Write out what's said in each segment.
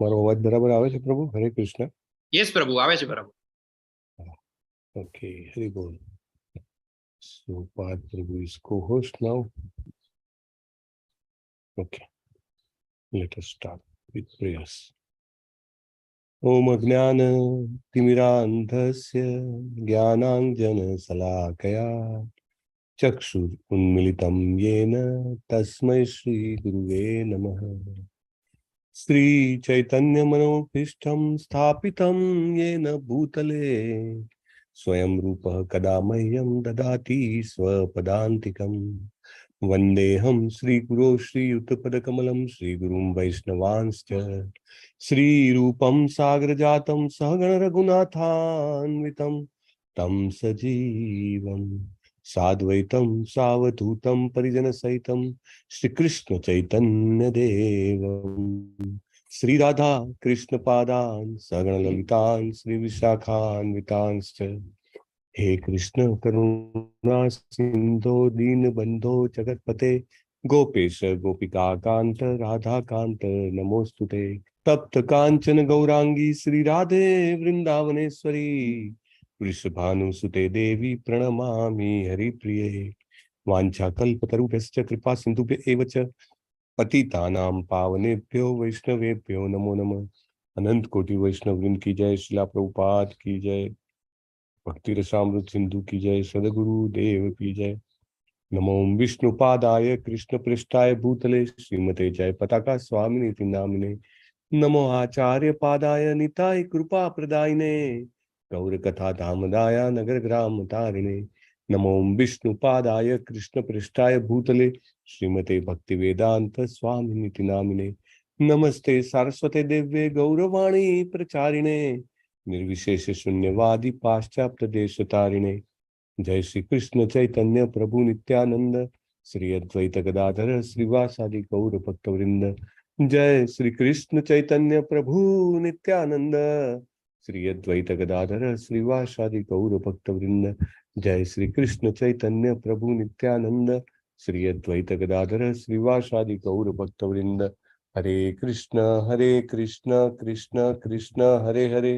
મારો અવાજ બરાબર આવે છે પ્રભુ? હરે કૃષ્ણ. યસ પ્રભુ, આવે છે બરાબર. ઓકે, હરી બોલ. So Parth Prabhu is co-host now. Okay, let us start with prayers. Om Ajnana Timirandhasya Jnananjana Salakaya Chakshur Unmilitam Yena Tasmai Shri Guruve Namah. Shri Chaitanya Manopishtam Sthapitam Yena Bhutale Swayam Rupa Kada Mahyam Dadati Swapadantikam Vandeham Shri Guru Shri Yuttapadakammalam Shri Gurum Vaishnavanscha Shri Rupam Sagrajatam Sahagana Raghunathanvitam Tam Sajivam Sadvaitam Savadhutam Parijana Saitam Shri Krishna Chaitanya Devam Shri Radha Krishna Padan Sagana Lalitan Shri Vishakhan Vitanscha He Krishna Karuna Sindho Deen Bandho Jagatpate Gopesha Gopika Kanta Radha Kanta Namostute Tapta Kanchana Gaurangi Shri Radhe Vrindavaneshwari Vrishabhanu Sute Devi Pranamami Hari Priye Vancha Kalpatarubhascha Kripa Sindhubhya Evacha पतितानां पावनेभ्यो वैष्णवेभ्यो नमो नमः. अनंत कोटि वैष्णव वृंद की जय. श्रीला प्रभुपाद की जय. भक्ति रसामृत सिंधु की जय. सदगुरु देव की जय. नमो विष्णुपादाय कृष्ण पृष्ठाय भूतले श्रीमते जय पताका स्वामिनीति नामिने. नमो आचार्य पादाय निताय कृपा प्रदायिने गौर कथा धामदाय नगर ग्राम तारिणे. नमो विष्णुपादाय कृष्ण पृष्ठाय भूतले श्रीमते भक्ति वेदांत स्वामिनीति नामिने. नमस्ते सारस्वते देव्ये गौरवाणी प्रचारिणे निर्विशेष शून्यवादी पाश्चात्य देश तारिणे. जय श्री कृष्ण चैतन्य प्रभु नित्यानंद श्री अद्वैत गदाधर श्रीवासादि गौर भक्तवृंद. जय श्री कृष्ण चैतन्य प्रभु नित्यानंद श्री अद्वैत गदाधर श्रीवासादि गौर भक्तवृंद. जय श्री कृष्ण चैतन्य प्रभु नित्यानंद श्री अद्वैत गदाधर श्रीवासादि गौर भक्तवृंद. हरे कृष्ण कृष्ण कृष्ण हरे हरे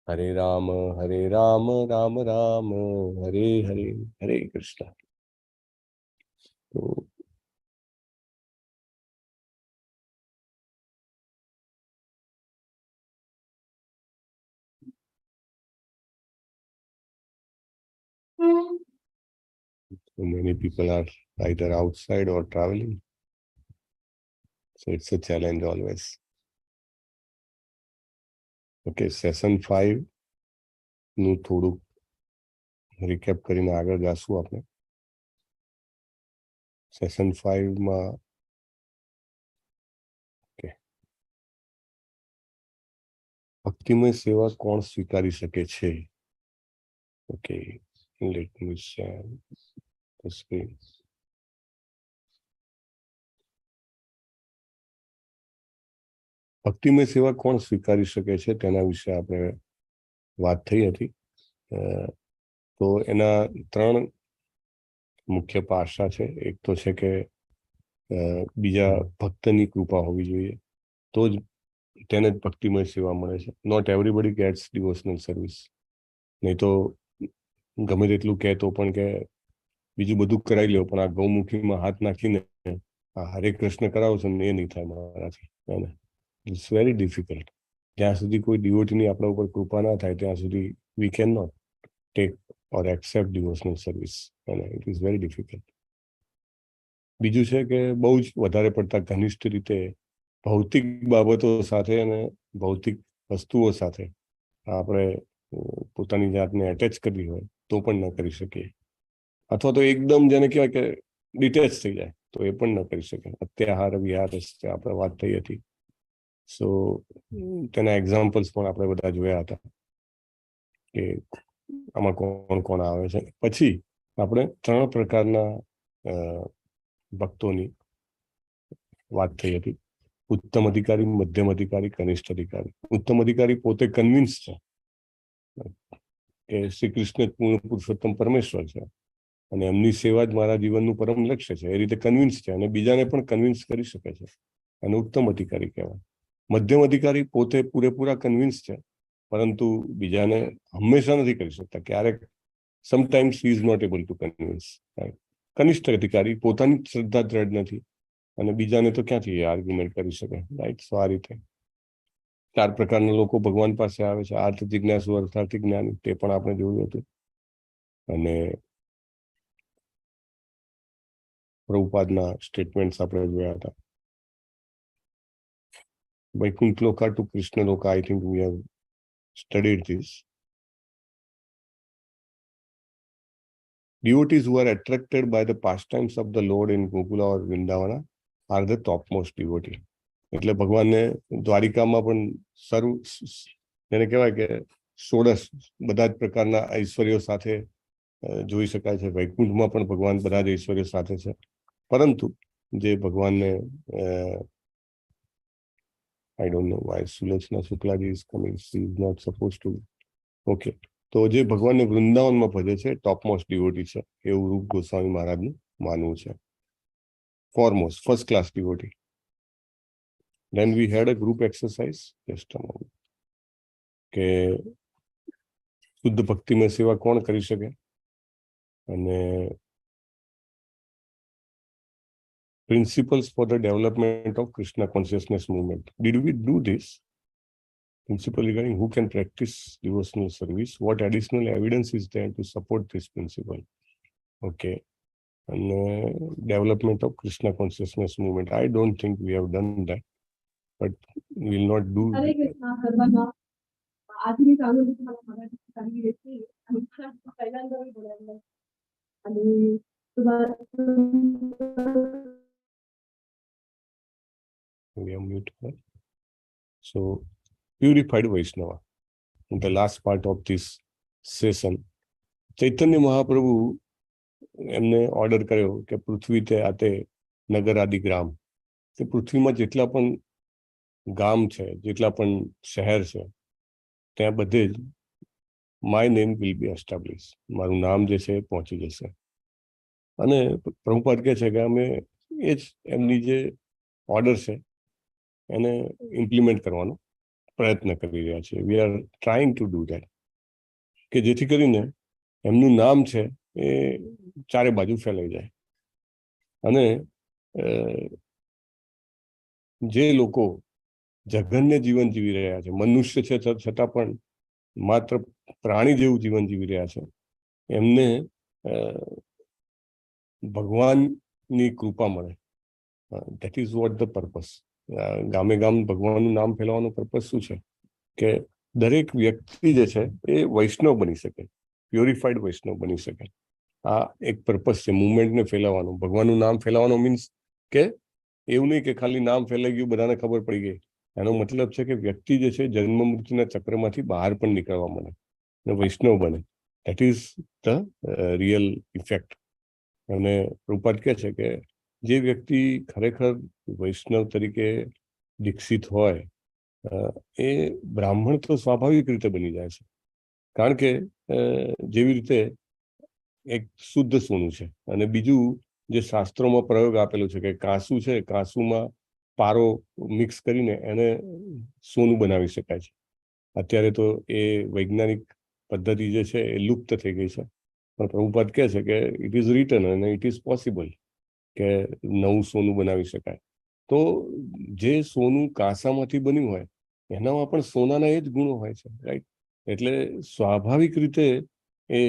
हरे राम राम राम हरे हरे. हरे कृष्ण. तो many people are either outside or traveling, so it's a challenge always. Okay, session 5 નું થોડું રિકેપ કરીને આગળ જાશું આપણે. સેશન 5 માં ઓકે, ભક્તિમય સેવા કોણ સ્વીકારી શકે છે? Okay, let me share the screen. ભક્તિમય સેવા કોણ સ્વીકારી શકે છે તેના વિશે આપણે વાત થઈ હતી. તો એના 3 મુખ્ય પાસા છે. એક તો છે કે બીજા ભક્તની કૃપા હોવી જોઈએ તો જ તેને ભક્તિમય સેવા મળે છે. Not everybody gets devotional service. નહીં તો ગમે તેટલું કહે તો પણ કે બીજું બધું કરાવી લો પણ આ ગૌમુખીમાં હાથ નાખીને આ હરે કૃષ્ણ કરાવો છો ને એ નહીં થાય મારાથી. It's very difficult. જ્યાં સુધી કોઈ ડિવોટીની આપણા ઉપર કૃપા ના થાય ત્યાં સુધી we can not take or accept devotional service. And it is very difficult. બીજું છે કે બહુ જ વધારે પડતા ઘનિષ્ઠ રીતે ભૌતિક બાબતો સાથે અને ભૌતિક વસ્તુઓ સાથે આપણે પોતાની જાતને એટેચ કરવી હોય તો પણ ન કરી શકીએ. અથવા તો એકદમ જેને કહેવાય કે ડિટેચ થઈ જાય તો એ પણ ન કરી શકે. અત્યાહાર વિહાર આપણે વાત થઈ હતી. સો તેના એક્ઝામ્પલ્સ પણ આપણે બધા જોયા હતા કે આમાં કોણ કોણ આવે છે. પછી આપણે 3 પ્રકારના ભક્તોની વાત થઈ હતી. ઉત્તમ અધિકારી, મધ્યમ અધિકારી, કનિષ્ઠ અધિકારી. ઉત્તમ અધિકારી પોતે કન્વિન્સ છે કે શ્રી કૃષ્ણ પૂર્ણ પુરુષોત્તમ પરમેશ્વર છે અને એમની સેવા જ મારા જીવનનું પરમ લક્ષ્ય છે એ રીતે કન્વિન્સ છે અને બીજાને પણ કન્વિન્સ કરી શકે છે. અને ઉત્તમ અધિકારી કહેવાય. મધ્યમ અધિકારી પોતે પૂરેપૂરા કન્વિન્સ છે, પરંતુ બીજાને હંમેશા નથી કરી શકતા. ક્યારેક sometimes he is not able to convince. કનિષ્ઠ અધિકારી પોતાની શ્રદ્ધા દ્રઢ નથી અને બીજાને તો ક્યાંથી આર્ગ્યુમેન્ટ કરી શકે, રાઈટ? સો આ રીતે 4 પ્રકારના લોકો ભગવાન પાસે આવે છે: આર્થ જિજ્ઞાસુ, અર્થાર્થી જ્ઞાની, તે પણ આપણે જોયું હતું. અને પ્રભુપાદના સ્ટેટમેન્ટ્સ આપણે જોયા હતા. વૈકુંઠ લોકા ટુ કૃષ્ણ લોકા, I think we have studied this. Devotees who are attracted by the pastimes of the Lord in Gokula or Vrindavana are the topmost devotee. એટલે ભગવાનને દ્વારિકામાં પણ સર્વ, એને કહેવાય કે 16 બધા જ પ્રકારના ઐશ્વર્યો સાથે જોઈ શકાય છે. વૈકુંઠમાં પણ ભગવાન બધા જ ઐશ્વર્યો સાથે છે, પરંતુ જે ભગવાનને I don't know why Sulochana Suklaji is coming. She is not supposed to. Okay. તો જે ભગવાનને વૃંદાવનમાં ભજે છે, ટોપમોસ્ટ ડિવોટી છે, એવું રૂપ ગોસ્વામી મહારાજનું માનવું છે. Foremost, first class devotee. Then we had a group exercise, just a moment, કે શુદ્ધ ભક્તિમય સેવા કોણ કરી શકે, અને principles for the development of Krishna consciousness movement. Did we do this? Principle regarding who can practice devotional service, what additional evidence is there to support this principle? Okay. And development of Krishna consciousness movement. I don't think we have done that, but we will not do that. We are mute. So purified Vaishnava. In the last part of this session, Chaitanya Mahaprabhu એમને order કર્યો કે પૃથ્વી તે આતે નગર આદિ ગ્રામ, તે પૃથ્વીમાં જેટલા પણ ગામ છે, જેટલા પણ શહેર છે, ત્યાં બધે જ my name will be establish, મારું નામ જે છે પહોંચી જશે. અને પ્રભુપાદ કહે છે કે અમે એ જ એમની જે ઓર્ડર છે એને ઇમ્પ્લિમેન્ટ કરવાનો પ્રયત્ન કરી રહ્યા છીએ. We are trying to do that, કે જેથી કરીને એમનું નામ છે એ ચારે બાજુ ફેલાઈ જાય. અને જે લોકો જઘન્ય જીવન જીવી રહ્યા છે, મનુષ્ય છે છતાં પણ માત્ર પ્રાણી જેવું જીવન જીવી રહ્યા છે, એમને ભગવાનની કૃપા મળે. That is what the purpose. ગામે ગામ ભગવાનનું નામ ફેલાવવાનો પર્પસ શું છે? કે દરેક વ્યક્તિ જે છે એ વૈષ્ણવ બની શકે, પ્યોરિફાઈડ વૈષ્ણવ બની શકે. આ એક પર્પસ છે મુવમેન્ટને ફેલાવવાનો. ભગવાનનું નામ ફેલાવવાનો મીન્સ કે એવું નહીં કે ખાલી નામ ફેલાઈ ગયું, બધાને ખબર પડી ગઈ. એનો મતલબ છે કે વ્યક્તિ જે છે જન્મ મૃત્યુના ચક્રમાંથી બહાર પણ નીકળવા મળે અને વૈષ્ણવ બને. That is the real effect. અને પ્રભુપાદ કહે છે કે જે વ્યક્તિ ખરેખર વૈષ્ણવ તરીકે દીક્ષિત હોય એ બ્રાહ્મણ તો સ્વાભાવિક રીતે બની જાય છે. કારણ કે જેવી રીતે એક શુદ્ધ સોનું છે અને બીજું જે શાસ્ત્રોમાં પ્રયોગ આપેલો છે કે કાંસુ છે, કાંસુમાં પારો મિક્સ કરીને એને સોનું બનાવી શકાય છે. અત્યારે તો એ વૈજ્ઞાનિક પદ્ધતિ જે છે એ લુપ્ત થઈ ગઈ છે, પણ પ્રભુપાદ કહે છે કે ઇટ ઇઝ રિટન અને ઇટ ઇઝ પોસિબલ કે નવું સોનું બનાવી શકાય. તો જે સોનું કાંસામાંથી બન્યું હોય એનામાં પણ સોનાના એ જ ગુણો હોય છે, રાઈટ? એટલે સ્વાભાવિક રીતે એ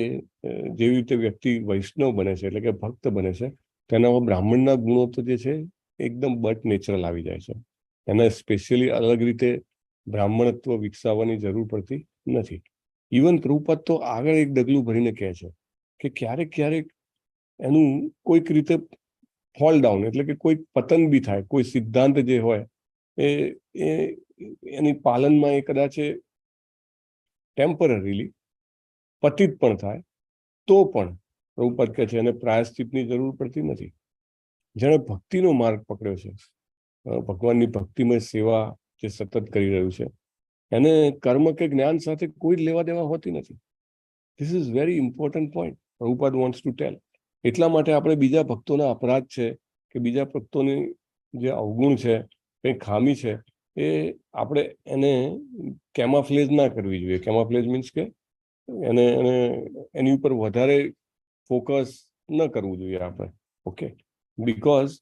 જેવી રીતે વ્યક્તિ વૈષ્ણવ બને છે એટલે કે ભક્ત બને છે, તેનામાં બ્રાહ્મણના ગુણો તો જે છે એકદમ બટ નેચરલ આવી જાય છે. એને સ્પેશિયલી અલગ રીતે બ્રાહ્મણત્વ વિકસાવવાની જરૂર પડતી નથી. ઇવન પ્રભુપાદ તો આગળ એક ડગલું ભરીને કહે છે કે ક્યારેક ક્યારેક એનું કોઈક રીતે ફોલ ડાઉન એટલે કે કોઈ પતન બી થાય, કોઈ સિદ્ધાંત જે હોય એની પાલનમાં એ કદાચ ટેમ્પરરીલી પતિત પણ થાય તો પણ પ્રભુપાદ કહે છે એને પ્રાયશ્ચિતની જરૂર પડતી નથી. જેણે ભક્તિનો માર્ગ પકડ્યો છે, ભગવાનની ભક્તિમય સેવા જે સતત કરી રહ્યું છે, એને કર્મ કે જ્ઞાન સાથે કોઈ લેવા દેવા હોતી નથી. This is very important point Prabhupada wants to tell. એટલા માટે આપણે બીજા ભક્તોના અપરાધ છે કે બીજા ભક્તોની જે અવગુણ છે, કંઈ ખામી છે, એ આપણે એને કેમાફ્લેજ ના કરવી જોઈએ. કેમાફ્લેજ મીન્સ કે એને એને એની ઉપર વધારે ફોકસ ન કરવું જોઈએ આપણે. Okay, because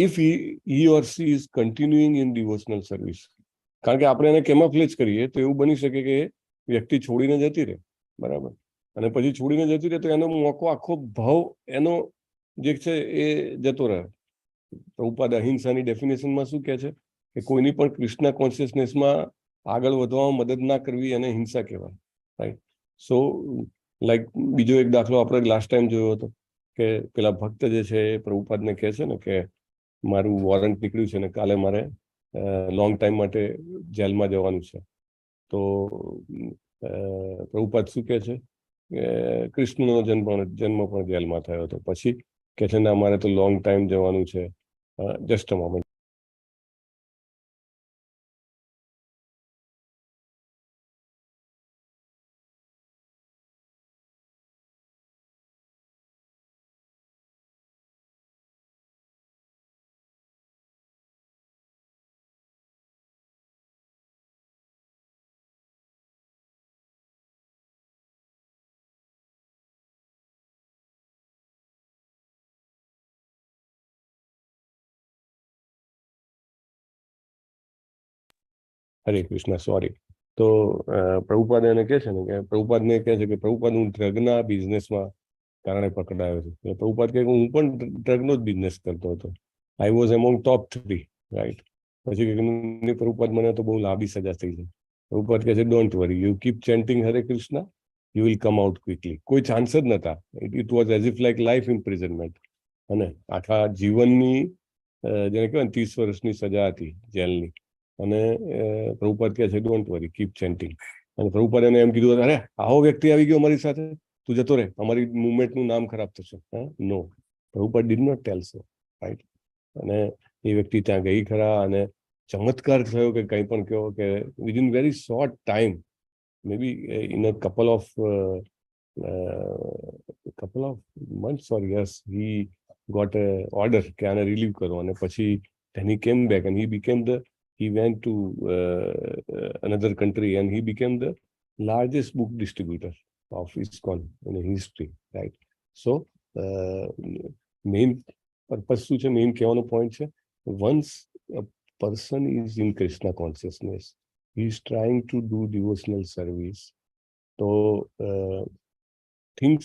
if he or she is continuing in devotional service, કારણ કે આપણે એને કેમાફ્લેજ કરીએ તો એવું બની શકે કે વ્યક્તિ છોડીને જતી રહે, બરાબર, અને પછી છોડીને જતી રહે તો એનો મોકો આખો ભાવ એનો જે છે એ જતો રહે. પ્રભુપાદ અહિંસાની ડેફિનેશનમાં શું કહે છે કે કોઈની પણ કૃષ્ણ કોન્શિયસનેસમાં આગળ વધવામાં મદદ ના કરવી એને હિંસા કહેવાય, રાઈટ. સો લાઈક બીજો એક દાખલો આપણે લાસ્ટ ટાઈમ જોયો હતો કે પેલા ભક્ત જે છે એ પ્રભુપાદને કહે છે ને કે મારું વોરંટ નીકળ્યું છે ને કાલે મારે લોંગ ટાઈમ માટે જેલમાં જવાનું છે. તો પ્રભુપાદ શું કહે છે કે કૃષ્ણનો જન્મ પણ જેલમાં થયો હતો. પછી કહે છે ના મારે તો લોંગ ટાઈમ જવાનું છે. Just a moment. Hare Krishna, sorry. તો પ્રભુપાદ એને કહે છે ને કે પ્રભુપાદને કહે છે કે પ્રભુપાદ હું ડ્રગના બિઝનેસમાં કારણે પકડાયો છું. એટલે પ્રભુપાદ કહે હું પણ ડ્રગનો જ બિઝનેસ કરતો હતો. I was among top 3, right. પછી પ્રભુપાદ મને તો બહુ લાંબી સજા થઈ છે. પ્રભુપાદ કહે છે don't worry, you keep chanting Hare Krishna, you will come out quickly. કોઈ ચાન્સ જ નતા. It was as if like life imprisonment. અને આખા જીવનની જેને કહેવાય ને 30 વર્ષની સજા હતી જેલની. અને પ્રભુપાદ કહે છે ડોન્ટ વરી, કીપ ચેન્ટિંગ. અને પ્રભુપાદ એને એમ કીધું અરે આવો વ્યક્તિ આવી ગયો અમારી સાથે, તું જતો રહે, અમારી મુવમેન્ટનું નામ ખરાબ થશે. No, Prabhupada did not tell so, right. અને એ વ્યક્તિ ત્યાં ગઈ ખરા અને ચમત્કાર થયો કે કંઈ પણ કહો કે within very short time, may be in a couple of months or years he got a order કે આને રિલીવ કરો. અને પછી then he came back and he went to another country and he became the largest book distributor of ISKCON in history, right? So main purpose શું છે, main કહેવાનો point છે, once a person is in Krishna consciousness, he is trying to do devotional service, so things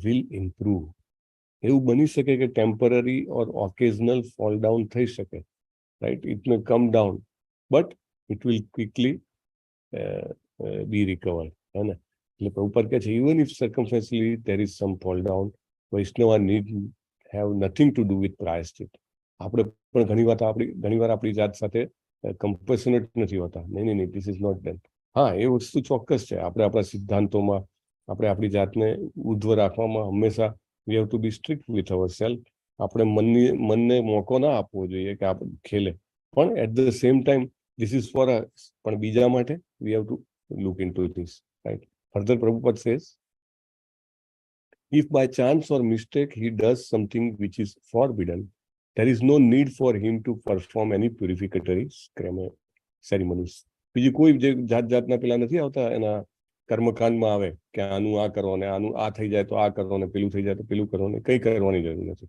will improve. એવું બની શકે કે temporary ઓર occasional fall down થઈ શકે, right? It may come down, but it will quickly be recovered. है ना? એટલે પ્રભુપાદ કહે છે even if circumstantially there is some fall down, Vaishnava need have nothing to do with prayashchit. આપણે પણ ઘણીવાર આપણી જાત સાથે કમ્પેશનેટ નથી હોતા. નહીં, this is not done. હા, એ વસ્તુ ચોક્કસ છે. આપણે આપણા સિદ્ધાંતોમાં આપણે આપણી જાતને ઉધ્વ રાખવામાં હંમેશા we have to be strict with ourselves. આપણે મનને મોકો ના આપવો જોઈએ કે આપણે ખેલે, પણ at the same time this is for us, પણ બીજા માટે we have to look into this, right? Further Prabhupada says, if by chance or mistake he does something which is forbidden, there is no need for him to perform any purificatory ceremonies. બીજી કોઈ જાતના પેલા નથી આવતા એના કર્મકાંડમાં આવે કે આનું આ કરો ને આનું આ થઈ જાય તો આ કરો ને પેલું થઈ જાય તો પેલું કરો ને કંઈ કરવાની જરૂર નથી.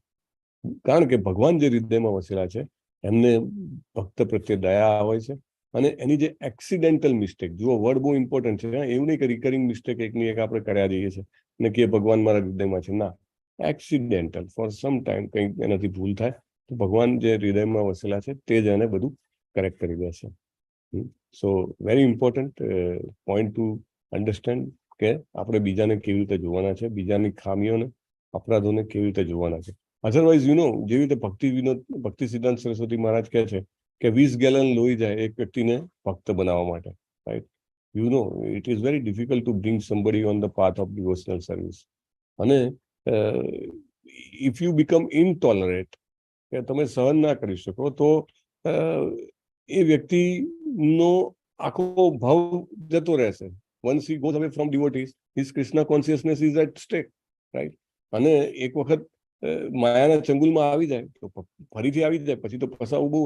કારણ કે ભગવાન જે હૃદયમાં વસેલા છે એમને ભક્ત પ્રત્યે દયા હોય છે. અને એની જે એક્સિડેન્ટલ મિસ્ટેક, જુઓ વર્ડ બહુ ઇમ્પોર્ટન્ટ છે, એવું નહીં કે રિકરિંગ મિસ્ટેક એકની એક આપણે કર્યા જઈએ છીએ ને કે ભગવાન મારા હૃદયમાં છે. ના, એક્સિડેન્ટલ ફોર સમ ટાઈમ કંઈક એનાથી ભૂલ થાય તો ભગવાન જે હૃદયમાં વસેલા છે તે જ એને બધું કરેક્ટ કરી દે છે. સો very important point to understand કે આપણે બીજાને કેવી રીતે જોવાના છે, બીજાની ખામીઓને અપરાધોને કેવી રીતે જોવાના છે. અધરવાઇઝ જેવી રીતે ભક્તિ સિદ્ધાંત સરસ્વતી મહારાજ કહે છે કે 20 ગેલન લોહી જાય એક વ્યક્તિને ભક્ત બનાવવા માટે, right. It is very difficult to bring somebody on the path of devotional service. અને ઇફ યુ બીકમ ઇનટોલરેટ, કે તમે સહન ના કરી શકો, તો એ વ્યક્તિનો આખો ભાવ જતો રહેશે. once he goes away from devotees, his Krishna consciousness is at stake, right? અને એક વખત માયાના ચંગુલમાં આવી જાય તો ફરીથી આવી જાય પછી તો ફસાવું બહુ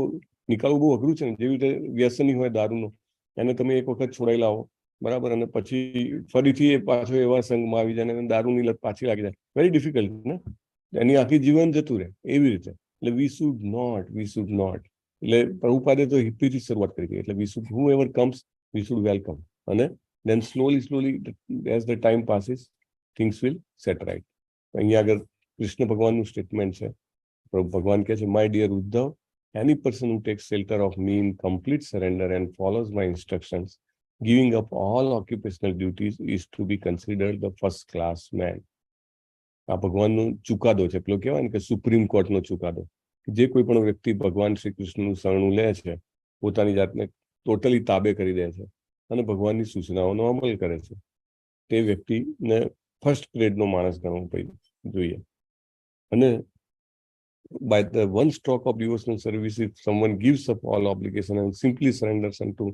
નીકાળવું બહુ અઘરું છે ને. જેવી રીતે વ્યસની હોય દારૂનો, એને તમે એક વખત છોડાઈ લાવો, બરાબર, અને પછી ફરીથી એ પાછો એવા સંઘમાં આવી જાય અને દારૂની લત પાછી લાગી જાય, વેરી ડિફિકલ્ટ ને. એની આખી જીવન જતું રહે એવી રીતે. એટલે વી શુડ નોટ. એટલે પ્રભુપાદે તો હિપ્પીથી શરૂઆત કરી હતી. એટલે we should, who ever comes, we should welcome. અને then slowly as the time passes things will set right. અહીંયા આગળ કૃષ્ણ ભગવાનનું સ્ટેટમેન્ટ છે. ભગવાન કહે છે, my dear Uddhav, any person who takes shelter of me in complete surrender and follows my instructions, giving up all occupational duties, is to be considered the first class man. આ ભગવાનનો ચુકાદો છે. પેલો કહેવાય ને કે સુપ્રીમ કોર્ટનો ચુકાદો. જે કોઈ પણ વ્યક્તિ ભગવાન શ્રી કૃષ્ણનું શરણું લે છે, પોતાની જાતને ટોટલી તાબે કરી દે છે અને ભગવાનની સૂચનાઓનો અમલ કરે છે, તે વ્યક્તિને ફર્સ્ટ ગ્રેડનો માણસ ગણવો જોઈએ. અને by the one stroke of devotional service, if someone gives up all obligation and simply surrenders unto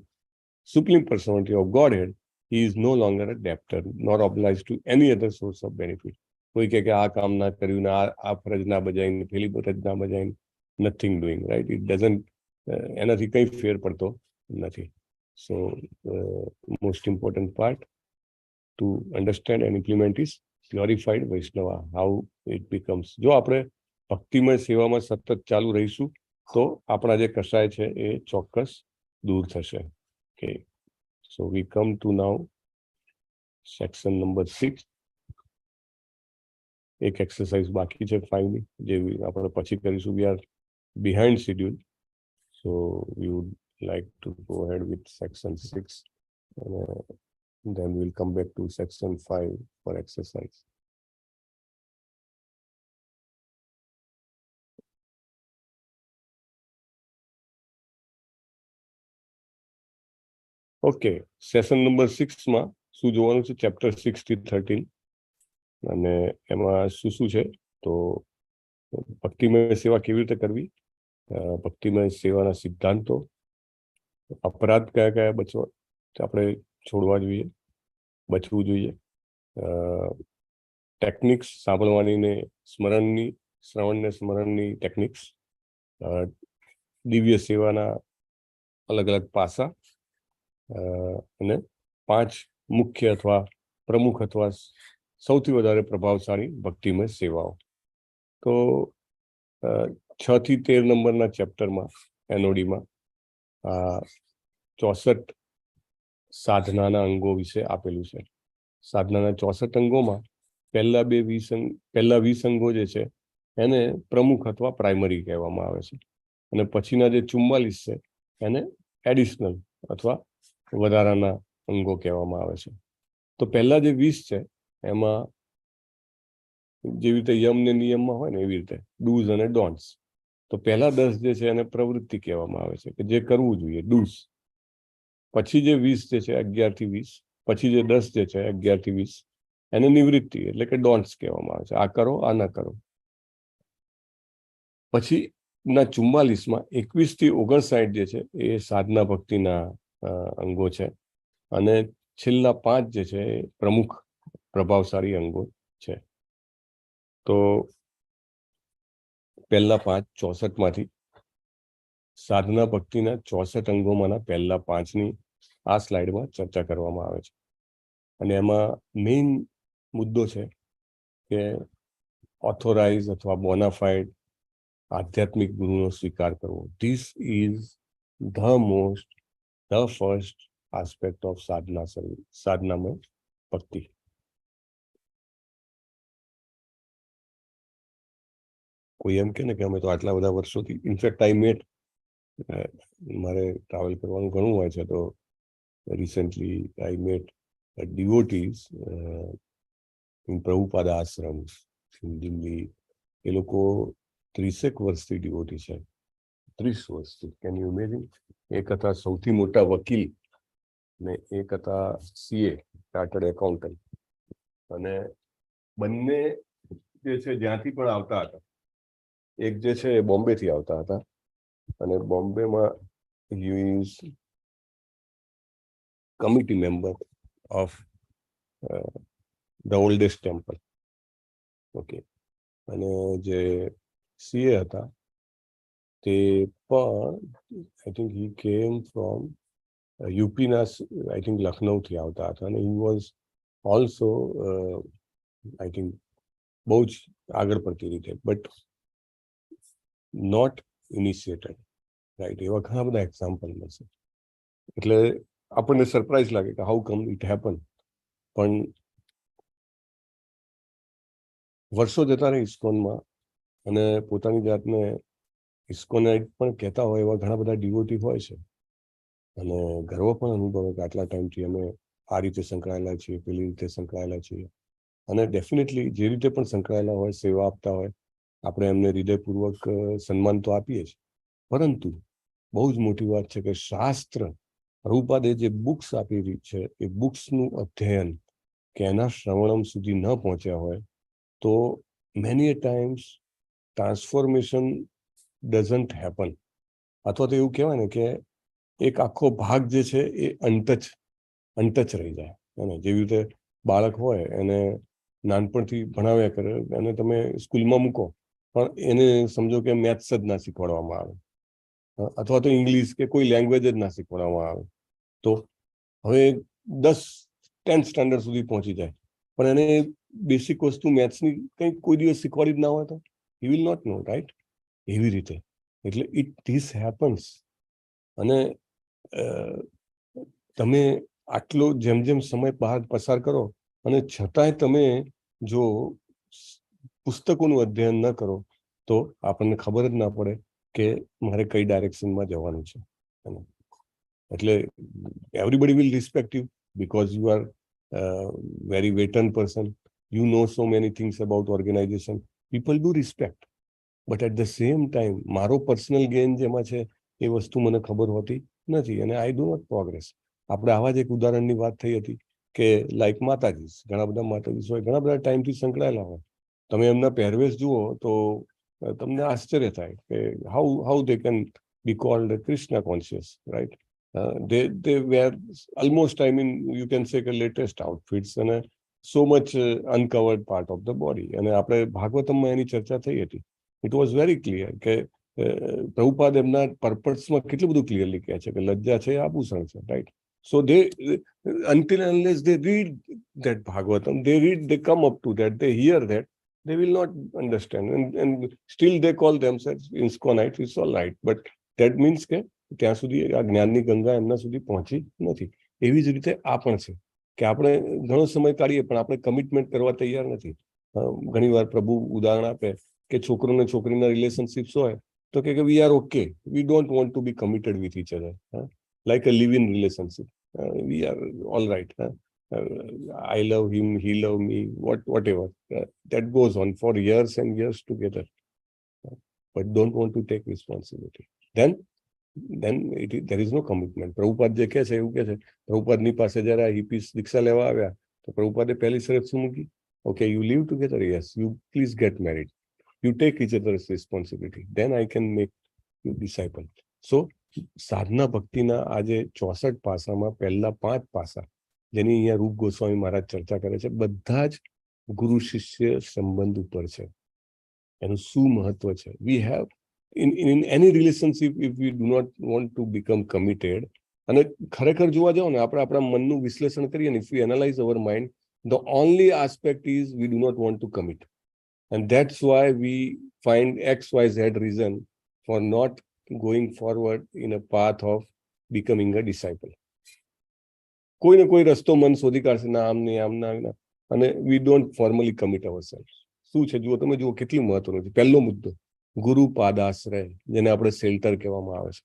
supreme personality of Godhead, he is no longer a debtor nor obliged to any other source of benefit. કોઈ કે આ કામ ના કર્યું ને આ ફરજ ના બજાવીને પેલી ફરજ ના બજાવીને, nothing doing, right? It doesn't, એનાથી કંઈ ફેર પડતો નથી. So most important part to understand and implement is glorified Vaishnava, how it becomes. જો આપણે ભક્તિમય સેવામાં સતત ચાલુ રહીશું તો આપણા જે કષાય છે એ ચોક્કસ દૂર થશે. Okay, so we come to now section number 6. એક એક્સરસાઇઝ બાકી છે 5 ની, જે આપણે પછી કરીશું. We are behind schedule, so V would like to go ahead with section 6 અને then we'll come back to section 5 for exercise. Okay, session number 6 માં શું જોવાનું છે? ચેપ્ટર 6 થી 13. અને એમાં શું છે? તો ભક્તિમય સેવા કેવી રીતે કરવી, ભક્તિમય સેવાના સિદ્ધાંતો, અપરાધ કયા કયા આપણે છોડવા જોઈએ, બચવું જોઈએ, ટેકનિક્સ સાંભળવાની ને સ્મરણની ટેકનિક્સ, દિવ્ય સેવાના અલગ અલગ પાસા, અને 5 મુખ્ય અથવા પ્રમુખ અથવા સૌથી વધારે પ્રભાવશાળી ભક્તિમય સેવાઓ. તો 6 થી 13 નંબરના ચેપ્ટરમાં એનઓડીમાં 64 સાધનાના અંગો વિશે આપેલું છે. સાધનાના 64 અંગોમાં પહેલા 20 અંગો જે છે એને પ્રમુખ અથવા પ્રાઇમરી કહેવામાં આવે છે, અને પછીના જે 44 છે એને એડિશનલ અથવા વધારાના અંગો કહેવામાં આવે છે. તો પહેલા જે 20 છે એમાં જેવી રીતે યમ ને નિયમમાં હોય ને એવી રીતે ડૂઝ અને ડોન્ટ્સ. તો પહેલા 10 જે છે એને પ્રવૃત્તિ કહેવામાં આવે છે, કે જે કરવું જોઈએ, ડૂઝ. પછી જે 20 જે છે 11 થી 20, પછી જે 10 જે છે 11 થી 20, એને નિવૃત્તિ એટલે કે ડોન્ટ્સ કહેવામાં આવે છે. આ કરો, આ ના કરો. પછી ના 44માં 21 થી 59 જે છે એ સાધના ભક્તિના અંગો છે, અને છેલ્લા 5 જે છે એ પ્રમુખ પ્રભાવશાળી અંગો છે. તો પહેલા 5 64માંથી સાધના ભક્તિના 64 અંગોમાંના પહેલા 5ની આ સ્લાઇડમાં ચર્ચા કરવામાં આવે છે. અને એમાં મેઇન મુદ્દો છે કે ઓથોરાઇઝ અથવા બોનાફાઇડ આધ્યાત્મિક ગુરુનો સ્વીકાર કરવો. This is the first aspect of સાધનામય ભક્તિ. કોઈ એમ કે ને કે અમે તો આટલા બધા વર્ષોથી, ઇનફેક્ટ આઈ મેટ, મારે ટ્રાવેલ કરવાનું ઘણું હોય છે, તો recently I met devotees in Prabhupada આશ્રમ in દિલ્હી. એ લોકો 30 વર્ષથી ડિવોટી છે, 30 વર્ષથી. Can you imagine? એક હતા સૌથી મોટા વકીલ ને એક હતા સીએ, ચાર્ટર્ડ એકાઉન્ટન્ટ, અને બંને જે છે જ્યાંથી પણ આવતા હતા. એક જે છે એ બોમ્બેથી આવતા હતા, અને બોમ્બેમાં he is committee member of the oldest temple. Okay, અને જે સીએ હતા તે પણ I think he came from યુપીના, I think લખનૌથી આવતા હતા, અને he was also I think બહુ જ આગળ પડતી રીતે, બટ નોટ ઇનિશિએટેડ, રાઈટ. એવા ઘણા બધા એક્ઝામ્પલ મળશે. એટલે આપણને સરપ્રાઈઝ લાગે કે હાઉ કમ ઇટ હેપન. પણ વર્ષો જતા રહે ઇસ્કોનમાં, અને પોતાની જાતને ઇસ્કોનાઇટ પણ કહેતા હોય એવા ઘણા બધા ડિવોટી હોય છે, અને ગર્વ પણ અનુભવે કે આટલા ટાઈમથી અમે આ રીતે સંકળાયેલા છીએ, પેલી રીતે સંકળાયેલા છીએ. અને ડેફિનેટલી જે રીતે પણ સંકળાયેલા હોય, સેવા આપતા હોય, આપણે એમને હૃદયપૂર્વક સન્માન તો આપીએ જ. પરંતુ બહુ જ મોટી વાત છે કે શાસ્ત્ર, પ્રભુપાદે જે બુક્સ આપી રહી છે, એ બુક્સનું અધ્યયન કે એના શ્રવણમ સુધી ન પહોંચ્યા હોય તો many A times transformation doesn't happen. અથવા તો એવું કહેવાય ને કે એક આખો ભાગ જે છે એ અનટચ રહી જાય. અને જેવી રીતે બાળક હોય એને નાનપણથી ભણાવ્યા કરે, અને તમે સ્કૂલમાં મૂકો પણ એને સમજો કે મેથ્સ જ ના શીખવાડવામાં આવે, અથવા તો ઇંગ્લિશ કે કોઈ લેંગ્વેજ જ ના શીખવાડવામાં આવે, તો હવે 10th સ્ટાન્ડર્ડ સુધી પહોંચી જાય પણ એને બેસિક વસ્તુ મેથ્સની કંઈ કોઈ દિવસ શીખવાડી જ ના હોય તો he will not know, right. એવી રીતે એટલે ઇટ ધીસ હેપન્સ. અને તમે આટલો જેમ જેમ સમય બહાર પસાર કરો અને છતાંય તમે જો પુસ્તકોનું અધ્યયન ન કરો તો આપણને ખબર જ ના પડે કે મારે કઈ ડાયરેક્શનમાં જવાનું છે. એટલે everybody will respect you because you are very veteran person, you know so many things about organization, people do respect, but at the same time મારો પર્સનલ ગેઇન જેમાં છે એ વસ્તુ મને ખબર હોતી નથી, અને આઈ ડુ નોટ પ્રોગ્રેસ. આપણે આવા જ એક ઉદાહરણની વાત થઈ હતી કે લાઈક માતાજી, ઘણા બધા માતાજી હોય, ઘણા બધા ટાઈમથી સંકળાયેલા હોય, તમે એમના પહેરવેશ જુઓ તો તમને આશ્ચર્ય થાય કે how they can be cold Krishna conscious, right. They wear almost, I mean, you can say the latest outfits and so much uncovered part of the body. અને આપણે ભાગવતમમાં એની ચર્ચા થઈ હતી. It was very clear કે પ્રભુપાદ એમના પર્પસમાં કેટલું બધું ક્લિયરલી કહે છે કે લજ્જા છે આભૂષણ છે, right. So they, until and unless they read that Bhagavatam, they come up to that, they hear that, they will not understand, and still they call themselves ISKCONites. It's all right, but that means કે ત્યાં સુધી આ જ્ઞાનની ગંગા એમના સુધી પહોંચી નથી. એવી જ રીતે આ પણ છે કે આપણે ઘણો સમય કાઢીએ પણ આપણે કમિટમેન્ટ કરવા તૈયાર નથી. ઘણીવાર પ્રભુ ઉદાહરણ આપે કે છોકરો ને છોકરીના રિલેશનશિપ્સ હોય તો કે we are okay, we don't want to be committed with each other, like a live in relationship, we are all right, I love him, he love me, whatever, that goes on for years and years together, but don't want to take responsibility, then there is no commitment. Prabhupada જે કહે છે એવું કહે છે, પ્રભુપાદની પાસે જયારે હિપીસ દીક્ષા લેવા આવ્યા તો પ્રભુપાદે પહેલી શરત શું મૂકી? Okay, you live together, yes, you please get married, you take each others responsibility, then I can make you disciple. So સાધના ભક્તિના આજે 64 પાસામાં પહેલા 5 પાસા જેની અહીંયા રૂપ ગોસ્વામી મહારાજ ચર્ચા કરે છે, બધા જ ગુરુ શિષ્ય સંબંધ ઉપર છે. એનું શું મહત્વ છે? We have in any relationship, if we do not want to become committed, અને ખરેખર જોવા જાવ ને આપણે આપણા મનનું વિશ્લેષણ કરીએ ને, if we analyze our mind, the only aspect is we do not want to commit, and that's why we find XYZ reason for not going forward in a path of becoming a disciple. કોઈ ને કોઈ રસ્તો મન શોધી કાઢશે, ના આમ નહીં, આમ ના, અને we don't formally commit ourselves. શું છે જુઓ, તમે જુઓ કેટલી મહત્વનું છે. પહેલો મુદ્દો ગુરુ પાદાશ્રય, જેને આપણે શેલ્ટર કહેવામાં આવે છે.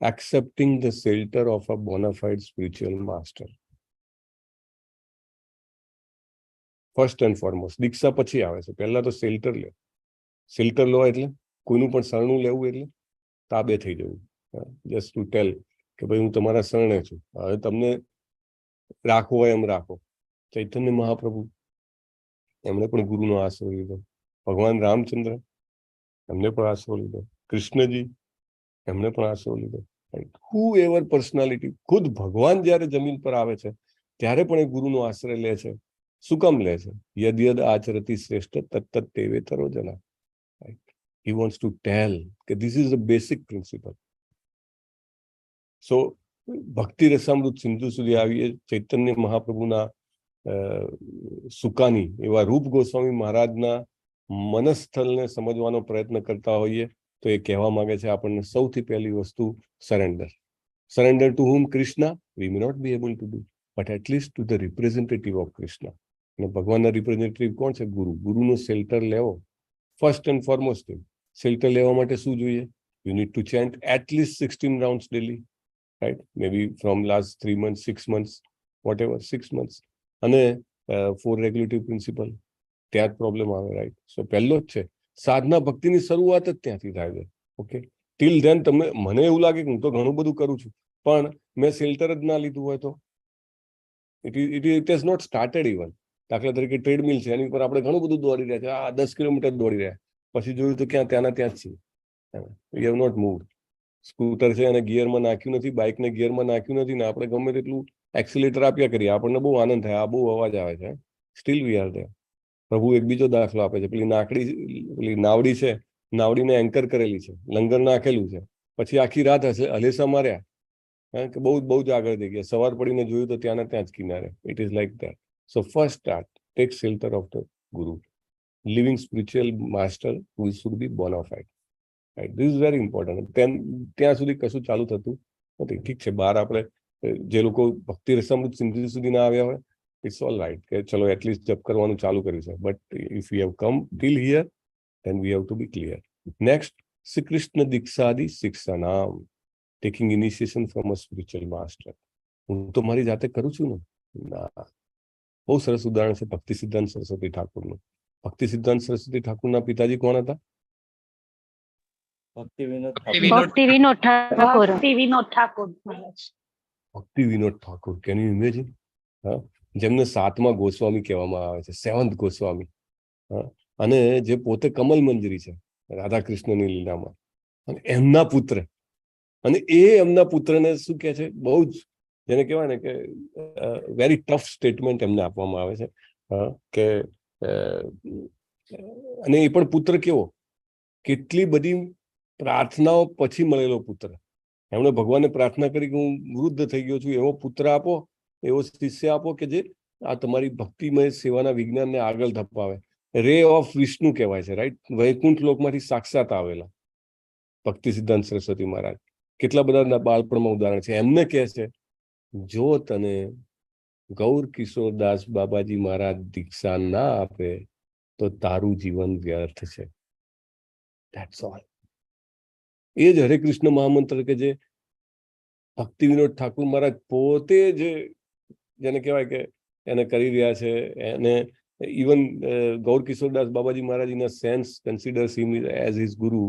Accepting the shelter of a bona fide spiritual master. First and foremost. દીક્ષા પછી આવે છે, પહેલા તો શેલ્ટર લે. શેલ્ટર લો એટલે કોઈનું પણ શરણું લેવું, એટલે તાબે થઈ જવું, જસ્ટ ટુ ટેલ કે ભાઈ હું તમારા શરણે છું, હવે તમને રાખવો એમ રાખો. ચૈતન્ય મહાપ્રભુ એમણે પણ ગુરુનો આશરો લીધો, ભગવાન રામચંદ્ર એમને પણ આશરો લીધો, કૃષ્ણજી એમને પણ આશરો લીધો. હુ એવર પર્સનાલિટી, ખુદ ભગવાન જયારે જમીન પર આવે છે ત્યારે પણ એ ગુરુનો આશ્રય લે છે. શું કામ લે છે? યદ યદ આચરતી શ્રેષ્ઠ તત્ત તેવે તરો જના. He wants to tell that this is the basic principle. So ભક્તિ રસામૃત સિંધુ સુધી આવીએ, ચૈતન્ય મહાપ્રભુના સુકાની એવા રૂપ ગોસ્વામી મહારાજના મનસ્થલને સમજવાનો પ્રયત્ન કરતા હોઈએ તો એ કહેવા માંગે છે આપણને સૌથી પહેલી વસ્તુ surrender. Surrender to whom? Krishna. We may not be able to do, but at least to the representative of Krishna. અને ભગવાનના રિપ્રેઝેન્ટેટિવ કોણ છે? ગુરુ. ગુરુનો શેલ્ટર લેવો ફર્સ્ટ એન્ડ ફોરમોસ્ટ. શેલ્ટર લેવા માટે શું જોઈએ? You need to chant at least 16 rounds daily, right? Maybe from last 3 months, 6 months, whatever, 6 months. અને 4 રેગ્યુલેટિવ પ્રિન્સિપલ. ત્યાં જ પ્રોબ્લેમ આવે, રાઈટ? સો પહેલો જ છે સાધના ભક્તિની શરૂઆત જ ત્યાંથી થાય છે. ઓકે, ટિલ ધેન તમે, મને એવું લાગે કે હું તો ઘણું બધું કરું છું, પણ મેં શેલ્ટર જ ના લીધું હોય તો it has not started even. દાખલા તરીકે ટ્રેડમિલ છે, એની પર આપણે ઘણું બધું દોડી રહ્યા છે, 10 કિલોમીટર દોડી રહ્યા, પછી જોયું તો ક્યાં ત્યાંના ત્યાં જ છીએ. We have not moved. Scooter છે એને ગિયરમાં નાખ્યું નથી, બાઇકને ગિયરમાં નાખ્યું નથી, ને આપણે ગમે તેટલું એક્સિલેટર આપ્યા કરીએ, આપણને બહુ આનંદ થાય, આ બહુ અવાજ આવે છે, સ્ટીલ વી આર ધેર. પ્રભુ એક બીજો દાખલો આપે છે, પેલી નાવડી છે, નાવડીને એન્કર કરેલી છે, લંગર નાખેલું છે, પછી આખી રાત હલેસા માર્યા, કે બહુ જ આગળ જઈ ગયા, સવાર પડીને જોયું તો ત્યાંના ત્યાં જ કિનારે. It is like that. So first start, take shelter of the guru. Living spiritual master we should be bona fide. Right? This is very important. ત્યાં સુધી કશું ચાલુ થતું નથી. ઠીક છે, બહાર આપણે જે લોકો ભક્તિ રસામૃત સિંધુ સુધી ના આવ્યા હોય, ઇટ્સ ઓલ રાઈટ, કે ચલો એટલીસ્ટ જપ કરવાનું ચાલુ કર્યું છે, but if you have come till here then we have to be clear. Next, Sri Krishna Dikshadi Shikshanam, taking initiation from a spiritual master. હું તો મારી જાતે કરું છું ને? ના. બહુ સરસ ઉદાહરણ છે ભક્તિ સિદ્ધાંત સરસ્વતી ઠાકુરનું. ભક્તિ સિદ્ધાંત સરસ્વતી ઠાકુરના પિતાજી કોણ હતા? ભક્તિ Vinod Thakur. Can you imagine? હા, જેમને 7મા ગોસ્વામી કહેવામાં આવે છે, 7th ગોસ્વામી. હા, અને જે પોતે કમલ મંજરી છે રાધા કૃષ્ણની લીલામાં, અને એમના પુત્ર, અને એ એમના પુત્રને શું કહે છે, બહુ જ જેને કહેવાય ને કે વેરી ટફ સ્ટેટમેન્ટ એમને આપવામાં આવે છે, કે અને એ પણ પુત્ર કેવો, કેટલી બધી પ્રાર્થનાઓ પછી મળેલો પુત્ર. એમણે ભગવાનને પ્રાર્થના કરી કે હું વૃદ્ધ થઈ ગયો છું, એવો પુત્ર આપો, એવો શિષ્ય આપો કે જે આ તમારી ભક્તિમય સેવાના વિજ્ઞાનને આગળ ધપાવે. રે ઓફ વિષ્ણુ કહેવાય છે, રાઈટ? વૈકુંઠ લોકમાંથી સાક્ષાત આવેલા ભક્તિ સિદ્ધાંત સરસ્વતી મહારાજ. કેટલા બધા બાળપણમાં ઉદાહરણ છે. એમને કહે છે, જો તને ગૌર કિશોરદાસ બાબાજી મહારાજ દીક્ષા ના આપે તો તારું જીવન વ્યર્થ છે. That's all. એ જ હરે કૃષ્ણ મહામંત્ર કે જે ભક્તિ વિનોદ ઠાકુર મહારાજ પોતે જેને કહેવાય કે એને કરી રહ્યા છે, એને even Gaur Kishoredas Babaji Maharaj in a sense considers him as his guru.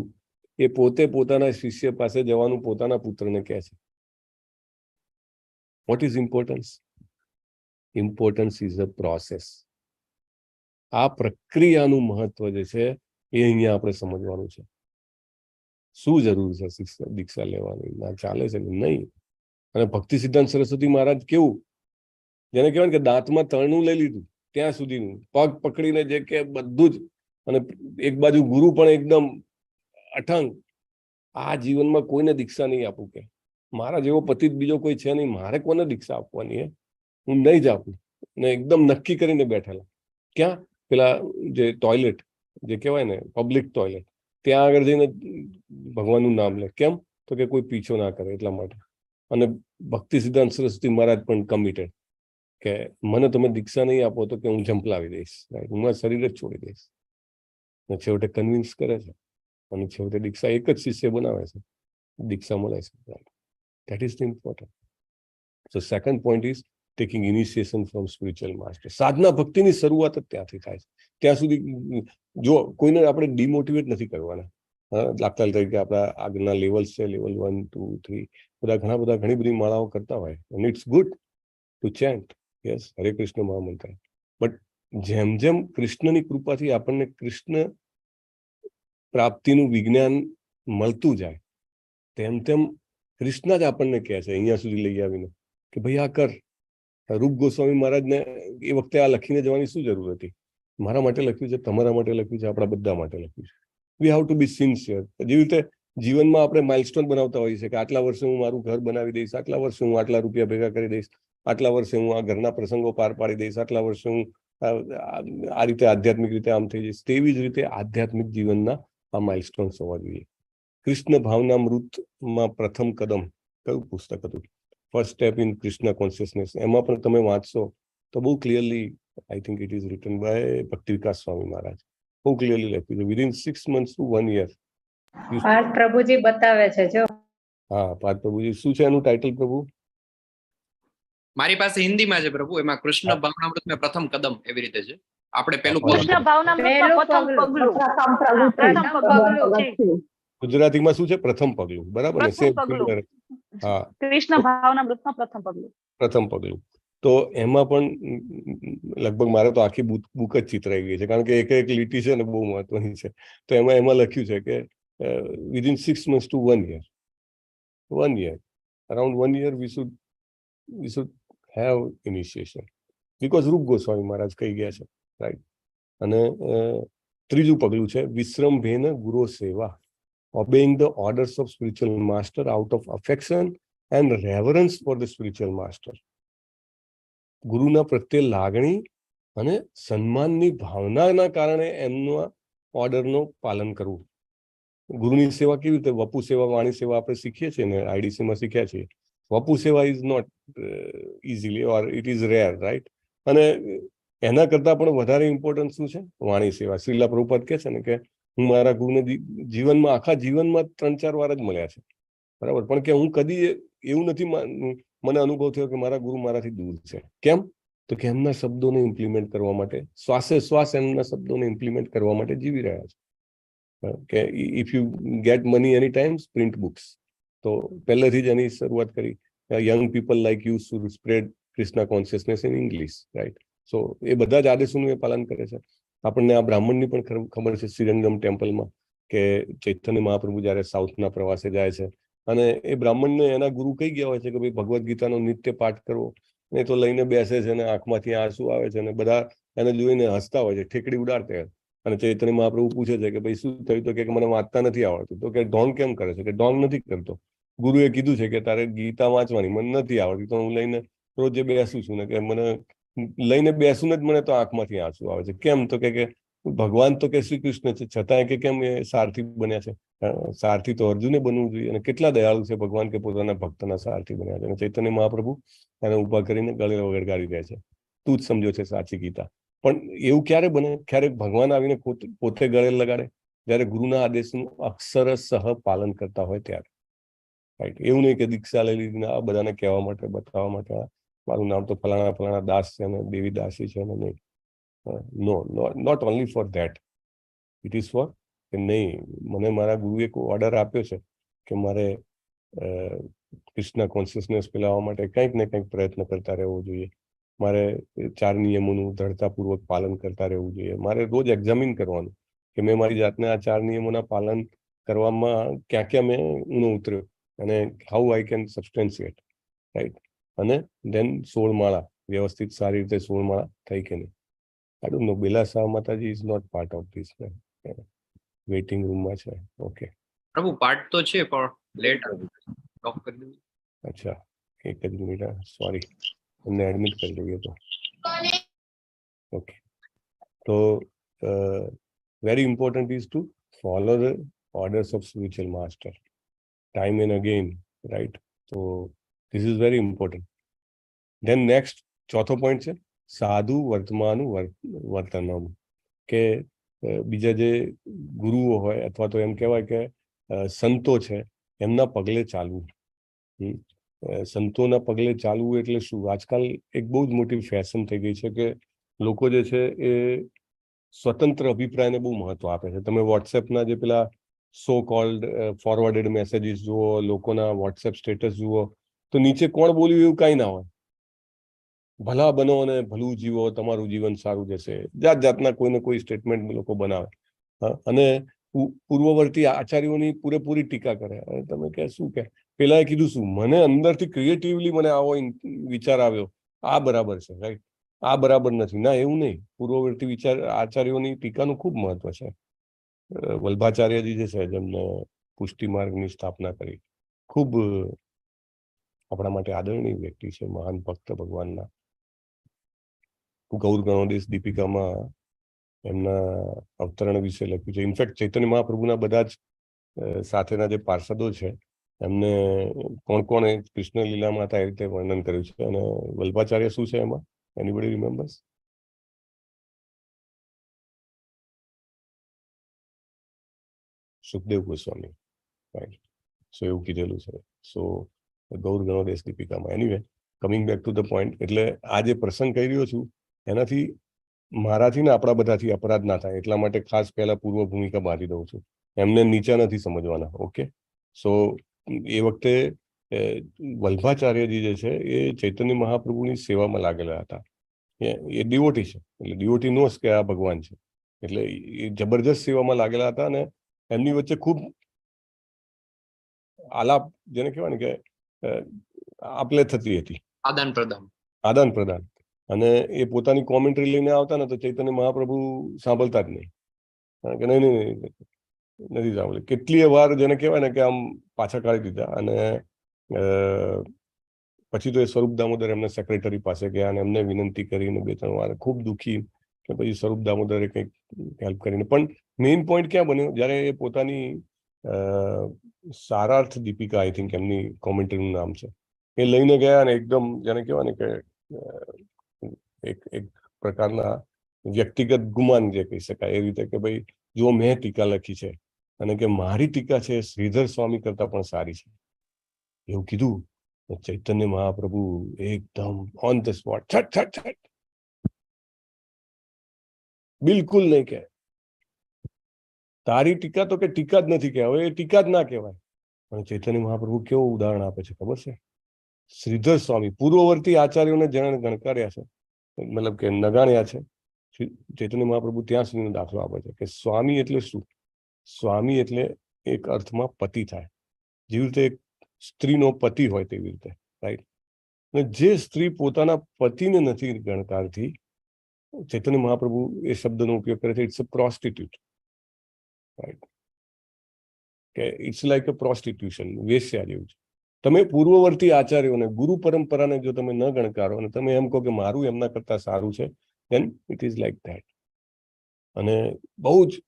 એ પોતે પોતાના શિષ્ય પાસે જવાનું પોતાના પુત્રને કહે છે. What is importance? Importance is a process. આ પ્રક્રિયાનું મહત્વ જે છે એ અહીંયા આપણે સમજવાનું છે. શું જરૂર છે દીક્ષા લેવાની? ના ચાલે છે ને? નહીં. અને ભક્તિ સિદ્ધાંત સરસ્વતી મહારાજ કેવું, જેને કહેવાય કે દાંતમાં તળનું લઈ લીધું ત્યાં સુધીનું, પગ પકડીને જે કે બધું જ, અને એક બાજુ ગુરુ પણ એકદમ અઠંગ. આ જીવનમાં કોઈને દીક્ષા નહીં આપું, કે મારા જેવો પતિ બીજો કોઈ છે નહીં, મારે કોને દીક્ષા આપવાની? હું નહીં જ આપું. ને એકદમ નક્કી કરીને બેઠેલા. ક્યાં? પેલા જે ટોયલેટ જે કહેવાય ને, પબ્લિક ટોયલેટ, ત્યાં આગળ જઈને ભગવાનનું નામ લે. કેમ? તો કે કોઈ પીછો ના કરે એટલા માટે. અને ભક્તિ સિદ્ધાંત સરસ્વતી મહારાજ પણ કમિટેડ કે મને તમે દીક્ષા નહીં આપો તો કે હું ઝંપલાવી દઈશ, હું મારું શરીર જ છોડી દઈશ. અને છેવટે કન્વિન્સ કરે છે, અને છેવટે દીક્ષા એક જ શિષ્ય બનાવે છે, દીક્ષા મળે છે. That is the important. So second point is taking initiation from spiritual master. સાધના ભક્તિની શરૂઆત જ ત્યાંથી થાય છે. ત્યાં સુધી જો કોઈને આપણે ડિમોટિવેટ નથી કરવાના. દાખલા તરીકે આપણા આગળના લેવલ્સ છે, લેવલ 1, 2, 3, બધા ઘણી બધી માળાઓ કરતા હોય, અને it's good to ચેન્ટ, yes, Hare Krishna મહામંત્ર. But જેમ જેમ કૃષ્ણની કૃપાથી આપણને કૃષ્ણ પ્રાપ્તિનું વિજ્ઞાન મળતું જાય, તેમ તેમ કૃષ્ણ જ આપણને કહે છે અહીંયા સુધી લઈ આવીને કે ભાઈ આ કર. રૂપ ગોસ્વામી મહારાજને એ વખતે આ લખીને જવાની શું જરૂર હતી? મારા માટે લખ્યું છે, તમારા માટે લખ્યું છે, આપણા બધા માટે લખ્યું છે. We have to be sincere. જેવી રીતે જીવનમાં આપણે માઇલસ્ટોન બનાવતા હોઈએ છીએ કે આટલા વર્ષે હું મારું ઘર બનાવી દઈશ, આટલા વર્ષે હું આટલા રૂપિયા ભેગા કરી દઈશ, આટલા વર્ષે હું આ ઘરના પ્રસંગો પાર પાડી દઈશ, આટલા વર્ષે હું આ રીતે આધ્યાત્મિક રીતે આમ થઈ જઈશ. તેવી જ રીતે આધ્યાત્મિક જીવનના આ માઇલસ્ટોન્સ હોવા જોઈએ. કૃષ્ણ ભાવનામૃતમાં પ્રથમ કદમ કયું પુસ્તક હતું? First step in Krishna consciousness. એમાં પણ તમે વાંચશો તો બહુ clearly, I think it is written by Bhakti Vikas Swami Maharaj, બહુ ક્લિયરલી લખ્યું છે. વિધિન 6 months to 1 year. Parth Prabhuji બતાવે છે જો. હા, પાર્થ પ્રભુજી. શું છે એનું ટાઇટલ પ્રભુ? મારી પાસે હિન્દીમાં છે પ્રભુ, એમાં કૃષ્ણ ભાવનામૃત મેં પ્રથમ કદમ એવી રીતે છે. આપણે પેલું કૃષ્ણ ભાવનામૃતમાં પ્રથમ પગલું છે. ગુજરાતીમાં શું છે? પ્રથમ પગલું. બરાબર ને? પ્રથમ પગલું. હા, કૃષ્ણ ભાવનામૃતમાં પ્રથમ પગલું. પ્રથમ પગલું. તો એમાં પણ લગભગ મારે તો આખી બુક જ ચિતરાઈ ગઈ છે, કારણ કે એક એક લીટી છે ને બહુ મહત્વની છે. તો એમાં લખ્યું છે કે within 6 months to 1 year, 1 year, around 1 year we should have initiation, because રૂપ ગોસ્વામી મહારાજ કહી ગયા છે, રાઈટ. અને ત્રીજું પગલું છે વિશ્રમભેન ગુરુ સેવા, obeying the orders of spiritual master out of affection and reverence for the spiritual master. ગુરુના પ્રત્યે લાગણી અને સન્માનની ભાવનાના કારણે એમના ઓર્ડરનું પાલન કરવું. ગુરુની સેવા કેવી રીતે? વપુ સેવા, વાણી સેવા આપણે શીખીએ છીએ ને, આઈડીસીમાં શીખ્યા છીએ. વપુ સેવા is not easily or it is rare, right. અને એના કરતાં પણ વધારે ઇમ્પોર્ટન્ટ શું છે? વાણી સેવા. શ્રીલા પ્રભુપાદ કહે છે ને કે હું મારા ગુરુને જીવનમાં, આખા જીવનમાં 3-4 વાર જ મળ્યા છે, બરાબર, પણ કે હું કદી એવું નથી મને અનુભવ થયો કે મારા ગુરુ મારાથી દૂર છે. કેમ? તો કે એમના શબ્દોને ઇમ્પ્લિમેન્ટ કરવા માટે, શ્વાસે શ્વાસ એમના શબ્દોને ઇમ્પ્લિમેન્ટ કરવા માટે જીવી રહ્યા છે. કે if you get money any times, print books. તો પહેલેથી જ એની શરૂઆત કરી. Young people like you should spread Krishna consciousness in English, right. So એ બધા જ આદેશોનું એ પાલન કરે છે. આપણને આ બ્રાહ્મણની પણ ખબર છે, શ્રીરંગમ ટેમ્પલમાં કે ચૈતન્ય મહાપ્રભુ જ્યારે સાઉથના પ્રવાસે જાય છે અને એ બ્રાહ્મણને એના ગુરુ કહી ગયા હોય છે કે ભાઈ ભગવદ્ ગીતાનો નિત્ય પાઠ કરવો, ને તો લઈને બેસે છે ને આંખમાંથી આંસુ આવે છે અને બધા એને જોઈને હસતા હોય છે, ઠેકડી ઉડાડતા હોય. અને ચૈતન્ય મહાપ્રભુ પૂછે છે કે ભાઈ શું થયું? તો કે મને વાંચતા નથી આવડતું. તો કે ઢોંગ કેમ કરે છે? કે ઢોંગ નથી કરતો, ગુરુએ કીધું છે કે તારે ગીતા વાંચવાની, મને નથી આવડતી તો હું લઈને રોજે બેસું છું ને કે મને લઈને બેસું જ મને તો આંખમાંથી આંસુ આવે છે. કેમ? તો કે ભગવાન તો કે શ્રી કૃષ્ણ છે, છતાં કે કેમ એ સારથી બન્યા છે? સારથી તો અર્જુને બનવું જોઈએ. અને કેટલા દયાળુ છે ભગવાન કે પોતાના ભક્તના સારથી બન્યા છે. અને ચૈતન્ય મહાપ્રભુ એને ઉભા કરીને ગળે વગાડી રહ્યા છે, તું જ સમજો છે સાચી ગીતા. પણ એવું ક્યારે બને? ક્યારેક ભગવાન આવીને પોતે ગળે લગાડે, જ્યારે ગુરુના આદેશનું અક્ષરશઃ પાલન કરતા હોય ત્યારે, રાઈટ. એવું નહીં કે દીક્ષા લઈ લીધી આ બધાને કહેવા માટે, બતાવવા માટે મારું નામ તો ફલાણા ફલાણા દાસ છે અને દેવી દાસી છે. નહીં, no, not only for that. It is for કે નહીં, મને મારા ગુરુએ એક ઓર્ડર આપ્યો છે કે મારે કૃષ્ણ કોન્શિયસનેસ ફેલાવવા માટે કંઈક ને કંઈક પ્રયત્ન કરતા રહેવો જોઈએ. મારે 4 નિયમોનું દ્રઢતાપૂર્વક પાલન કરતા રહેવું જોઈએ. મારે રોજ એક્ઝામિન કરવાનું કે મેં મારી જાતને આ 4 નિયમોના પાલન કરવામાં ક્યાં મેં ઊણો ઉતર્યો અને હાઉ આઈ કેન સબસ્ટેન્શિએટ, રાઈટ. અને ધેન 16 માળા વ્યવસ્થિત સારી રીતે 16 માળા થઈ કે નહીં. I don't know, Bela Shah Mataji is not part of this. Waiting રૂમમાં છે. ઓકે પ્રભુ, પાર્ટ તો છે પણ લેટ સ્ટોપ કરી દીધું. અચ્છા, એક જ મિનિટ, સોરી, એમને એડમિટ કરી દઈએ તો. ઓકે, તો very important is to follow the orders of spiritual master time and again, right. તો this is very important. Then next ચોથો પોઈન્ટ છે સાધુ વર્તમાનું વર્તનમ. કે બીજા જે ગુરુઓ હોય અથવા તો એમ કહેવાય કે સંતો છે, એમના પગલે ચાલવું. સંતોના પગલે ચાલવું એટલે શું? આજકાલ એક બહુ જ મોટી ફેશન થઈ ગઈ છે કે લોકો જે છે એ સ્વતંત્ર અભિપ્રાયને બહુ મહત્વ આપે છે. તમે વોટ્સએપના જે પેલા સો કોલ્ડ ફોરવર્ડેડ મેસેજીસ જુઓ, લોકોના વોટ્સએપ સ્ટેટસ જુઓ, તો નીચે કોણ બોલ્યું એવું કાંઈ ના હોય. ભલા બનો અને ભલું જીવો, તમારું જીવન સારું જશે, જાત જાતના કોઈને કોઈ સ્ટેટમેન્ટ લોકો બનાવે અને પૂર્વવર્તી આચાર્યોની પૂરેપૂરી ટીકા કરે. અને તમે કે શું કે પેલાએ કીધું શું? મને અંદરથી ક્રિએટિવલી મને આવો વિચાર આવ્યો, આ બરાબર છે, રાઈટ, આ બરાબર નથી. ના, એવું નહીં. પૂર્વવર્તી આચાર્યોની ટીકાનું ખૂબ મહત્વ છે. વલ્ભાચાર્યજી જે છે જેમને પુષ્ટિ માર્ગની સ્થાપના કરી, ખૂબ આપણા માટે આદરણીય વ્યક્તિ છે, મહાન ભક્ત ભગવાનના. ગૌર ગણોદેશ દીપિકામાં એમના અવતરણ વિશે લખ્યું છે. ઇનફેક્ટ ચૈતન્ય મહાપ્રભુના બધા જ સાથેના જે પાર્ષદો છે એમને કોણ કોણ કૃષ્ણ લીલામાં હતા એ રીતે વર્ણન કર્યું છે. અને વલ્ભાચાર્ય શું છે એમાં? Anybody remembers? Sukhdev Goswami, right? So એવું કીધેલું છે. સો ગૌર ગણોદેશ દીપિકામાં. Anyway, coming back to the point, એટલે આ જે પ્રસંગ કહી રહ્યો છું એનાથી મારાથી ને આપણા બધાથી અપરાધ ના થાય એટલા માટે ખાસ પહેલા પૂર્વ ભૂમિકા બાંધી દઉં છું. એમને નીચા નથી સમજવાના. ઓકે? સો એ વખતે વલ્ભાચાર્યજી જે છે એ ચૈતન્ય મહાપ્રભુની સેવામાં લાગેલા હતા. એ ડિવોટી છે, એટલે ડિવોટી નોસ કે આ ભગવાન છે, એટલે એ જબરજસ્ત સેવામાં લાગેલા હતા. અને એમની વચ્ચે ખૂબ આલાપ, જેને કહેવાય ને કે આપલે થતી હતી, આદાન પ્રદાન. અને એ પોતાની કોમેન્ટ્રી લઈને આવતા ને તો ચૈતન્ય મહાપ્રભુ સાંભળતા જ નહીં, કે નહીં નથી સાંભળ્યું. કેટલીય વાર જેને કહેવાય ને કે આમ પાછા કાઢી દીધા. અને પછી તો એ સ્વરૂપ દામોદર એમના સેક્રેટરી પાસે ગયા અને એમને વિનંતી કરીને 2-3 વાર ખૂબ દુઃખી, કે પછી સ્વરૂપ દામોદરે કંઈક હેલ્પ કરીને. પણ મેઇન પોઈન્ટ ક્યાં બન્યો? જ્યારે એ પોતાની સારાર્થ દીપિકા, આઈ થિંક એમની કોમેન્ટ્રીનું નામ છે, એ લઈને ગયા અને એકદમ જેને કહેવાય ને કે એક પ્રકારના વ્યક્તિગત ગુમાન જે કહી શકાય એ રીતે, કે ભાઈ જો મેં ટીકા લખી છે અને કે મારી ટીકા છે શ્રીધર સ્વામી કરતા પણ સારી છે, એવું કીધું. ચૈતન્ય મહાપ્રભુ એકદમ ઓન ધ સ્પોટ, છટ બિલકુલ નહીં કે તારી ટીકા તો કે ટીકા જ નથી, કે હવે એ ટીકા જ ના કહેવાય. પણ ચૈતન્ય મહાપ્રભુ કેવું ઉદાહરણ આપે છે ખબર છે? શ્રીધર સ્વામી પૂર્વવર્તી આચાર્યોને જેણે ગણકાર્યા છે, મતલબ કે નગાણ્યા છે, ચૈતન્ય મહાપ્રભુ ત્યાં સુધીનો દાખલો આપે છે કે સ્વામી એટલે શું? સ્વામી એટલે એક અર્થમાં પતિ થાય. જેવી રીતે એક સ્ત્રીનો પતિ હોય તેવી રીતે, રાઈટ? અને જે સ્ત્રી પોતાના પતિને નથી ગણકારતી, ચૈતન્ય મહાપ્રભુ એ શબ્દનો ઉપયોગ કરે છે, ઇટ્સ અ પ્રોસ્ટિટ્યુટ, રાઈટ? કે ઇટ્સ લાઈક અ પ્રોસ્ટિટ્યુશન, વેશ્યા જેવું છે. તમે પૂર્વવર્તી આચાર્યોને, ગુરુ પરંપરાને જો તમે ન ગણકારો અને તમે એમ કહો કે મારું એમના કરતા સારું છે, then it is like that. અને બહુ જ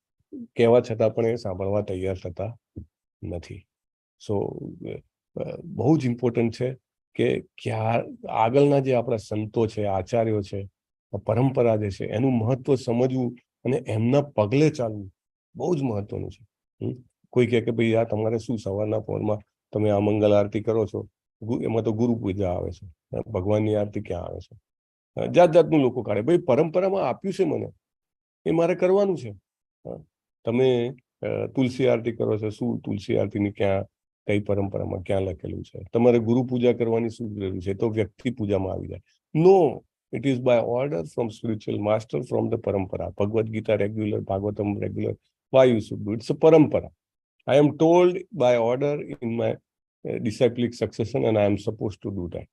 કહેવા છતાં પણ એ સાંભળવા તૈયાર થતા નથી. સો બહુ જ ઇમ્પોર્ટન્ટ છે કે આગળના જે આપણા સંતો છે, આચાર્યો છે, પરંપરા જે છે, એનું મહત્વ સમજવું અને એમના પગલે ચાલવું બહુ જ મહત્વનું છે. કોઈ કહે કે ભાઈ આ તમારે શું સવારના પહોરમાં તમે આ મંગલ આરતી કરો છો, એમાં તો ગુરુ પૂજા આવે છે, ભગવાનની આરતી ક્યાં આવે છે? જાત જાતનું લોકો કાઢે. ભાઈ પરંપરામાં આપ્યું છે મને, એ મારે કરવાનું છે. તમે તુલસી આરતી કરો છો, શું તુલસી આરતીની ક્યાં, કઈ પરંપરામાં ક્યાં લખેલું છે? તમારે ગુરુ પૂજા કરવાની શું જરૂર છે? તો વ્યક્તિ પૂજામાં આવી જાય. નો, it is by order from spiritual master, from the પરંપરા. Bhagavad Gita regular, Bhagavatam regular. Why you should do it? It's a પરંપરા. I am told by order in my disciplic succession and I am supposed to do that.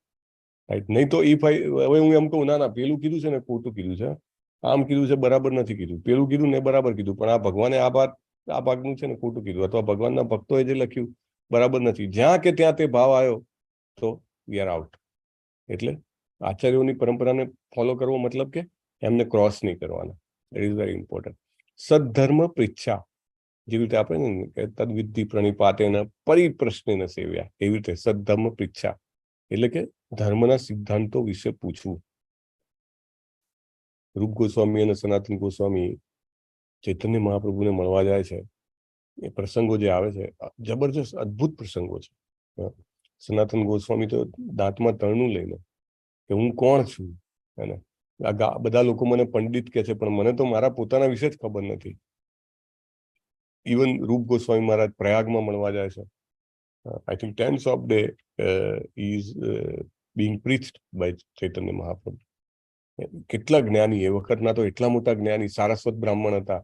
Right? નહીં તો હવે હું એમ કહું, ના પેલું કીધું છે ને ખોટું કીધું છે, આમ કીધું છે બરાબર નથી કીધું, પેલું કીધું ને બરાબર કીધું, પણ આ ભગવાને આ ભાગનું છે ને ખોટું કીધું, અથવા ભગવાનના ભક્તોએ જે લખ્યું બરાબર નથી, જ્યાં કે ત્યાં તે ભાવ આવ્યો તો વી આર આઉટ. એટલે આચાર્યોની પરંપરાને ફોલો કરવો મતલબ કે એમને ક્રોસ નહીં કરવાના. It is very important. સદ્ધર્મ પૃચ્છા, જેવી રીતે આપણે ને તદ્વિધિ પ્રણિપાતેન પરિપ્રશ્નેન સેવ્યા, એવી રીતે સદ્ધર્મ પૃચ્છા એટલે કે ધર્મના સિદ્ધાંતો વિશે પૂછવું. રૂપ ગોસ્વામી અને સનાતન ગોસ્વામી ચૈતન્ય મહાપ્રભુને મળવા જાય છે, એ પ્રસંગો જે આવે છે જબરજસ્ત અદ્ભુત પ્રસંગો છે. સનાતન ગોસ્વામી તો દાંતમાં તરણું લઈને કે હું કોણ છું, અને બધા લોકો મને પંડિત કહે છે, પણ મને તો મારા પોતાના વિશે જ ખબર નથી. ઇવન રૂપ ગોસ્વામી મહારાજ પ્રયાગમાં મળવા જાય છે. I think 10th of day is being preached by Chaitanya Mahaprabhu. કેટલા જ્ઞાની, એ વખતના તો એટલા મોટા જ્ઞાની, સારસ્વત બ્રાહ્મણ હતા,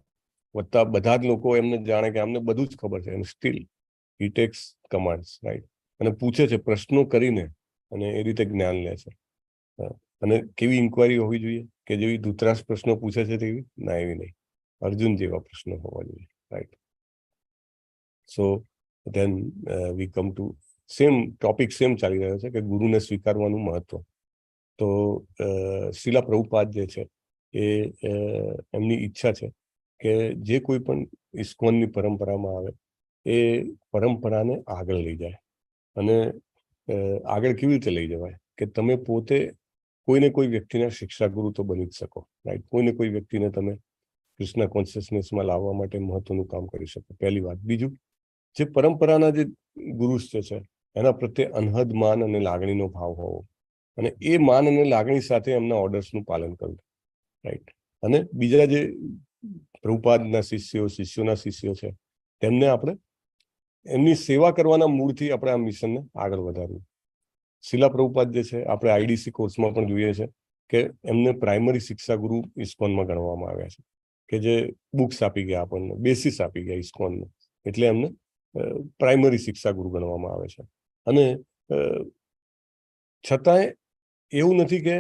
વત્તા બધા જ લોકો એમને જાણે કે અમને બધું જ ખબર છે, અને સ્ટીલ હી ટેક્સ કમાન્ડ્સ, રાઈટ? અને પૂછે છે પ્રશ્નો કરીને, અને એ રીતે જ્ઞાન લે છે. અને કેવી ઇન્કવાયરી હોવી જોઈએ? કે જેવી ધૃતરાષ્ટ્ર પ્રશ્નો પૂછે છે તેવી ના, એવી નહીં. અર્જુન જેવા પ્રશ્નો હોવા જોઈએ, right. So then we come to same topic ચાલી રહ્યો છે કે ગુરુને સ્વીકારવાનું મહત્વ. તો શીલા પ્રભુપાદ જે છે એ એમની ઈચ્છા છે કે જે કોઈ પણ ઇસ્કોનની પરંપરામાં આવે એ પરંપરાને આગળ લઈ જાય. અને આગળ કેવી રીતે લઈ જવાય કે તમે પોતે કોઈને કોઈ વ્યક્તિના શિક્ષા ગુરુ તો બની જ શકો, રાઈટ. કોઈને કોઈ વ્યક્તિને તમે કૃષ્ણ કોન્શિયસનેસમાં લાવવા માટે મહત્વનું કામ કરી શકો, પહેલી વાત. બીજું, જે પરંપરાના જે ગુરુસ છે એના પ્રત્યે અનહદ માન અને લાગણીનો ભાવ હોવો, અને એ માન અને લાગણી સાથે એમના ઓર્ડર્સનું પાલન કરવું, રાઈટ. અને બીજા જે પ્રભુપાદના શિષ્યોના શિષ્યો છે તેમને આપણે એમની સેવા કરવાના મૂળથી આપણે આ મિશનને આગળ વધારવું. શીલા પ્રભુપાદ જે છે આપણે IDC કોર્સમાં પણ જોઈએ છે કે એમને પ્રાઇમરી શિક્ષા ગુરુ ઇસ્કોનમાં ગણવામાં આવ્યા છે, કે જે બુક્સ આપી ગયા આપણને, બેસિસ આપી ગયા ઇસ્કોનને, એટલે એમને પ્રાઇમરી શિક્ષા ગુરુ ગણવામાં આવે છે. અને છતાંય એવું નથી કે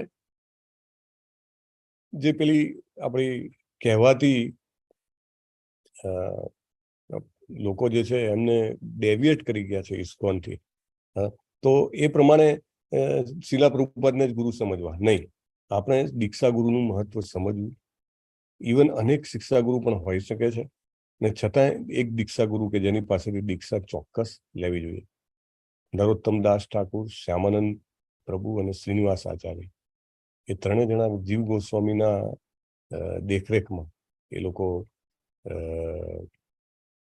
જે પેલી આપણી કહેવાતી લોકો જે છે એમને ડેવિએટ કરી ગયા છે ઇસ્કોનથી, તો એ પ્રમાણે શીલા પ્રભુપાદને જ ગુરુ સમજવા નહીં. આપણે દીક્ષા ગુરુનું મહત્વ સમજવું. ઇવન અનેક શિક્ષા ગુરુ પણ હોઈ શકે છે, ને છતાંય એક દીક્ષા ગુરુ કે જેની પાસેથી દીક્ષા ચોક્કસ લેવી જોઈએ. નરોત્તમ દાસ ઠાકુર, શ્યામાનંદ પ્રભુ અને શ્રીનિવાસ આચાર્ય, એ ત્રણેય જણા જીવ ગોસ્વામીના દેખરેખમાં એ લોકો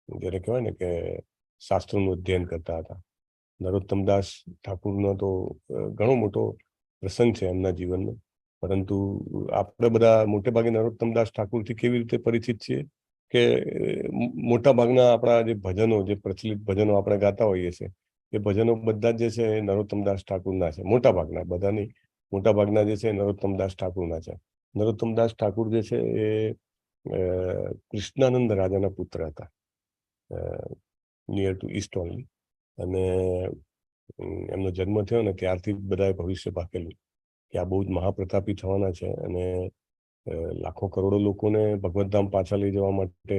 જેને કહેવાય ને કે શાસ્ત્રોનું અધ્યયન કરતા હતા. નરોત્તમદાસ ઠાકુરનો તો ઘણો મોટો પ્રસંગ છે એમના જીવનનો, પરંતુ આપણે બધા મોટે ભાગે નરોત્તમદાસ ઠાકુરથી કેવી રીતે પરિચિત છીએ કે મોટા ભાગના આપણા જે ભજનો, જે પ્રચલિત ભજનો આપણે ગાતા હોઈએ છીએ, એ ભજનો બધા જે છે એ નરોત્તમદાસ ઠાકુરના છે. મોટા ભાગના, બધા નહીં, મોટા ભાગના જે છે નરોત્તમદાસ ઠાકુરના છે. નરોત્તમદાસ ઠાકુર જે છે એ કૃષ્ણાનંદ રાજાના પુત્ર હતા, નિયર ટુ ઈસ્ટ ઓનલી. અને એમનો જન્મ થયો ને ત્યારથી બધાએ ભવિષ્ય પાકેલું કે આ બહુ જ મહાપ્રતાપી થવાના છે અને લાખો કરોડો લોકોને ભગવતધામ પાછા લઈ જવા માટે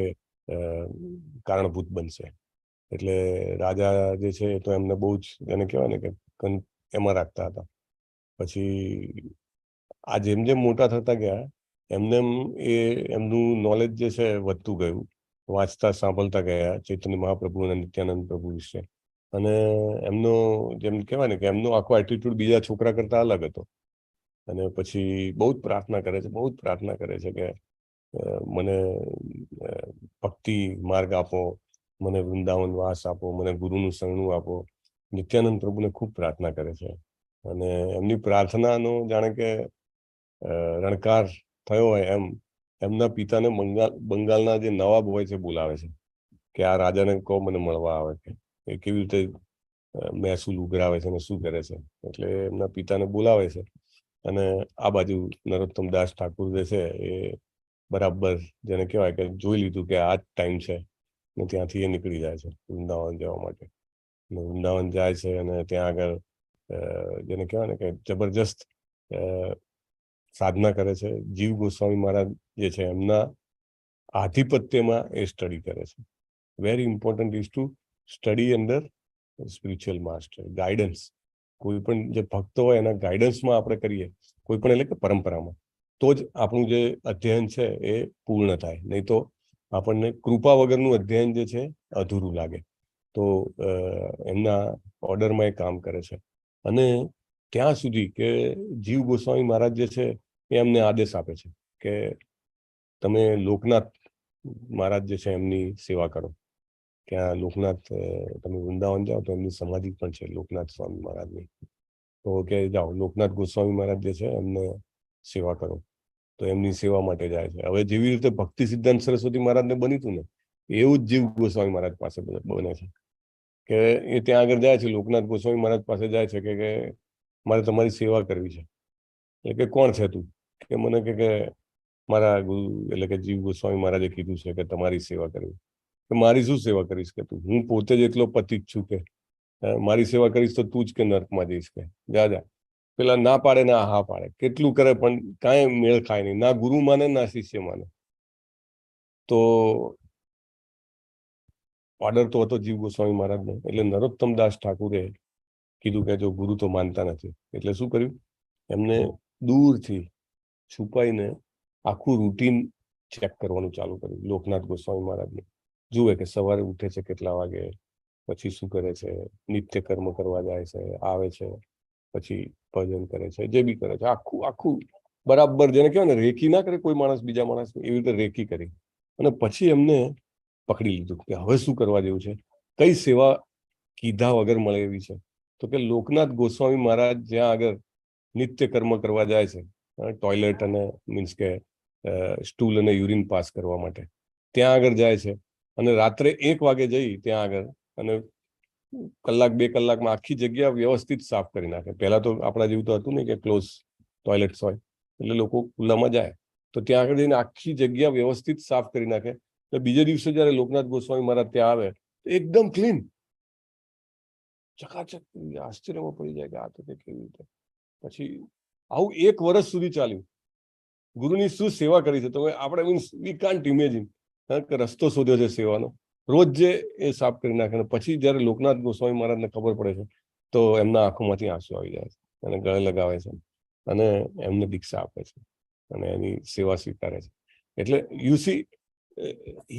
કારણભૂત બનશે. એટલે રાજા જે છે તો એમને બહુ જ એને કહેવાય ને કે એમાં રાખતા હતા. પછી આ જેમ જેમ મોટા થતા ગયા એમને એમનું નોલેજ જે છે વધતું ગયું, વાંચતા સાંભળતા ગયા ચૈતન્ય મહાપ્રભુ અને નિત્યાનંદ પ્રભુ વિશે. અને એમનો જેમ કહેવાય ને કે એમનો આખો એટીટ્યુડ બીજા છોકરા કરતા અલગ હતો. અને પછી બહુ જ પ્રાર્થના કરે છે કે મને ભક્તિ માર્ગ આપો, મને વૃંદાવન વાસ આપો, મને ગુરુનું શરણું આપો. નિત્યાનંદ પ્રભુને ખૂબ પ્રાર્થના કરે છે અને એમની પ્રાર્થનાનો જાણે કે રણકાર થયો હોય એમ એમના પિતાને બંગાળના જે નવાબ હોય છે બોલાવે છે કે આ રાજાને કહો મને મળવા આવે છે. એ કેવી રીતે મહેસૂલ ઉઘરાવે છે અને શું કરે છે. એટલે એમના પિતાને બોલાવે છે અને આ બાજુ નરોત્તમ દાસ ઠાકુર જે છે એ બરાબર જેને કહેવાય કે જોઈ લીધું કે આ જ ટાઈમ છે ને ત્યાંથી એ નીકળી જાય છે વૃંદાવન જવા માટે. વૃંદાવન જાય છે અને ત્યાં આગળ જેને કહેવાય ને કે જબરજસ્ત સાધના કરે છે. જીવ ગોસ્વામી મહારાજ જે છે એમના આધિપત્યમાં એ સ્ટડી કરે છે. Very important is to study under spiritual master guidance. કોઈ પણ જે ભક્તો હોય એના ગાઈડન્સમાં આપણે કરીએ, કોઈ પણ એટલે કે પરંપરામાં, તો જ આપણું જે અધ્યયન છે એ પૂર્ણ થાય. નહીં તો આપણને કૃપા વગરનું અધ્યયન જે છે અધૂરું લાગે. તો એમના ઓર્ડરમાં એ કામ કરે છે. અને ત્યાં સુધી કે જીવ ગોસ્વામી મહારાજ જે છે એ એમને આદેશ આપે છે કે તમે લોકનાથ મહારાજ જે છે એમની સેવા કરો. ત્યાં લોકનાથ તમે વૃંદાવન જાઓ તો એમની સમાધિ પણ છે લોકનાથ સ્વામી મહારાજની. તો કે જાઓ લોકનાથ ગોસ્વામી મહારાજ જે છે એમને સેવા કરો. તો એમની સેવા માટે જાય છે. હવે જેવી રીતે ભક્તિ સિદ્ધાંત સરસ્વતી મહારાજને બન્યું હતું ને એવું જ જીવ ગોસ્વામી મહારાજ પાસે બને છે કે એ ત્યાં આગળ જાય છે, લોકનાથ ગોસ્વામી મહારાજ પાસે જાય છે કે મારે તમારી સેવા કરવી છે. એટલે કે કોણ છે તું? કે મને કે મારા ગુરુ એટલે કે જીવ ગોસ્વામી મહારાજે કીધું છે કે તમારી સેવા કરવી. કે મારી શું સેવા કરીશ કે તું? હું પોતે જ એટલો પતિત છું કે મારી સેવા કરીશ તો તું જ કે નર્કમાં જઈશ કે જા. પેલા ના પાડે ના હા પાડે, કેટલું કરે પણ કાંઈ મેળ ખાય નહીં, ના ગુરુ માને ના શિષ્ય માને. તો ઓર્ડર તો હતો જીવ ગોસ્વામી મહારાજનો. એટલે નરોત્તમદાસ ઠાકુરે કીધું કે જો ગુરુ તો માનતા નથી, એટલે શું કર્યું, એમને દૂરથી છુપાઈને આખું રૂટીન ચેક કરવાનું ચાલુ કર્યું લોકનાથ ગોસ્વામી મહારાજને. જુએ કે સવારે ઉઠે છે કેટલા વાગે, પછી શું કરે છે, નિત્ય કર્મ કરવા જાય છે, આવે છે, પછી ભજન કરે છે, જે બી કરે છે, આખું બરાબર, જેને કહેવાય ને રેકી ના કરે કોઈ માણસ બીજા માણસ, એવી રીતે રેકી કરી. અને પછી એમને પકડી લીધું કે હવે શું કરવા જેવું છે, કઈ સેવા કીધા વગર મળે એવી છે. તો કે લોકનાથ ગોસ્વામી મહારાજ જ્યાં આગળ નિત્ય કર્મ કરવા જાય છે, ટોયલેટ અને મીન્સ કે સ્ટૂલ અને યુરિન પાસ કરવા માટે, ત્યાં આગળ જાય છે. અને રાત્રે 1 વાગે જઈ ત્યાં આગળ અને કલાક 2 કલાકમાં આખી જગ્યા વ્યવસ્થિત સાફ કરી નાખે. પહેલા તો આપણા જેવું તો હતું ને કે ક્લોઝ ટોયલેટ્સ હોય, એટલે લોકો ખુલ્લામાં જાય, તો ત્યાં આગળ જઈને આખી જગ્યા વ્યવસ્થિત સાફ કરી નાખે. તો બીજે દિવસે જયારે લોકનાથ ગોસ્વામી મહારાજ ત્યાં આવે તો એકદમ ક્લીન, ચકાચક. આશ્ચર્યમાં પડી જાય કે આ તો કેવી રીતે. પછી આવું 1 વર્ષ સુધી ચાલ્યું. ગુરુની શું સેવા કરી છે તો આપણે મીન્સ વી કાન્ટ ઇમેજિન. રસ્તો શોધ્યો છે સેવાનો, રોજ જે એ સાફ કરી નાખે. પછી જયારે લોકનાથ ગોસ્વામી મહારાજને ખબર પડે છે તો એમના આંખોમાંથી આંસુ આવી જાય છે અને ગળે લગાવે છે અને એમને દીક્ષા આપે છે અને એની સેવા સ્વીકારે છે. એટલે you C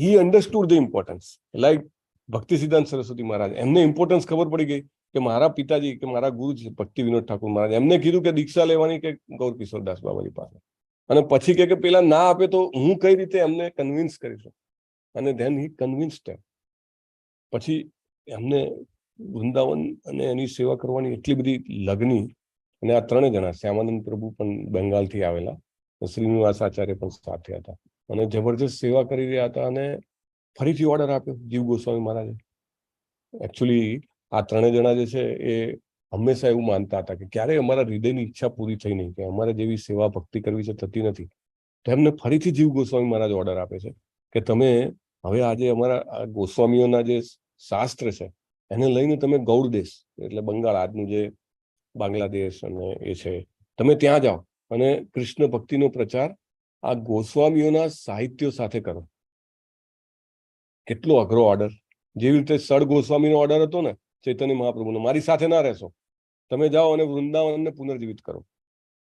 he understood the importance. Like ભક્તિ સિદ્ધાંત સરસ્વતી મહારાજ, એમને ઇમ્પોર્ટન્સ ખબર પડી ગઈ કે મારા પિતાજી કે મારા ગુરુ છે ભક્તિ વિનોદ ઠાકુર મહારાજ, એમને કીધું કે દીક્ષા લેવાની કે ગૌર કિશોરદાસ બાબાની પાસે. અને પછી કે પેલા ના આપે તો હું કઈ રીતે એમને કન્વિન્સ કરીશું. અને ધેન હી કન્વિન્સ્ડ. પછી એમને વૃંદાવન અને એની સેવા કરવાની એટલી બધી લગની. અને આ 3 જણા, શ્યામાનંદ પ્રભુ પણ બંગાળથી આવેલા, શ્રીનિવાસ આચાર્ય પણ સાથે હતા અને જબરજસ્ત સેવા કરી રહ્યા હતા. અને ફરીથી ઓર્ડર આપ્યો જીવ ગોસ્વામી મહારાજે. એકચ્યુઅલી આ 3 જણા જે છે એ હંમેશા એવું માનતા હતા કે ક્યારેય અમારા હૃદયની ઈચ્છા પૂરી થઈ નહીં, કે અમારે જેવી સેવા ભક્તિ કરવી છે થતી નથી. તો એમને ફરીથી જીવ ગોસ્વામી મહારાજ ઓર્ડર આપે છે કે તમે હવે આજે અમારા ગોસ્વામીઓના જે શાસ્ત્ર છે એને લઈને તમે ગૌડ દેશ, એટલે બંગાળ, આજનું જે બાંગ્લાદેશ અને એ છે, તમે ત્યાં જાઓ અને કૃષ્ણ ભક્તિનો પ્રચાર આ ગોસ્વામીઓના સાહિત્યો સાથે કરો. કેટલો અઘરો ઓર્ડર. જેવી રીતે સળ ગોસ્વામીનો ઓર્ડર હતો ને ચૈતન્ય મહાપ્રભુનો, મારી સાથે ના રહેશો, તમે જાઓ અને વૃંદાવનને પુનર્જીવિત કરો.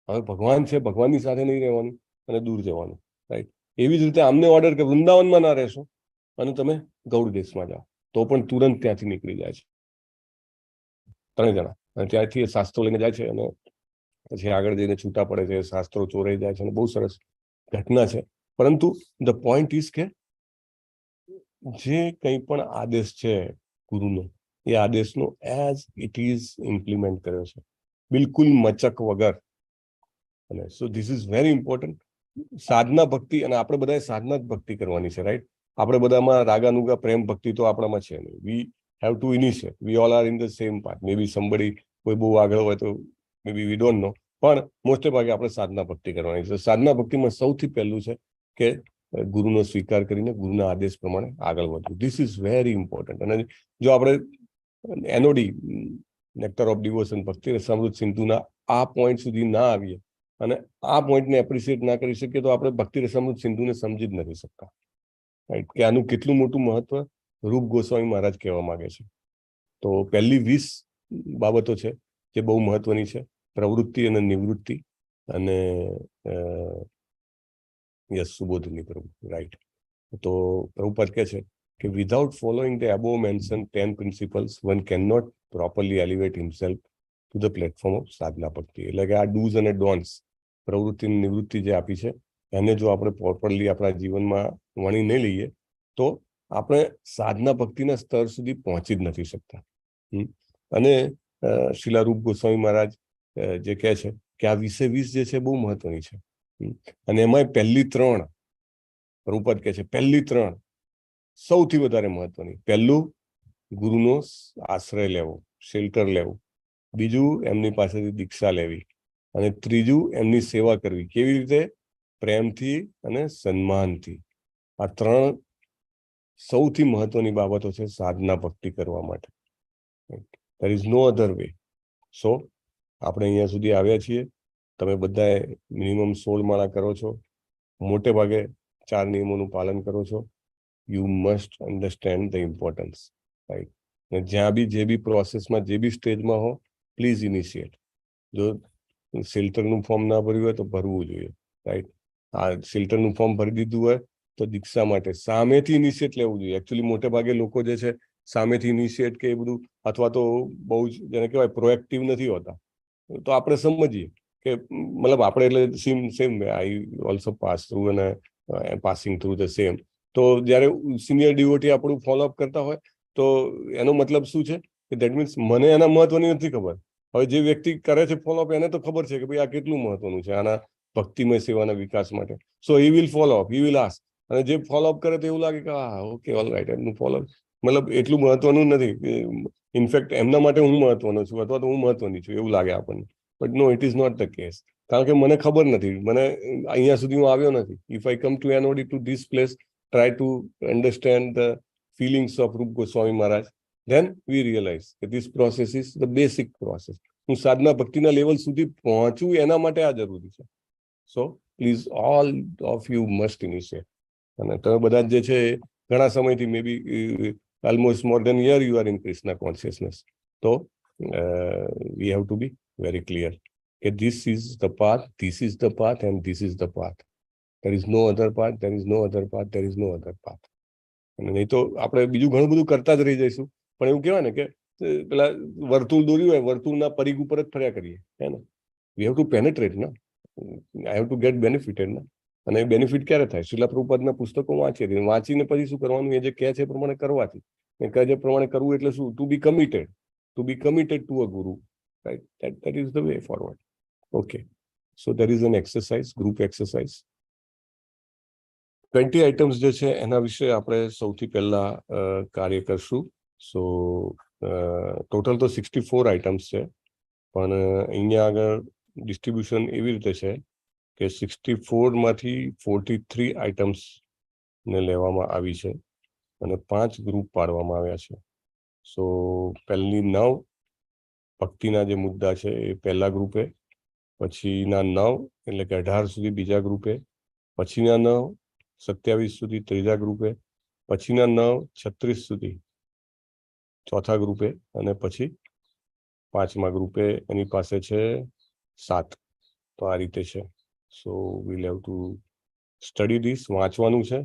હવે ભગવાન છે, ભગવાનની સાથે નહીં રહેવાનું અને દૂર જવાનું, રાઈટ. એવી જ રીતે આમને ઓર્ડર કે વૃંદાવનમાં ના રહેશો અને તમે ગૌડ દેશમાં જાઓ, તો પણ તુરંત ત્યાંથી નીકળી જાય છે 3 જણા. અને ત્યાંથી શાસ્ત્રો લઈને જાય છે અને પછી આગળ જઈને છૂટા પડે છે, શાસ્ત્રો ચોરાઈ જાય છે અને બહુ સરસ ઘટના છે. પરંતુ ધ પોઈન્ટ ઇઝ કે જે કંઈ પણ આદેશ છે ગુરુનો, એ આદેશનો એઝ ઇટ ઇઝ ઇમ્પ્લિમેન્ટ કર્યો છે, બિલકુલ મચક વગર. અને so this is very important. સાધના ભક્તિ, અને આપણે બધાએ સાધના જ ભક્તિ કરવાની છે, રાઈટ. આપણે બધામાં રાગાનુગા પ્રેમ ભક્તિ તો આપણામાં છે નહીં. We have to initiate. We all are in the same path. May be somebody કોઈ બહુ આગળ હોય તો મે બી વી ડોન્ટ નો, પણ મોટે ભાગે આપણે સાધના ભક્તિ કરવાની છે. સાધના ભક્તિમાં સૌથી પહેલું છે કે ગુરુનો સ્વીકાર કરીને ગુરુના આદેશ પ્રમાણે આગળ વધવું. This is very important. અને જો આપણે એનઓડી, નેક્ટર ઓફ ડિવોશન, ભક્તિ રસામૃત સિંધુના આ પોઈન્ટ સુધી ના આવીએ અને આ પોઈન્ટને એપ્રિશિએટ ના કરી શકીએ તો આપણે ભક્તિ રસામૃત સિંધુને સમજી જ નથી શકતા, રાઈટ. કે આનું કેટલું મોટું મહત્વ રૂપ ગોસ્વામી મહારાજ કહેવા માંગે છે. તો પહેલી 20 બાબતો છે જે બહુ મહત્વની છે, પ્રવૃત્તિ અને નિવૃત્તિ અને યસ, સુબોધની પ્રભુ, રાઈટ. તો પ્રભુપાદ કહે છે કે without following the above mention 10 principles one can not properly elevate himself to the platform of sadhana bhakti. એટલે કે આ ડૂઝ અને ડોન્ટ્સ, પ્રવૃત્તિ નિવૃત્તિ જે આપી છે, એને જો આપણે પ્રોપરલી આપણા જીવનમાં વણી નહીં લઈએ તો આપણે સાધના ભક્તિના સ્તર સુધી પહોંચી જ નથી શકતા. અને શ્રીલા રૂપ ગોસ્વામી મહારાજ જે કહે છે કે આ 20 જે છે બહુ મહત્વની છે. અને એમાંય પહેલી 3, પ્રભુપાદ કહે છે પહેલી 3 સૌથી વધારે મહત્વની. પહેલું, ગુરુનો આશ્રય લેવો, શેલ્ટર લેવું. બીજું, એમની પાસેથી દીક્ષા લેવી. અને ત્રીજું, એમની સેવા કરવી. કેવી રીતે? પ્રેમથી અને સન્માનથી. આ 3 સૌથી મહત્વની બાબતો છે સાધના ભક્તિ કરવા માટે. there is no other way. સો આપણે અહીંયા સુધી આવ્યા છીએ. તમે બધાએ મિનિમમ 16 માળા કરો છો, મોટે ભાગે 4 નિયમોનું પાલન કરો છો. You must understand the importance, right. જ્યાં બી જે બી પ્રોસેસમાં જે બી સ્ટેજમાં હો, પ્લીઝ ઇનિશિયેટ. જો શિલ્ટરનું ફોર્મ ના ભર્યું હોય તો ભરવું જોઈએ, રાઈટ. આ શિલ્ટરનું ફોર્મ ભરી દીધું હોય તો દીક્ષા માટે સામેથી ઇનિશિયેટ લેવું જોઈએ. એકચ્યુઅલી મોટે ભાગે લોકો જે છે સામેથી ઇનિશિયેટ કે એ બધું, અથવા તો બહુ જ જેને કહેવાય પ્રોએક્ટિવ નથી હોતા. તો આપણે સમજીએ કે મતલબ આપણે એટલે same I also pass through અને પાસિંગ થ્રુ ધ સેમ. તો જ્યારે સિનિયર ડિવોટી આપણું ફોલોઅપ કરતા હોય તો એનો મતલબ શું છે કે દેટ મીન્સ મને એના મહત્વની નથી ખબર. હવે જે વ્યક્તિ કરે છે ફોલોઅપ એને તો ખબર છે કે ભાઈ આ કેટલું મહત્વનું છે આના ભક્તિમય સેવાના વિકાસ માટે. So he will follow up, he will ask. અને જે ફોલોઅપ કરે તો એવું લાગે કે હા ઓકે ઓલ રાઈટ, એમનું ફોલોઅપ મતલબ એટલું મહત્વનું નથી. ઇનફેક્ટ એમના માટે હું મહત્વનો છું અથવા તો હું મહત્વની છું એવું લાગે આપણને. But no, it is not the case. કારણ કે મને ખબર નથી, મને અહીંયા સુધી હું આવ્યો નથી. ઇફ આઈ કમ ટુ એનઓડી to this place, try to understand the feelings of Rup Goswami Maharaj, then we realize that this process is the basic process. હું સાધના ભક્તિના લેવલ સુધી પહોંચું એના માટે આ જરૂરી છે. So please all of you must initiate. અને તમે બધા જે છે ઘણા સમયથી may be almost more than year you are in Krishna consciousness. તો we have to be very clear કે this is the path, this is the path and this is the path. There is no other path, there is no other path, there is no other path. અને નહીં તો આપણે બીજું ઘણું બધું કરતા જ રહી જઈશું. પણ એવું કહેવાય ને કે પેલા વર્તુળ દોર્યું હોય, વર્તુળના પરિઘ ઉપર જ ફર્યા કરીએ, હે ને. વી હેવ ટુ પેનેટ્રેટ ના, I have to gate benefited ના. અને બેનિફિટ ક્યારે થાય? શીલા પ્રભુપાદના પુસ્તકો વાંચીને પછી શું કરવાનું, એ જે કહે છે એ પ્રમાણે કરવાથી. એ કહે છે પ્રમાણે કરવું એટલે શું? To be committed to a guru, right. That is the way forward. Okay. So there is an exercise, group exercise. 20 items જે છે એના વિશે આપણે સૌથી પહેલા કાર્ય કરશું. સો ટોટલ તો 64 આઇટમ્સ છે, પણ અહીંયા આગળ ડિસ્ટ્રીબ્યુશન એવી રીતે છે કે 64માંથી 43 આઇટમ્સ ને લેવામાં આવી છે અને 5 ગ્રુપ પાડવામાં આવ્યા છે. સો પહેલી 9 ભક્તિના જે મુદ્દા છે એ પહેલા ગ્રુપે, પછીના 9 એટલે કે 18 સુધી બીજા ગ્રુપે, પછીના 9 27 સુધી ત્રીજા ગ્રુપે, પછીના 9 36 સુધી ચોથા ગ્રુપે, અને પછી 5મા ગ્રુપે એની પાસે છે 7. તો આ રીતે છે. So we'll have to study this. વાંચવાનું છે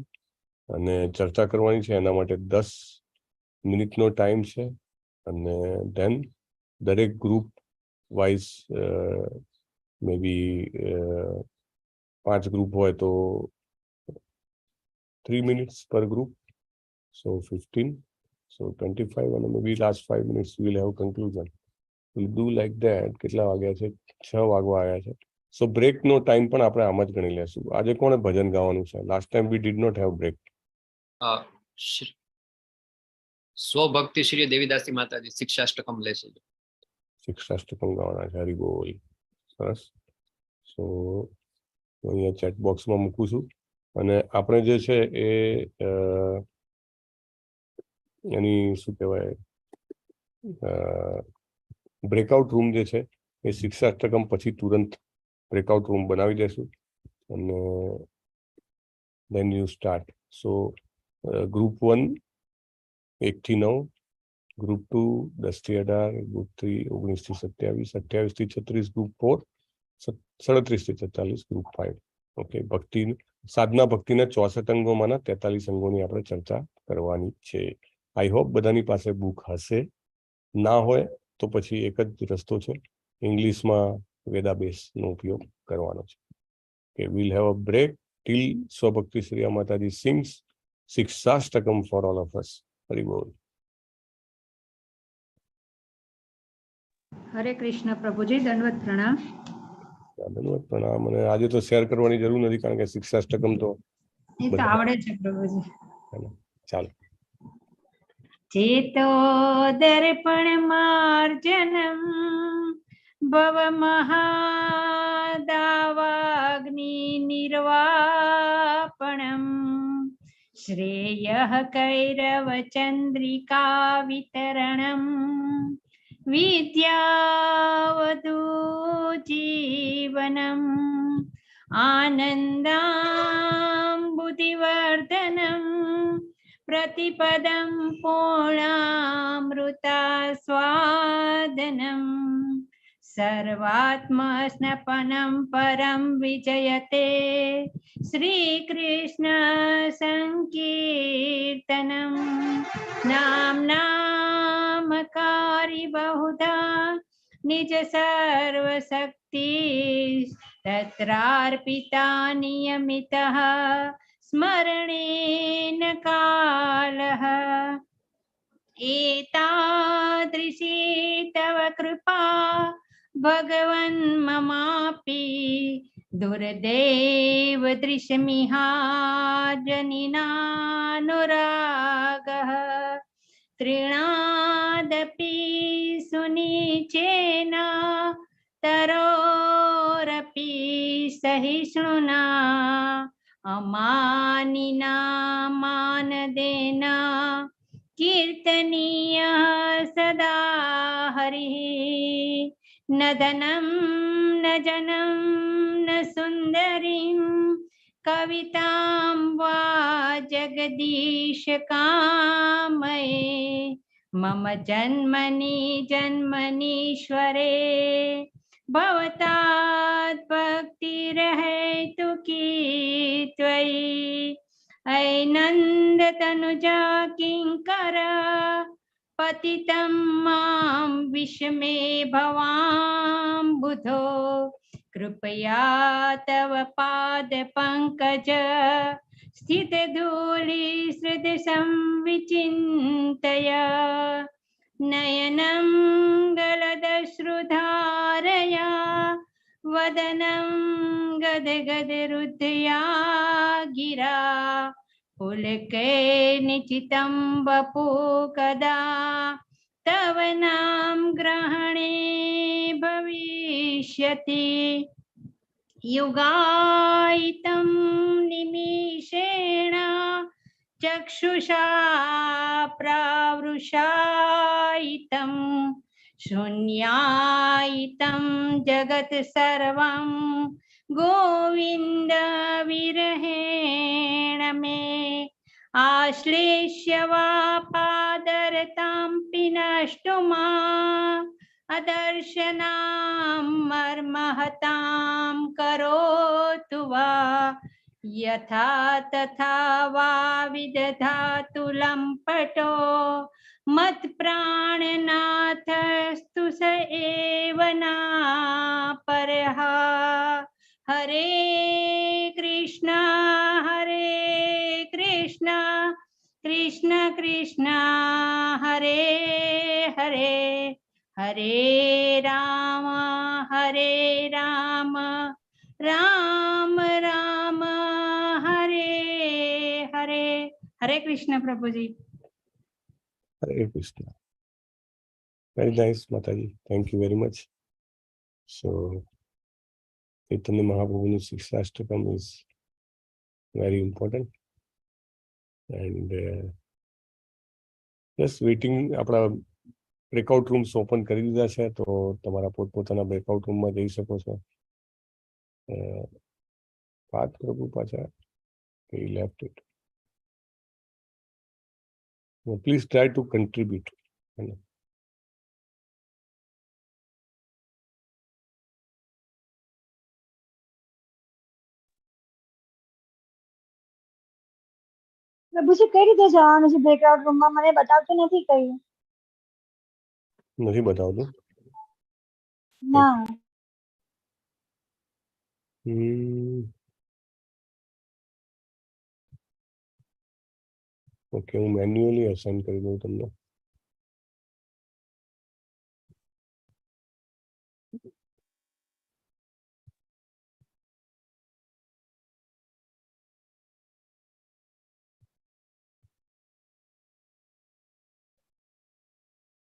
અને ચર્ચા કરવાની છે. એના માટે 10 મિનિટનો ટાઈમ છે. અને દેન દરેક ગ્રુપ વાઇઝ મે બી 5 ગ્રુપ હોય તો 3 minutes per group, so 15, so 25, and maybe last 5 minutes we'll have conclusion. We'll do like that. કેટલા વાગ્યા છે? 6 વાગવા આવ્યા છે. સો બ્રેક નો ટાઈમ પણ આપણે આમ જ ગણી લેશું. આજે કોણે ભજન ગાવાનું છે? Last time we did not have break. સ્વભક્તિ શ્રી દેવીદાસી માતાજી શિક્ષાષ્ટકમ લેશે. શિક્ષાષ્ટકમ ગાવાના છે. હરિ બોલ. સરસ. સો અહીંયા ચેટ બોક્સમાં મૂકું છું. અને આપણે જે છે એ એની શું કહેવાય બ્રેકઆઉટ રૂમ જે છે એ શિક્ષાષ્ટકમ પછી તુરંત બ્રેકઆઉટ રૂમ બનાવી દેશું અને then you start. So group 1 1 થી 9, ગ્રુપ 2 10 થી 18, ગ્રુપ 3 19 થી 27, 28 થી 36 ગ્રુપ 4, 37 થી 44 ગ્રુપ 5. ઓકે. ભક્તિ સાધના ભક્તિના 64 અંગોમાંના 43 અંગોની આપણે ચર્ચા કરવાની છે. આઈ હોપ બધાની પાસે બુક હશે. ના હોય તો પછી એક જ રસ્તો છે, ઇંગ્લિશમાં વેદાબેસનો ઉપયોગ કરવાનો છે. કે we'll have a break till સ્વભક્તિ Shri Mataji sings Shikshashtakam for all of us. Hari બોલ. હરે કૃષ્ણ પ્રભુજી, દંડવત પ્રણામ. ધન્યવાદ, પ્રણામ. અને આજે તો શેર કરવાની જરૂર નથી કારણ કે શિક્ષાષ્ટકમ તો એ તો આવડે છે પ્રભુજી. ચાલો. ચેતો દર્પણ માર્જનમ ભવ મહાદાવાગ્નિ નિર્વાપણમ શ્રેયઃ કૈરવ ચંદ્રિકા વિતરણમ વિદ્યાવધુ જીવનમ આનંદામ બુદ્ધિવર્ધનમ प्रतिपदं पूर्णामृता स्वादनं सर्वात्मस्नपनं परं विजयते श्रीकृष्ण संकीर्तनं नामकारी बहुधा निज सर्वशक्ति तत्रार्पिता नियमितः स्मरणेन कालः एतादृशी तव कृपा भगवन् ममापि दुर्दैव दृशमिहाजनिनानुरागः तृणादपि सुनीचेन तरोरपि सहिष्णुना अमानिना मानदेन कीर्तनीय सदा हरिः न धनं न जनं न सुन्दरीं कवितां वा जगदीश कामये मम जन्मनि जन्मनीश्वरे भवतात् भक्तिरहेतुकी त्वयि ऐनन्द तनुजा किङ्कर पतितं मां विस्मे भवां बुधो कृपया तव पाद पंकज स्थित धूलि सृदशं विचिन्तय नयनं गलदश्रुधारया वदनं गदगदरुद्धया गिरा पुलके निचितं वपु कदा तव नाम ग्रहणे भविष्यति युगायितं निमिषेण चक्षुषा प्रावृषायितं शून्यायितं जगत् सर्वं गोविन्द विरहेण मे आश्लेष्य वा पादरतां पिनष्टुमा अदर्शनां मर्महतां करोतु वा यथा तथा वा विदधातु लम्पटो मत्प्राणनाथस्तु स एव नापरः हरे कृष्ण कृष्ण कृष्ण हरे हरे हरे राम राम राम हरे हरे हरे कृष्ण प्रभु जी Hare Krishna. Very nice, Mataji. Thank you very much. So, Chaitanya Mahaprabhu's Shastri is very important. And just waiting. આપણા બ્રેકઆઉટ રૂમ્સ ઓપન કરી દીધા છે, તો તમારા પોતપોતાના બ્રેકઆઉટ રૂમમાં જઈ શકો છો. વાત પ્રભુ પાછા he left it. Please try to contribute. પ્રભુજી કઈ રીતે જવાનું છે બ્રેકઆઉટ રૂમમાં મને બતાવતું નથી કઈ નથી બતાવતું. ના ઓકે, હું મેન્યુઅલી અસાઇન કરી દઉં તમને.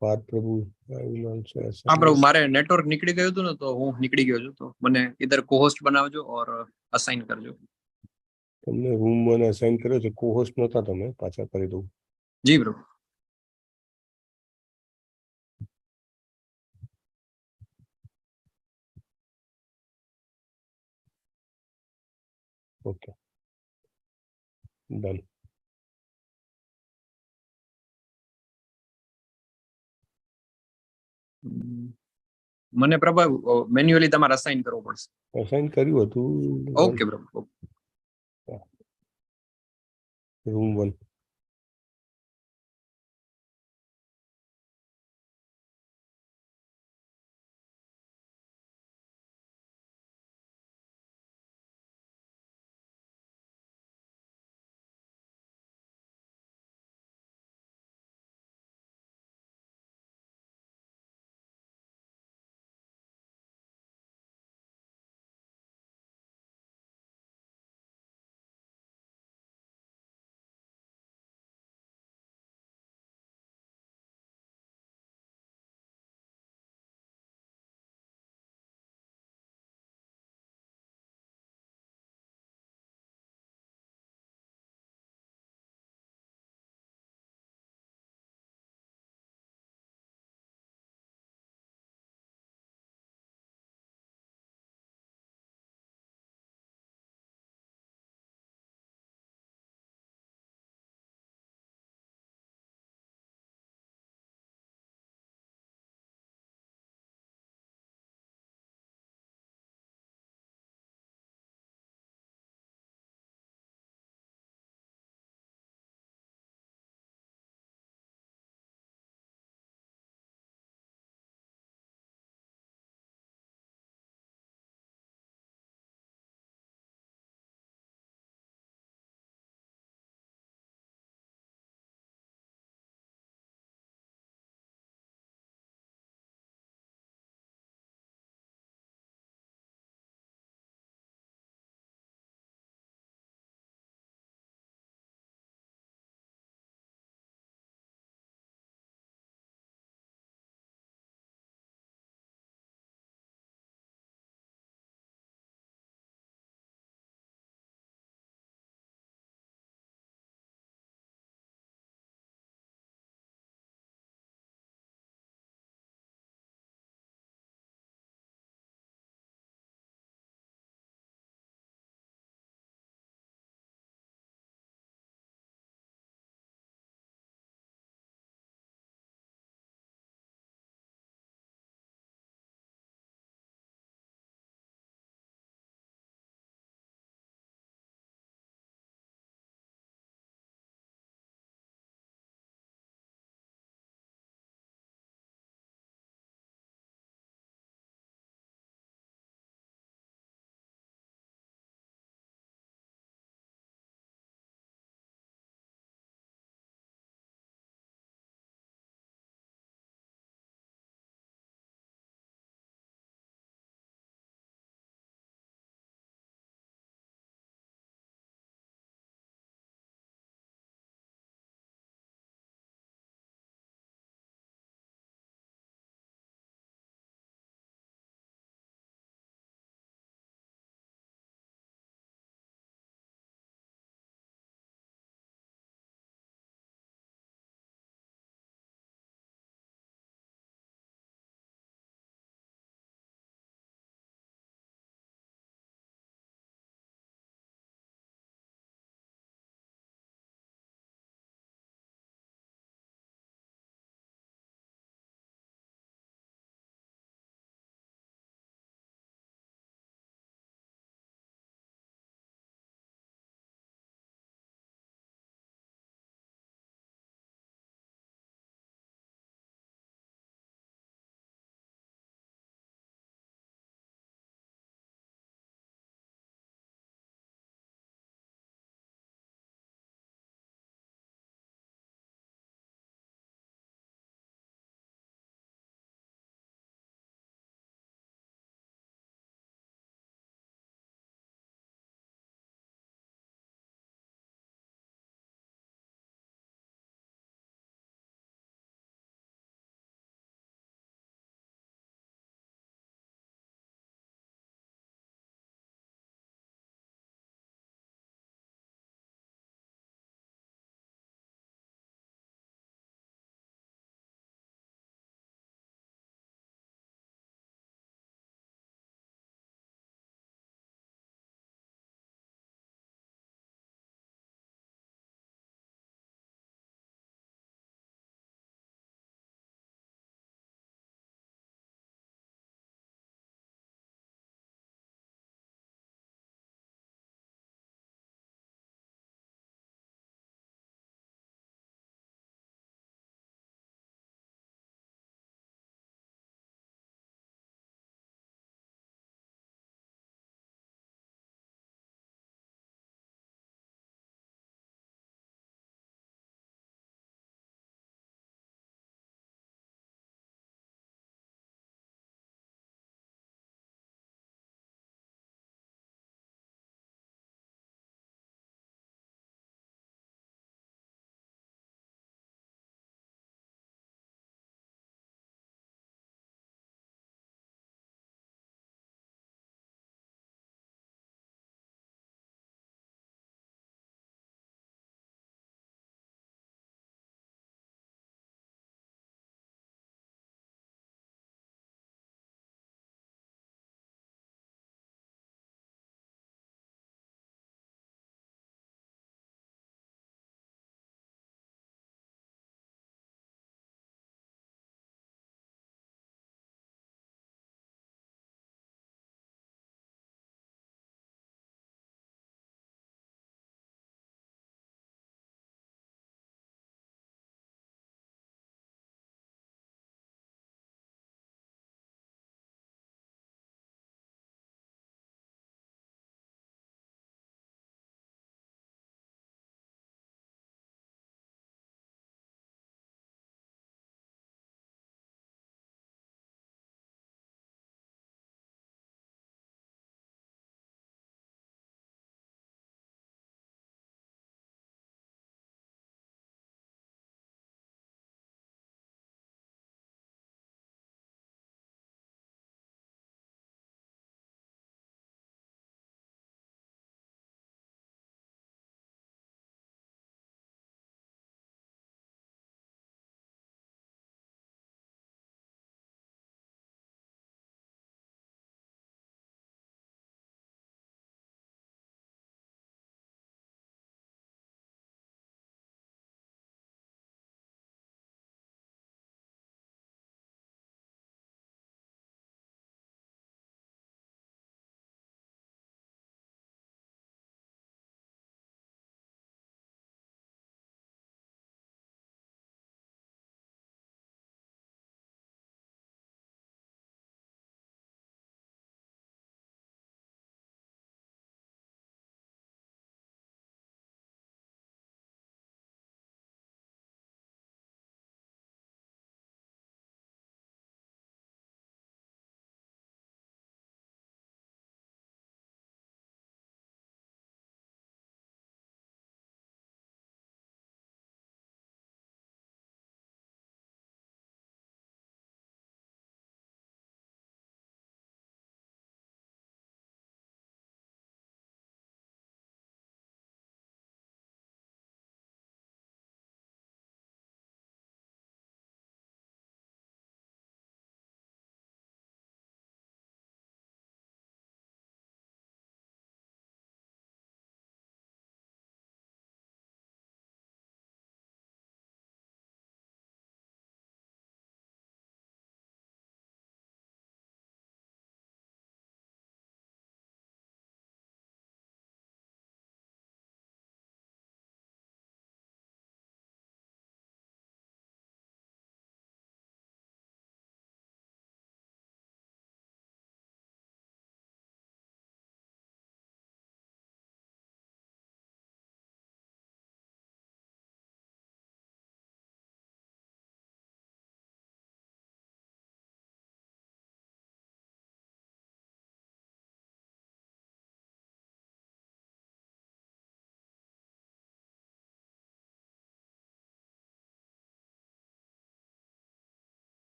પાર્થ પ્રભુ, I will also assign. હા પ્રભુ, મારે નેટવર્ક નીકળી ગયું હતું ને, તો હું નીકળી ગયો છું, તો મને ઇધર કોહોસ્ટ બનાવજો ઓર અસાઇન કરજો. તમને રૂમ મને અસાઇન કર્યો છે, કોહોસ્ટ નહોતા તમે, પાછા કરી દઉં. જી પ્રભુ. Okay, done. મને પ્રભુ મેન્યુઅલી તમારે અસાઇન કરવું પડશે. અસાઇન કર્યું હતું ઓકે પ્રભુ. રૂમ 1.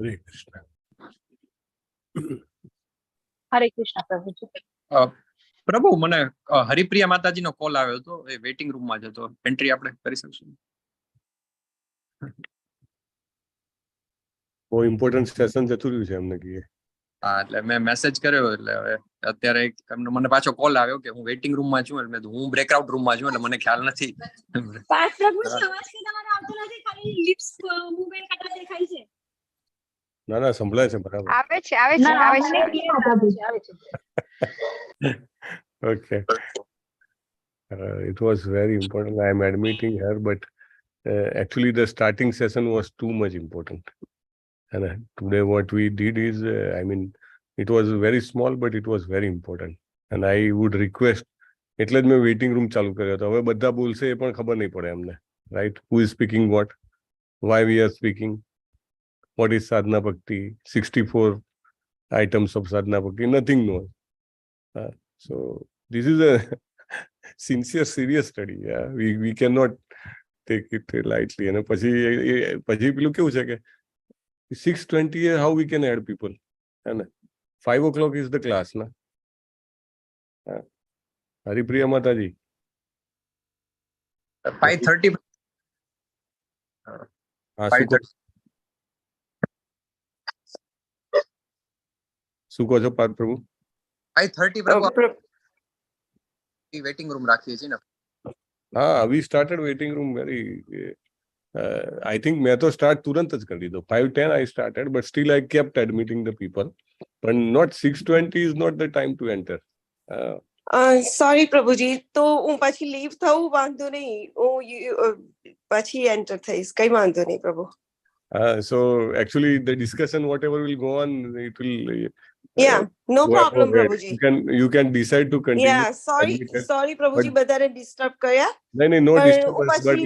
હરે કૃષ્ણ. હરે કૃષ્ણ પ્રભુજી. પ્રભુ મને હરિપ્રિયા માતાજીનો કોલ આવ્યો હતો, એ વેઇટિંગ રૂમમાં જ હતો. એન્ટ્રી આપણે કરી શકશું? બહુ ઇમ્પોર્ટન્ટ સેશન જતું રહ્યું છે એમને કહીએ. હા, એટલે મેં મેસેજ કર્યો, એટલે હવે અત્યારે મને પાછો કોલ આવ્યો કે હું વેઇટિંગ રૂમમાં છું. એટલે હું બ્રેકઆઉટ રૂમમાં છું, એટલે મને ખ્યાલ નથી. પ્રભુજી અવાજ કે તમારો આવતો નથી, ખાલી લિપ્સ મૂવમેન્ટ કરતા દેખાય છે. ના ના, સંભળાય છે બરાબર. આવે છે, આવે છે, આવે છે, આવે છે. Okay. It was very important. I am admitting her, but actually the starting session was too much important. And today what we did is, I mean, it was very small, but it was very important. And I would request, એટલે જ મેં waiting room ચાલુ કર્યો હતો. હવે બધા બોલશે એ પણ ખબર નહીં પડે અમને, right? Who is speaking what? Why we are speaking? What is sadhana bhakti? 64 items of sadhana bhakti? Nothing knows. So this is a sincere, serious study. Yeah? We cannot take it lightly. And પછી પેલું કેવું છે કે 6:20 how we can add people? And 5 o'clock is the class, na? Haripriya Mataji. 5:30. શું કહો છો પાર્થ પ્રભુ? 5:30 પ્રભુ વેઇટિંગ રૂમ રાખીએ છીએ ને. હા, we started waiting room very I think મેં તો સ્ટાર્ટ તુરંત જ કરી દીધો. 5:10 I started, but still I kept admitting the people. But not 6:20 is not the time to enter. Sorry પ્રભુજી, તો હું પછી લીવ થવું વાંધો નહીં, હું પછી એન્ટર થઈશ, કઈ વાંધો નહીં પ્રભુ. So actually the discussion whatever will go on, it will Yeah, no problem પ્રભુજી. You can decide to continue. Yeah, sorry પ્રભુજી, બધાને ડિસ્ટર્બ કર્યા. નહીં, no disturbance, but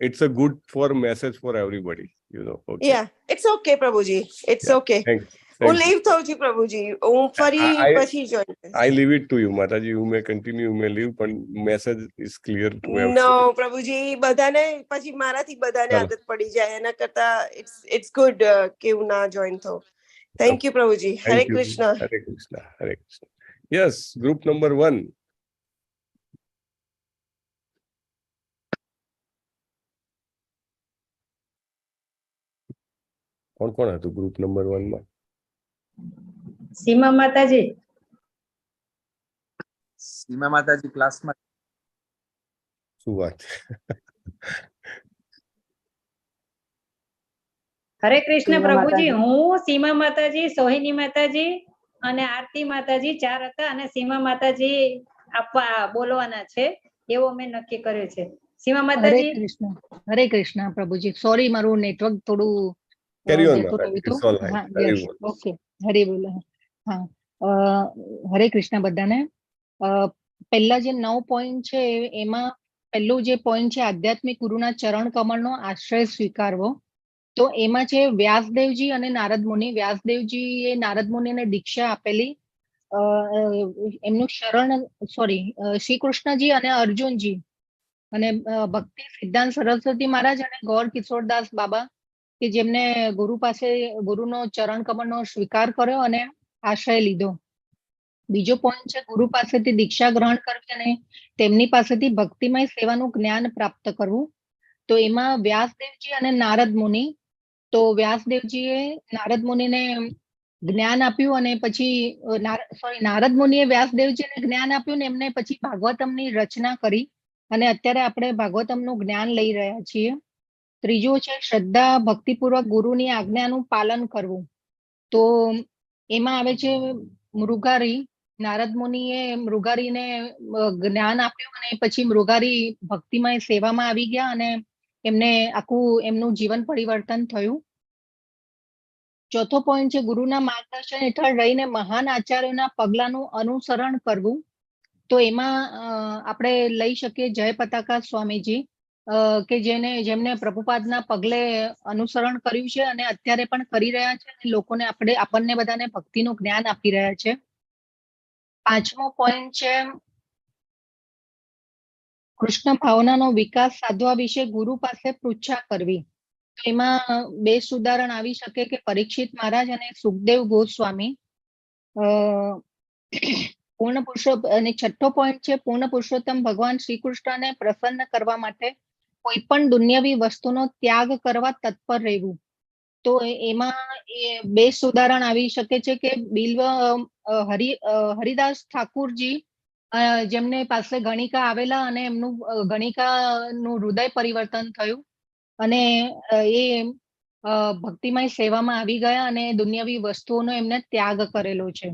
it's a good for message for everybody, you know. Okay. Yeah, it's okay પ્રભુજી, it's okay. Thanks. હું leave થઉં છું પ્રભુજી, હું ફરી પછી જોઈન કરીશ. I leave it to you, Mataji. You may continue, you may leave, but message is clear to everyone. No, પ્રભુજી, બધાને પછી મારાથી બધાને આદત પડી જાય, એના કરતા it's good કે હું ના જોઈન થઉં. Thank you પ્રભુજી. હરે Krishna. Hare Krishna. Hare Krishna. Yes, group number 1. કોણ હતું ગ્રુપ નંબર 1 માં? સીમા માતાજી. સીમા માતાજી ક્લાસમાં. શું વાત? હરે કૃષ્ણ પ્રભુજી, હું સીમા માતાજી, સોહિની માતાજી અને આરતી માતાજી 4 હતા, અને સીમા માતાજી આપવા બોલવાના છે એવો મેં નક્કી કર્યું છે. સીમા માતાજી. હરે કૃષ્ણ પ્રભુજી, સોરી મારું નેટવર્ક થોડું ઓકે. હરે બોલો. હા, હરે કૃષ્ણ બધાને. પહેલા જે 9 પોઈન્ટ છે એમાં પહેલું જે પોઈન્ટ છે આધ્યાત્મિક ગુરુના ચરણ કમળનો આશ્રય સ્વીકારવો. તો એમાં છે વ્યાસદેવજી અને નારદ મુનિ. વ્યાસદેવજી એ નારદ મુનિને દીક્ષા આપેલી. એમનું શ્રી કૃષ્ણજી અને અર્જુનજી અને ભક્તિ સિદ્ધાંત સરસ્વતી મહારાજ અને ગૌર કિશોરદાસ બાબા કે જેમને ગુરુનો ચરણ કમળનો સ્વીકાર કર્યો અને આશ્રય લીધો. બીજો પોઈન્ટ છે ગુરુ પાસેથી દીક્ષા ગ્રહણ કરવી અને તેમની પાસેથી ભક્તિમય સેવાનું જ્ઞાન પ્રાપ્ત કરવું. તો એમાં વ્યાસદેવજી અને નારદ મુનિ. તો વ્યાસદેવજીએ નારદ મુનિને જ્ઞાન આપ્યું અને પછી નારદ મુનિએ વ્યાસદેવજીને જ્ઞાન આપ્યું ને એમને પછી ભાગવતમની રચના કરી અને અત્યારે આપણે ભાગવતમનું જ્ઞાન લઈ રહ્યા છીએ. ત્રીજું છે શ્રદ્ધા ભક્તિપૂર્વક ગુરુની આજ્ઞાનું પાલન કરવું. તો એમાં આવે છે મૃગારી. નારદ મુનિએ મૃગારીને જ્ઞાન આપ્યું અને પછી મૃગારી ભક્તિમય સેવામાં આવી ગયા અને એમને આખું એમનું જીવન પરિવર્તન થયું. ચોથો પોઈન્ટ છે ગુરુના માર્ગદર્શન હેઠળ રહીને મહાન આચાર્યોના પગલાનું અનુસરણ કરવું. તો એમાં આપણે લઈ શકીએ જય પતાકા સ્વામીજી કે જેમને પ્રભુપાદના પગલે અનુસરણ કર્યું છે અને અત્યારે પણ કરી રહ્યા છે અને લોકોને આપણને બધાને ભક્તિનું જ્ઞાન આપી રહ્યા છે. પાંચમો પોઈન્ટ છે કૃષ્ણ ભાવનાનો વિકાસ સાધવા વિશે ગુરુ પાસે પૃચ્છા કરવી. તો એમાં બેસ્ટ ઉદાહરણ આવી શકે કે પરીક્ષિત મહારાજ અને સુખદેવ ગોસ્વામી. પૂર્ણ પુરુષોત્તમ અને છઠ્ઠો પોઈન્ટ છે પૂર્ણ પુરુષોત્તમ ભગવાન શ્રી કૃષ્ણને પ્રસન્ન કરવા માટે કોઈ પણ દુન્યવી વસ્તુનો ત્યાગ કરવા તત્પર રહેવું. તો એમાં બેસ્ટ ઉદાહરણ આવી શકે છે કે બિલ્વ હરિદાસ ઠાકુરજી, જેમને પાસે ગણિકા આવેલા અને એમનું ગણિકાનું હૃદય પરિવર્તન થયું અને એ ભક્તિમય સેવામાં આવી ગયા અને દુનિયાવી વસ્તુઓનો એમને ત્યાગ કરેલો છે.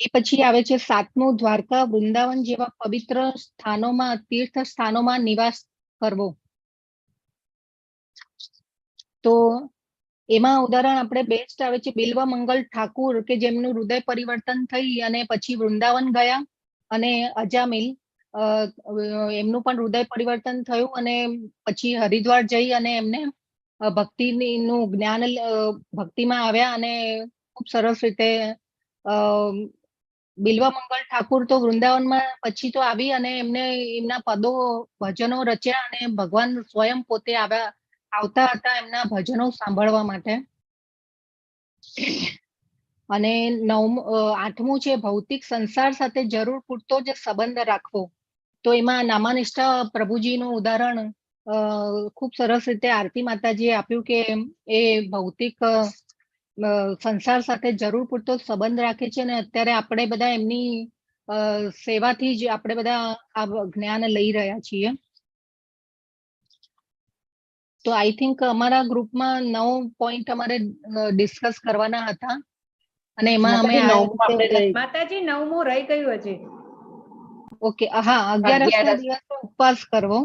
એ પછી આવે છે 7મું, દ્વારકા વૃંદાવન જેવા પવિત્ર સ્થાનોમાં, તીર્થ સ્થાનોમાં નિવાસ કરવો. તો એમાં ઉદાહરણ આપણે બેસ્ટ આવે છે બિલ્વ મંગલ ઠાકુર કે જેમનું હૃદય પરિવર્તન થઈ અને પછી વૃંદાવન ગયા અને અજામિલ એમનું પણ હૃદય પરિવર્તન થયું અને પછી હરિદ્વાર જઈ અને એમને ભક્તિનું જ્ઞાન ભક્તિમાં આવ્યા અને ખૂબ સરસ રીતે બિલ્વ મંગલ ઠાકુર તો વૃંદાવનમાં પછી તો આવી અને એમને એમના પદો ભજનો રચ્યા અને ભગવાન સ્વયં પોતે આવતા હતા એમના ભજનો સાંભળવા માટે. અને 8મું છે ભૌતિક સંસાર સાથે જરૂર પૂરતો જ સંબંધ રાખવો. તો એમાં નામાનિષ્ઠા પ્રભુજીનું ઉદાહરણ ખૂબ સરસ રીતે આરતી માતાજીએ આપ્યું કે એ ભૌતિક સંસાર સાથે જરૂર પૂરતો સંબંધ રાખે છે અને અત્યારે આપણે બધા એમની સેવાથી જ આપણે બધા આ જ્ઞાન લઈ રહ્યા છીએ. તો આઈ થિંક અમારા ગ્રુપમાં 9 પોઈન્ટ અમારે ડિસ્કસ કરવાના હતા અને એમાં અમે માતાજી 9મું રહી ગયું હજી. ઓકે, હા, 11ના દિવસે ઉપવાસ કરવો.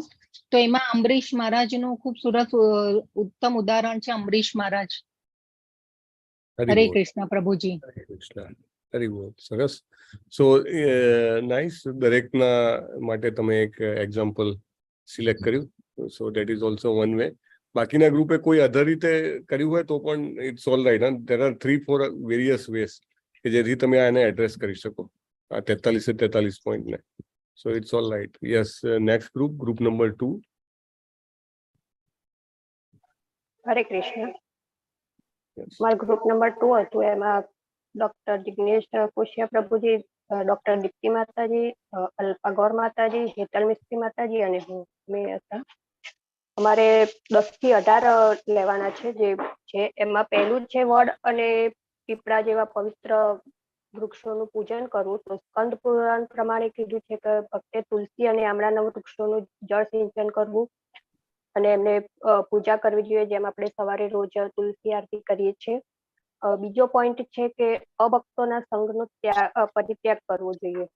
તો એમાં અંબરીશ મહારાજનું ખૂબ સરસ ઉત્તમ ઉદાહરણ છે. અંબરીશ મહારાજ. હરે કૃષ્ણ પ્રભુજી. હરે કૃષ્ણ. વેરી ગુડ, સરસ. So nice. દરેકના માટે તમે એક એક્ઝામ્પલ સિલેક્ટ કર્યું. So that is also one way. બાકીના ગ્રુપે કોઈ અધર રીતે કર્યું હોય તો પણ it's all right. There are 3-4 various ways કે જેથી તમે આને એડ્રેસ કરી શકો આ 43 પોઈન્ટને. So it's all right. Yes, next group number 2. Hare Krishna. મારું ગ્રુપ નંબર 2 હતું. એમાં ડોક્ટર જિગ્નેશ કુશિયા પ્રભુજી, ડોક્ટર દીપ્તિ માતાજી, અલ્પા ગૌર માતાજી, હેતલ મિસ્ત્રી માતાજી અને હું મેં હતા. અમારે 10 થી 18 લેવાના છે. એમાં પહેલું છે વડ અને પીપળા જેવા પવિત્ર વૃક્ષોનું પૂજન કરવું. તો સ્કંદ પુરાણ પ્રમાણે કીધું છે કે ભક્તે તુલસી અને આમળાના વૃક્ષોનું જળ સિંચન કરવું અને એમને પૂજા કરવી જોઈએ, જેમ આપણે સવારે રોજ તુલસી આરતી કરીએ છીએ. બીજો પોઈન્ટ છે કે અભક્તોના સંઘનો પરિત્યાગ કરવો જોઈએ.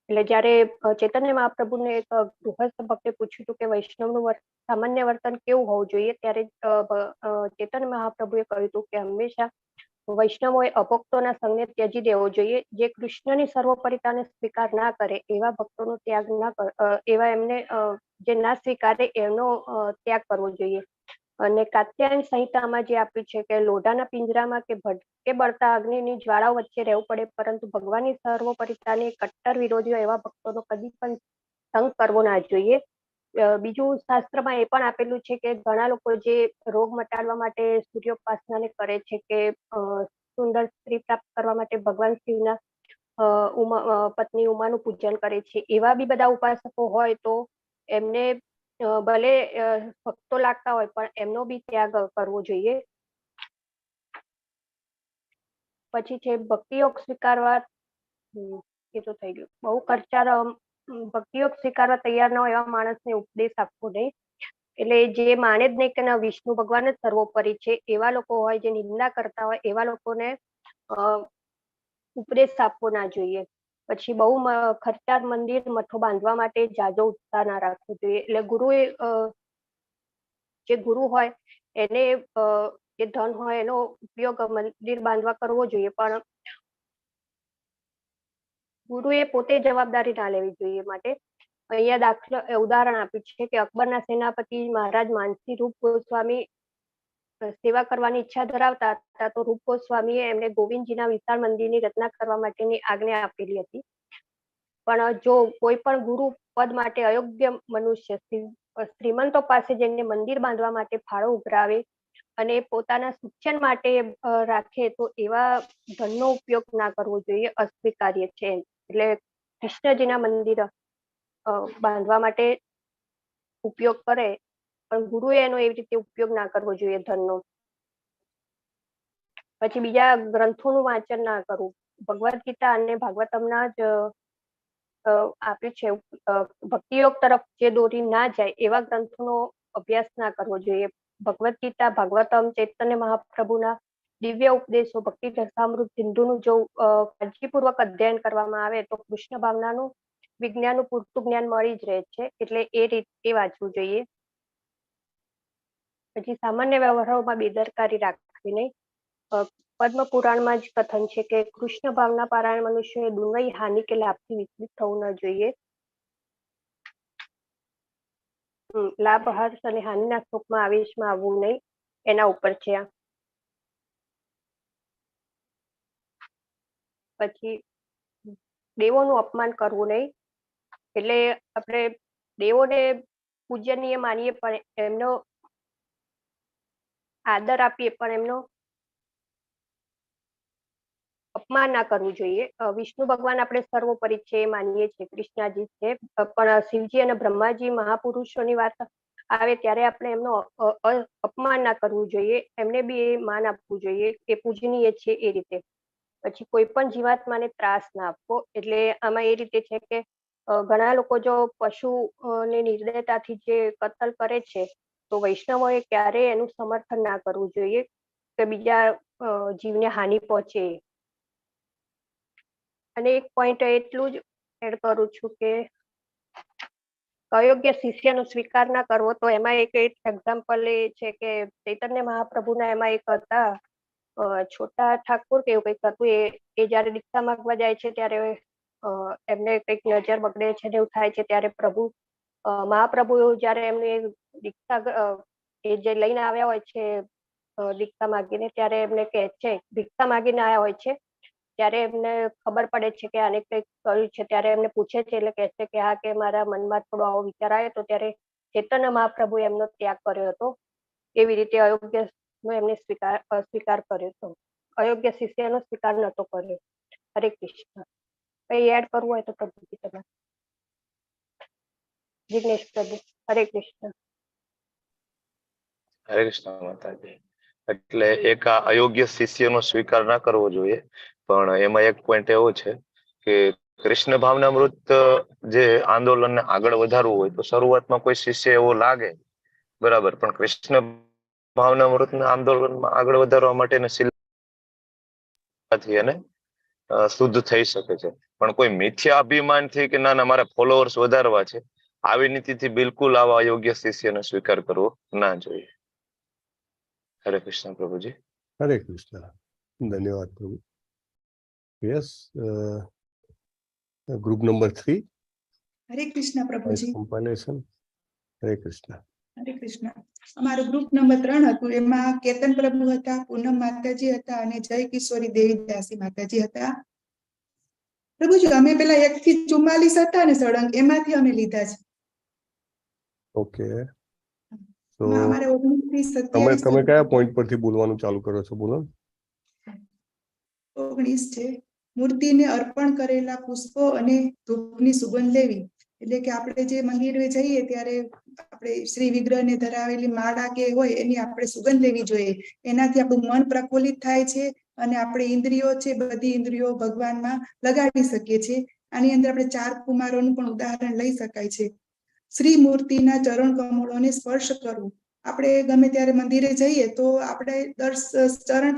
એટલે જયારે ચૈતન્ય મહાપ્રભુને એક ગૃહસ્થ ભક્તે પૂછ્યું હતું કે વૈષ્ણવનું સામાન્ય વર્તન કેવું હોવું જોઈએ, ત્યારે ચૈતન્ય મહાપ્રભુએ કહ્યું હતું કે હંમેશા વૈષ્ણવોએ અભક્તોના સંઘને ત્યજી દેવો જોઈએ. જે કૃષ્ણની સર્વોપરિતાને સ્વીકાર ના કરે એવા ભક્તોનો ત્યાગ એવા એમને જે ના સ્વીકારે એનો ત્યાગ કરવો જોઈએ. અને કાત્યાયન સંહિતામાં જે આપ્યું છે કે લોઢાના પિંજરામાં કે ભટકે બળતા અગ્નિની જ્વાળાઓ વચ્ચે રહેવું પડે, પરંતુ ભગવાનની સર્વોપરિતાની કટ્ટર વિરોધીઓ એવા ભક્તોનો કદી પણ સંગ કરવો ના જોઈએ. બીજું શાસ્ત્રમાં એ પણ આપેલું છે કે ઘણા લોકો જે રોગ મટાડવા માટે સૂર્યોપાસનાને કરે છે કે સુંદર સ્ત્રી પ્રાપ્ત કરવા માટે ભગવાન શિવના પત્ની ઉમાનું પૂજન કરે છે, એવા બી બધા ઉપાસકો હોય તો એમને ભલે ભક્તો લાગતા હોય પણ એમનો બી ત્યાગ કરવો જોઈએ. પછી છે ભક્તિયોગ સ્વીકારવા. એ તો થઈ ગયું. બહુ ખર્ચાળ ભક્તિયોગ સ્વીકારવા તૈયાર ન હોય એવા માણસને ઉપદેશ આપવો નહીં. એટલે જે માને જ નહીં કે વિષ્ણુ ભગવાન જ સર્વોપરી છે એવા લોકો હોય, જે નિંદા કરતા હોય એવા લોકોને ઉપદેશ આપવો ના જોઈએ. પછી બહુ ખર્ચાળ મંદિર મઠો બાંધવા માટે જાજો ઉત્સાહ ના રાખવો જોઈએ. એટલે જે ગુરુ હોય એને જે ધન હોય એનો ઉપયોગ મંદિર બાંધવા કરવો જોઈએ, પણ ગુરુએ પોતે જવાબદારી ના લેવી જોઈએ. માટે અહીંયા ઉદાહરણ આપ્યું છે કે અકબરના સેનાપતિ મહારાજ માનસી રૂપ ગોસ્વામી સેવા કરવાની ઈચ્છા ધરાવતા હતા, તો રૂપ ગોસ્વામીએ એમને ગોવિંદજીના વિશાળ મંદિરની રચના કરવા માટેની આજ્ઞા આપેલી હતી. પણ જો કોઈ પણ ગુરુ પદ માટે અયોગ્ય મનુષ્ય શ્રીમંતો પાસે જઈને મંદિર બાંધવા માટે ફાળો ઉઘરાવે અને પોતાના સૂચન માટે રાખે તો એવા ધનનો ઉપયોગ ના કરવો જોઈએ, અસ્વીકાર્ય છે. એટલે કૃષ્ણજીના મંદિર બાંધવા માટે ઉપયોગ કરે, પણ ગુરુએ એનો એવી રીતે ઉપયોગ ના કરવો જોઈએ ધનનો. પછી બીજા ગ્રંથોનું વાંચન ના કરવું. ભગવદ્ ગીતા અને ભાગવતમના જ આપ્યું છે, ભક્તિયોગ તરફ જે દોરી ના જાય એવા ગ્રંથોનો અભ્યાસ ના કરવો જોઈએ. ભગવદ્ ગીતા, ભાગવતમ, ચૈતન્ય મહાપ્રભુના દિવ્ય ઉપદેશો, ભક્તિ રસામૃત સિંધુનું જો કાળજીપૂર્વક અધ્યયન કરવામાં આવે તો કૃષ્ણ ભાવનાનું વિજ્ઞાનનું પૂરતું જ્ઞાન મળી જ રહે છે. એટલે એ રીતે વાંચવું જોઈએ. પછી સામાન્ય વ્યવહારોમાં બેદરકારી રાખવી નહીં. પદ્મ પુરાણમાં જ કથન છે કે કૃષ્ણ ભાવના પારાયણ મનુષ્યોએ દુર્નય હાનિ કે લાભથી વિચલિત થવું ન જોઈએ. લાભ, હર્ષ અને હાનિના શોકમાં આવેશમાં આવવું નહીં, એના ઉપર છે. પછી દેવોનું અપમાન કરવું નહીં. એટલે આપણે દેવોને પૂજનીય માનીએ પણ એમનો આદર આપીએ પણ એમનો અપમાન ના કરવું જોઈએ. વિષ્ણુ ભગવાન આપણે સર્વોપરી છે માનીએ છીએ, કૃષ્ણાજી છે, પણ શિવજી અને બ્રહ્માજી મહાપુરુષોની વાત આવે ત્યારે આપણે એમનો અપમાન ના કરવું જોઈએ, એમને બી એ માન આપવું જોઈએ, એ પૂજનીય છે એ રીતે. પછી કોઈ પણ જીવાત્માને ત્રાસ ના આપવો. એટલે આમાં એ રીતે છે કે ઘણા લોકો જો પશુને નિર્દયતાથી જે કતલ કરે છે તો વૈષ્ણવોએ ક્યારેય એનું સમર્થન ના કરવું જોઈએ કે બીજા જીવને હાનિ પહોંચે. અને એક પોઈન્ટ એટલું જ એડ કરું છું કે અયોગ્ય શિષ્યનો સ્વીકાર ના કરવો. તો એમાં એક એક્ઝામ્પલ એ છે કે ચૈતન્ય મહાપ્રભુના એમાં એક હતા છોટા ઠાકુર કે એવું કંઈક હતું. એ જયારે દીક્ષા માંગવા જાય છે ત્યારે એમને કંઈક નજર બગડે છે ને એવું થાય છે, ત્યારે મહાપ્રભુ જયારે એમને દીક્ષા એ જે લઈને આવ્યા હોય છે દીક્ષા માગીને, ત્યારે એમને કહે છે, ભિક્ષા માગીને આવ્યા હોય છે ત્યારે એમને ખબર પડે છે કે આને કંઈક કર્યું છે. ત્યારે એમને પૂછે છે, એટલે કહે છે કે હા, કે મારા મનમાં થોડો આવો વિચાર આવ્યો તો ત્યારે ચૈતન્ય મહાપ્રભુ એમનો ત્યાગ કર્યો હતો. એવી રીતે અયોગ્ય નો એમને સ્વીકાર કર્યો હતો, અયોગ્ય શિષ્યનો સ્વીકાર નતો કર્યો. હરે કૃષ્ણ. કઈ એડ કરવું હોય તો પ્રભુજી તમે. જિગ્નેશ પ્રભુ. હરે કૃષ્ણ. હરે કૃષ્ણ માતાજી. એટલે એક આ અયોગ્ય શિષ્યનો સ્વીકાર ના કરવો જોઈએ, પણ એમાં એક પોઈન્ટ એવો છે કે કૃષ્ણ ભાવનામૃત જે આંદોલનને આગળ વધારવું હોય તો શરૂઆતમાં કોઈ શિષ્ય એવો લાગે, બરાબર, પણ કૃષ્ણ ભાવનામૃતના આંદોલનમાં આગળ વધારવા માટેને શિલાથી એને શુદ્ધ થઈ શકે છે. પણ કોઈ મિથ્યા અભિમાનથી કે ના મારા ફોલોઅર્સ વધારવા છે, આવી નીતિથી બિલકુલ આવા અયોગ્ય શિષ્યનો સ્વીકાર કરવો ના જોઈએ. હરે કૃષ્ણ પ્રભુજી. હરે કૃષ્ણ. ધન્યવાદ પ્રભુ. Yes, group number 3. હરે કૃષ્ણ પ્રભુજી. કમ્પાઇલેશન. હરે કૃષ્ણ. હરે કૃષ્ણ. અમારું ગ્રુપ નંબર 3 હતું. એમાં કેતન પ્રભુ હતા, પૂનમ માતાજી હતા અને જય કિશોરી દેવીદાસી માતાજી હતા. પ્રભુજી અમે પેલા 1 થી 44 હતા ને સળંગ, એમાંથી અમે લીધા છે. ઓકે. તો અમારે 19 થી 27 તમે કયા પોઈન્ટ પરથી બોલવાનું ચાલુ કરો છો? બોલો. 19 છે. મૂર્તિને અર્પણ કરેલા પુષ્પો અને ધૂપની સુગંધ લેવી. એટલે કે આપણે જે મંદિરે જઈએ ત્યારે આપણે શ્રી વિગ્રહને ધરાવેલી માળા કે હોય એની આપણે સુગંધ લેવી જોઈએ. એનાથી આપણું મન પ્રફુલ્લિત થાય છે અને આપણે ઇન્દ્રિયો છે, બધી ઇન્દ્રિયો ભગવાનમાં લગાડી શકીએ છીએ. આની અંદર આપણે 4 કુમારોનું પણ ઉદાહરણ લઈ શકાય છે. શ્રી મૂર્તિના ચરણ કમળોને સ્પર્શ કરવું. આપણે ગમે ત્યારે મંદિરે જઈએ તો આપણે ચરણ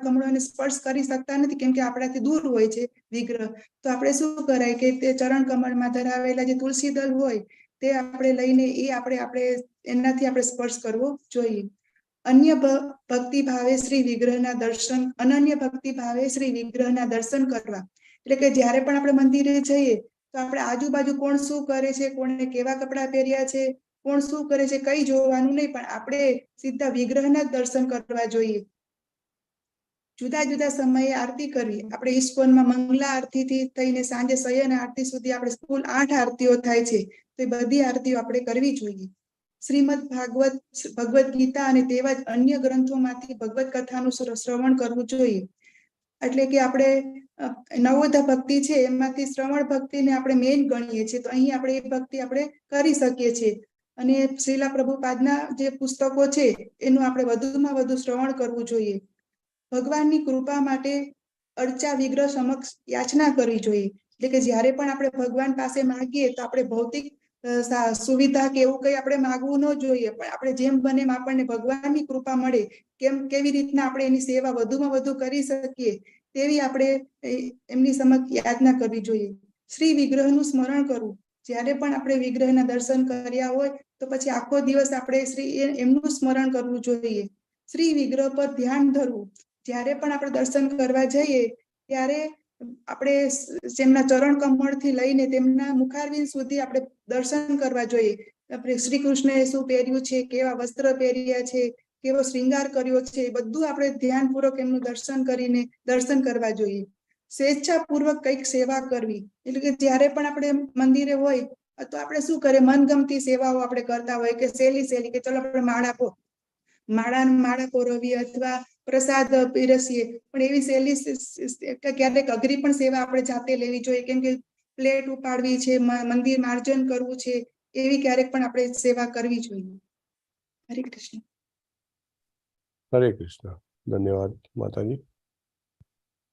કમળોને સ્પર્શ કરી શકતા નથી, કેમ કે આપણાથી દૂર હોય છે વિગ્રહ. તો આપણે શું કરાય કે તે ચરણ કમળમાં ધરાવેલા જે તુલસી દળ હોય તે આપણે લઈને એનાથી આપણે સ્પર્શ કરવો જોઈએ. અનન્ય ભક્તિ ભાવે શ્રી વિગ્રહના દર્શન કરવા. એટલે કે જ્યારે પણ આપણે મંદિરે જઈએ તો આપણે આજુબાજુ કોણ શું કરે છે, કોણે કેવા કપડાં પહેર્યા છે, કોણ શું કરે છે, કઈ જોવાનું નહીં, પણ આપણે સીધા વિગ્રહના જ દર્શન કરવા જોઈએ. જુદા જુદા સમયે આરતી કરવી. આપણે ISKCON-માં મંગલા આરતીથી થઈને સાંજે શયન આરતી સુધી આપણે કુલ 8 આરતીઓ થાય છે. તો એ બધી આરતીઓ આપણે કરવી જોઈએ. શ્રીમદ ભગવદ ગીતા અને તેવા જ અન્ય ગ્રંથોમાંથી ભગવદ કથાનું શ્રવણ કરવું જોઈએ. એટલે કે આપણે નવોદા ભક્તિ છે એમાંથી શ્રવણ ભક્તિને આપણે મેઇન ગણીએ છીએ. તો અહીં આપણે એ ભક્તિ આપણે કરી શકીએ છીએ. અને શ્રીલા પ્રભુપાદના જે પુસ્તકો છે એનું આપણે વધુમાં વધુ શ્રવણ કરવું જોઈએ. ભગવાનની કૃપા માટે અર્ચા વિગ્રહ સમક્ષ યાચના કરવી જોઈએ. એટલે કે જ્યારે પણ આપણે ભગવાન પાસે માંગીએ તો આપણે ભૌતિક સુવિધા કે એવું કંઈ આપણે માંગવું ન જોઈએ, પણ આપણે જેમ બને એમ આપણને ભગવાનની કૃપા મળે કેવી રીતના આપણે એની સેવા વધુમાં વધુ કરી શકીએ તેવી આપણે એમની સમક્ષ યાચના કરવી જોઈએ. શ્રી વિગ્રહનું સ્મરણ કરવું. જ્યારે પણ આપણે વિગ્રહના દર્શન કર્યા હોય તો પછી આખો દિવસ આપણે એમનું સ્મરણ કરવું જોઈએ. શ્રી વિગ્રહ પર ધ્યાન ધરવું. જ્યારે પણ આપણે દર્શન કરવા જઈએ ત્યારે આપણે તેમના ચરણ કમળથી લઈને તેમના મુખારવિંદ સુધી આપણે દર્શન કરવા જોઈએ. આપણે શ્રી કૃષ્ણએ શું પહેર્યું છે, કેવા વસ્ત્ર પહેર્યા છે, કેવો શ્રૃંગાર કર્યો છે, બધું આપણે ધ્યાનપૂર્વક એમનું દર્શન કરીને દર્શન કરવા જોઈએ. સ્વેચ્છાપૂર્વક કંઈક સેવા કરવી. એટલે કે જ્યારે પણ આપણે મંદિરે હોય તો આપણે શું કરીએ, મનગમતી સેવાઓ આપણે કરતા હોય કે સહેલી કે ચલો આપણે માળા કોરવીએ અથવા પ્રસાદ પીરસીએ, પણ એવી સહેલી ક્યારેક અઘરી પણ સેવા આપણે જાતે લેવી જોઈએ. કેમ કે પ્લેટ ઉપાડવી છે, મંદિર માર્જન કરવું છે, એવી ક્યારેક પણ આપણે સેવા કરવી જોઈએ. હરે કૃષ્ણ. હરે કૃષ્ણ. ધન્યવાદ માતાજી.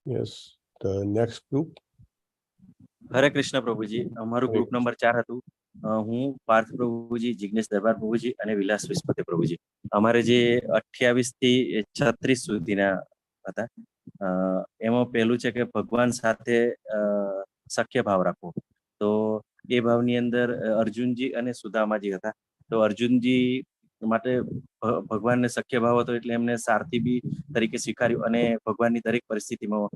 Yes, the next group. હરે કૃષ્ણ પ્રભુજી. અમારું ગ્રુપ નંબર 4 હતું. હું પાર્થ પ્રભુજી, જિગ્નેશ દરબાર પ્રભુજી અને વિલાસ વિસ્પતિ પ્રભુજી. અમારે જે 28 થી 36 સુધીના હતા. એમાં પહેલું છે કે ભગવાન સાથે સખ્ય ભાવ રાખવો. તો એ ભાવની અંદર અર્જુનજી અને સુદામાજી હતા. તો અર્જુનજી માટે ભગવાનને સખ્ય ભાવ હતો એટલે એમને સારથી બી તરીકે સ્વીકાર્યું અને ભગવાનની દરેક પરિસ્થિતિમાં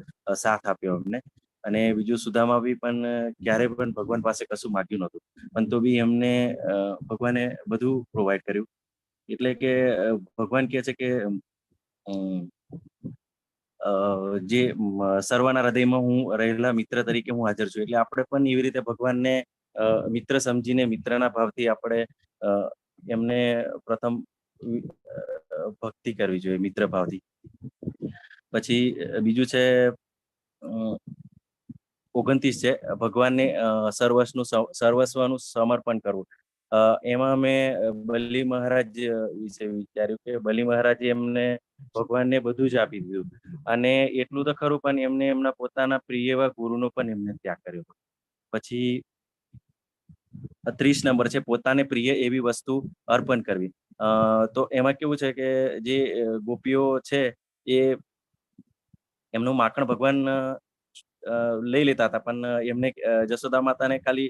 સાથ આપ્યો એમને. અને બીજું સુદામા બી પણ ક્યારે પણ ભગવાન પાસે કશું માગ્યું નહોતું, પણ તો બી એમને ભગવાને બધું પ્રોવાઈડ કર્યું. એટલે કે ભગવાન કહે છે કે જે સર્વના હૃદયમાં હું રહેલા મિત્ર તરીકે હું હાજર છું. એટલે આપણે પણ એવી રીતે ભગવાનને મિત્ર સમજીને મિત્રના ભાવથી આપણે એમને પ્રથમ ભક્તિ કરવી જોઈએ મિત્ર ભાવથી. પછી બીજું છે 29 છે ભગવાનને સર્વસ્વનું સમર્પણ કરવું. એમાં મેં બલી મહારાજ વિશે વિચાર્યું કે બલી મહારાજે એમને ભગવાનને બધું જ આપી દીધું અને એટલું તો ખરું પણ એમને એમના પોતાના પ્રિય એવા ગુરુનો પણ એમને ત્યાગ કર્યો. પછી 30 નંબર છે પોતાને પ્રિય એવી વસ્તુ અર્પણ કરવી. તો એમાં કેવું છે કે જે ગોપીઓ છે એ એમનું માખણ ભગવાન લઈ લેતા હતા, પણ એમને જશોદા માતાને ખાલી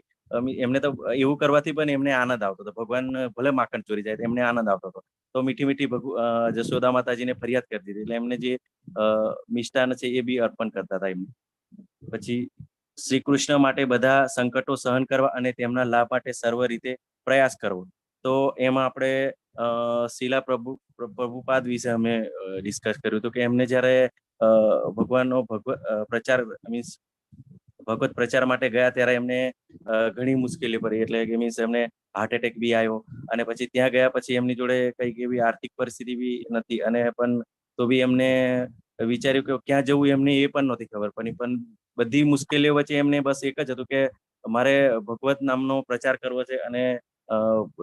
એમને તો એવું કરવાથી પણ એમને આનંદ આવતો હતો. ભગવાન ભલે માખણ ચોરી જાય એમને આનંદ આવતો હતો. તો મીઠી મીઠી જશોદા માતાજીને ફરિયાદ કરતી હતી એટલે એમને જે મિષ્ટાન છે એ બી અર્પણ કરતા હતા એમને. પછી શ્રી કૃષ્ણ માટે બધા સંકટો સહન કરવા અને તેમના લાભ માટે સર્વ રીતે પ્રયાસ કરવો. તો એમાં આપણે શીલા પ્રભુપાદ વિશે અમે ડિસ્કસ કર્યું હતું કે એમને જ્યારે ભગવાનનો પ્રચાર મીન્સ ભગવત પ્રચાર માટે ગયા ત્યારે એમને ઘણી મુશ્કેલી પડી. એટલે કે મીન્સ એમને હાર્ટ એટેક બી આવ્યો અને પછી ત્યાં ગયા પછી એમની જોડે કઈક એવી આર્થિક પરિસ્થિતિ બી નથી અને પણ તો બી એમને વિચાર્યું કે ક્યાં જવું એમને એ પણ નથી ખબર પડી. પણ બધી મુશ્કેલીઓ વચ્ચે એમને બસ એક જ હતું કે મારે ભગવત નામનો પ્રચાર કરવો છે અને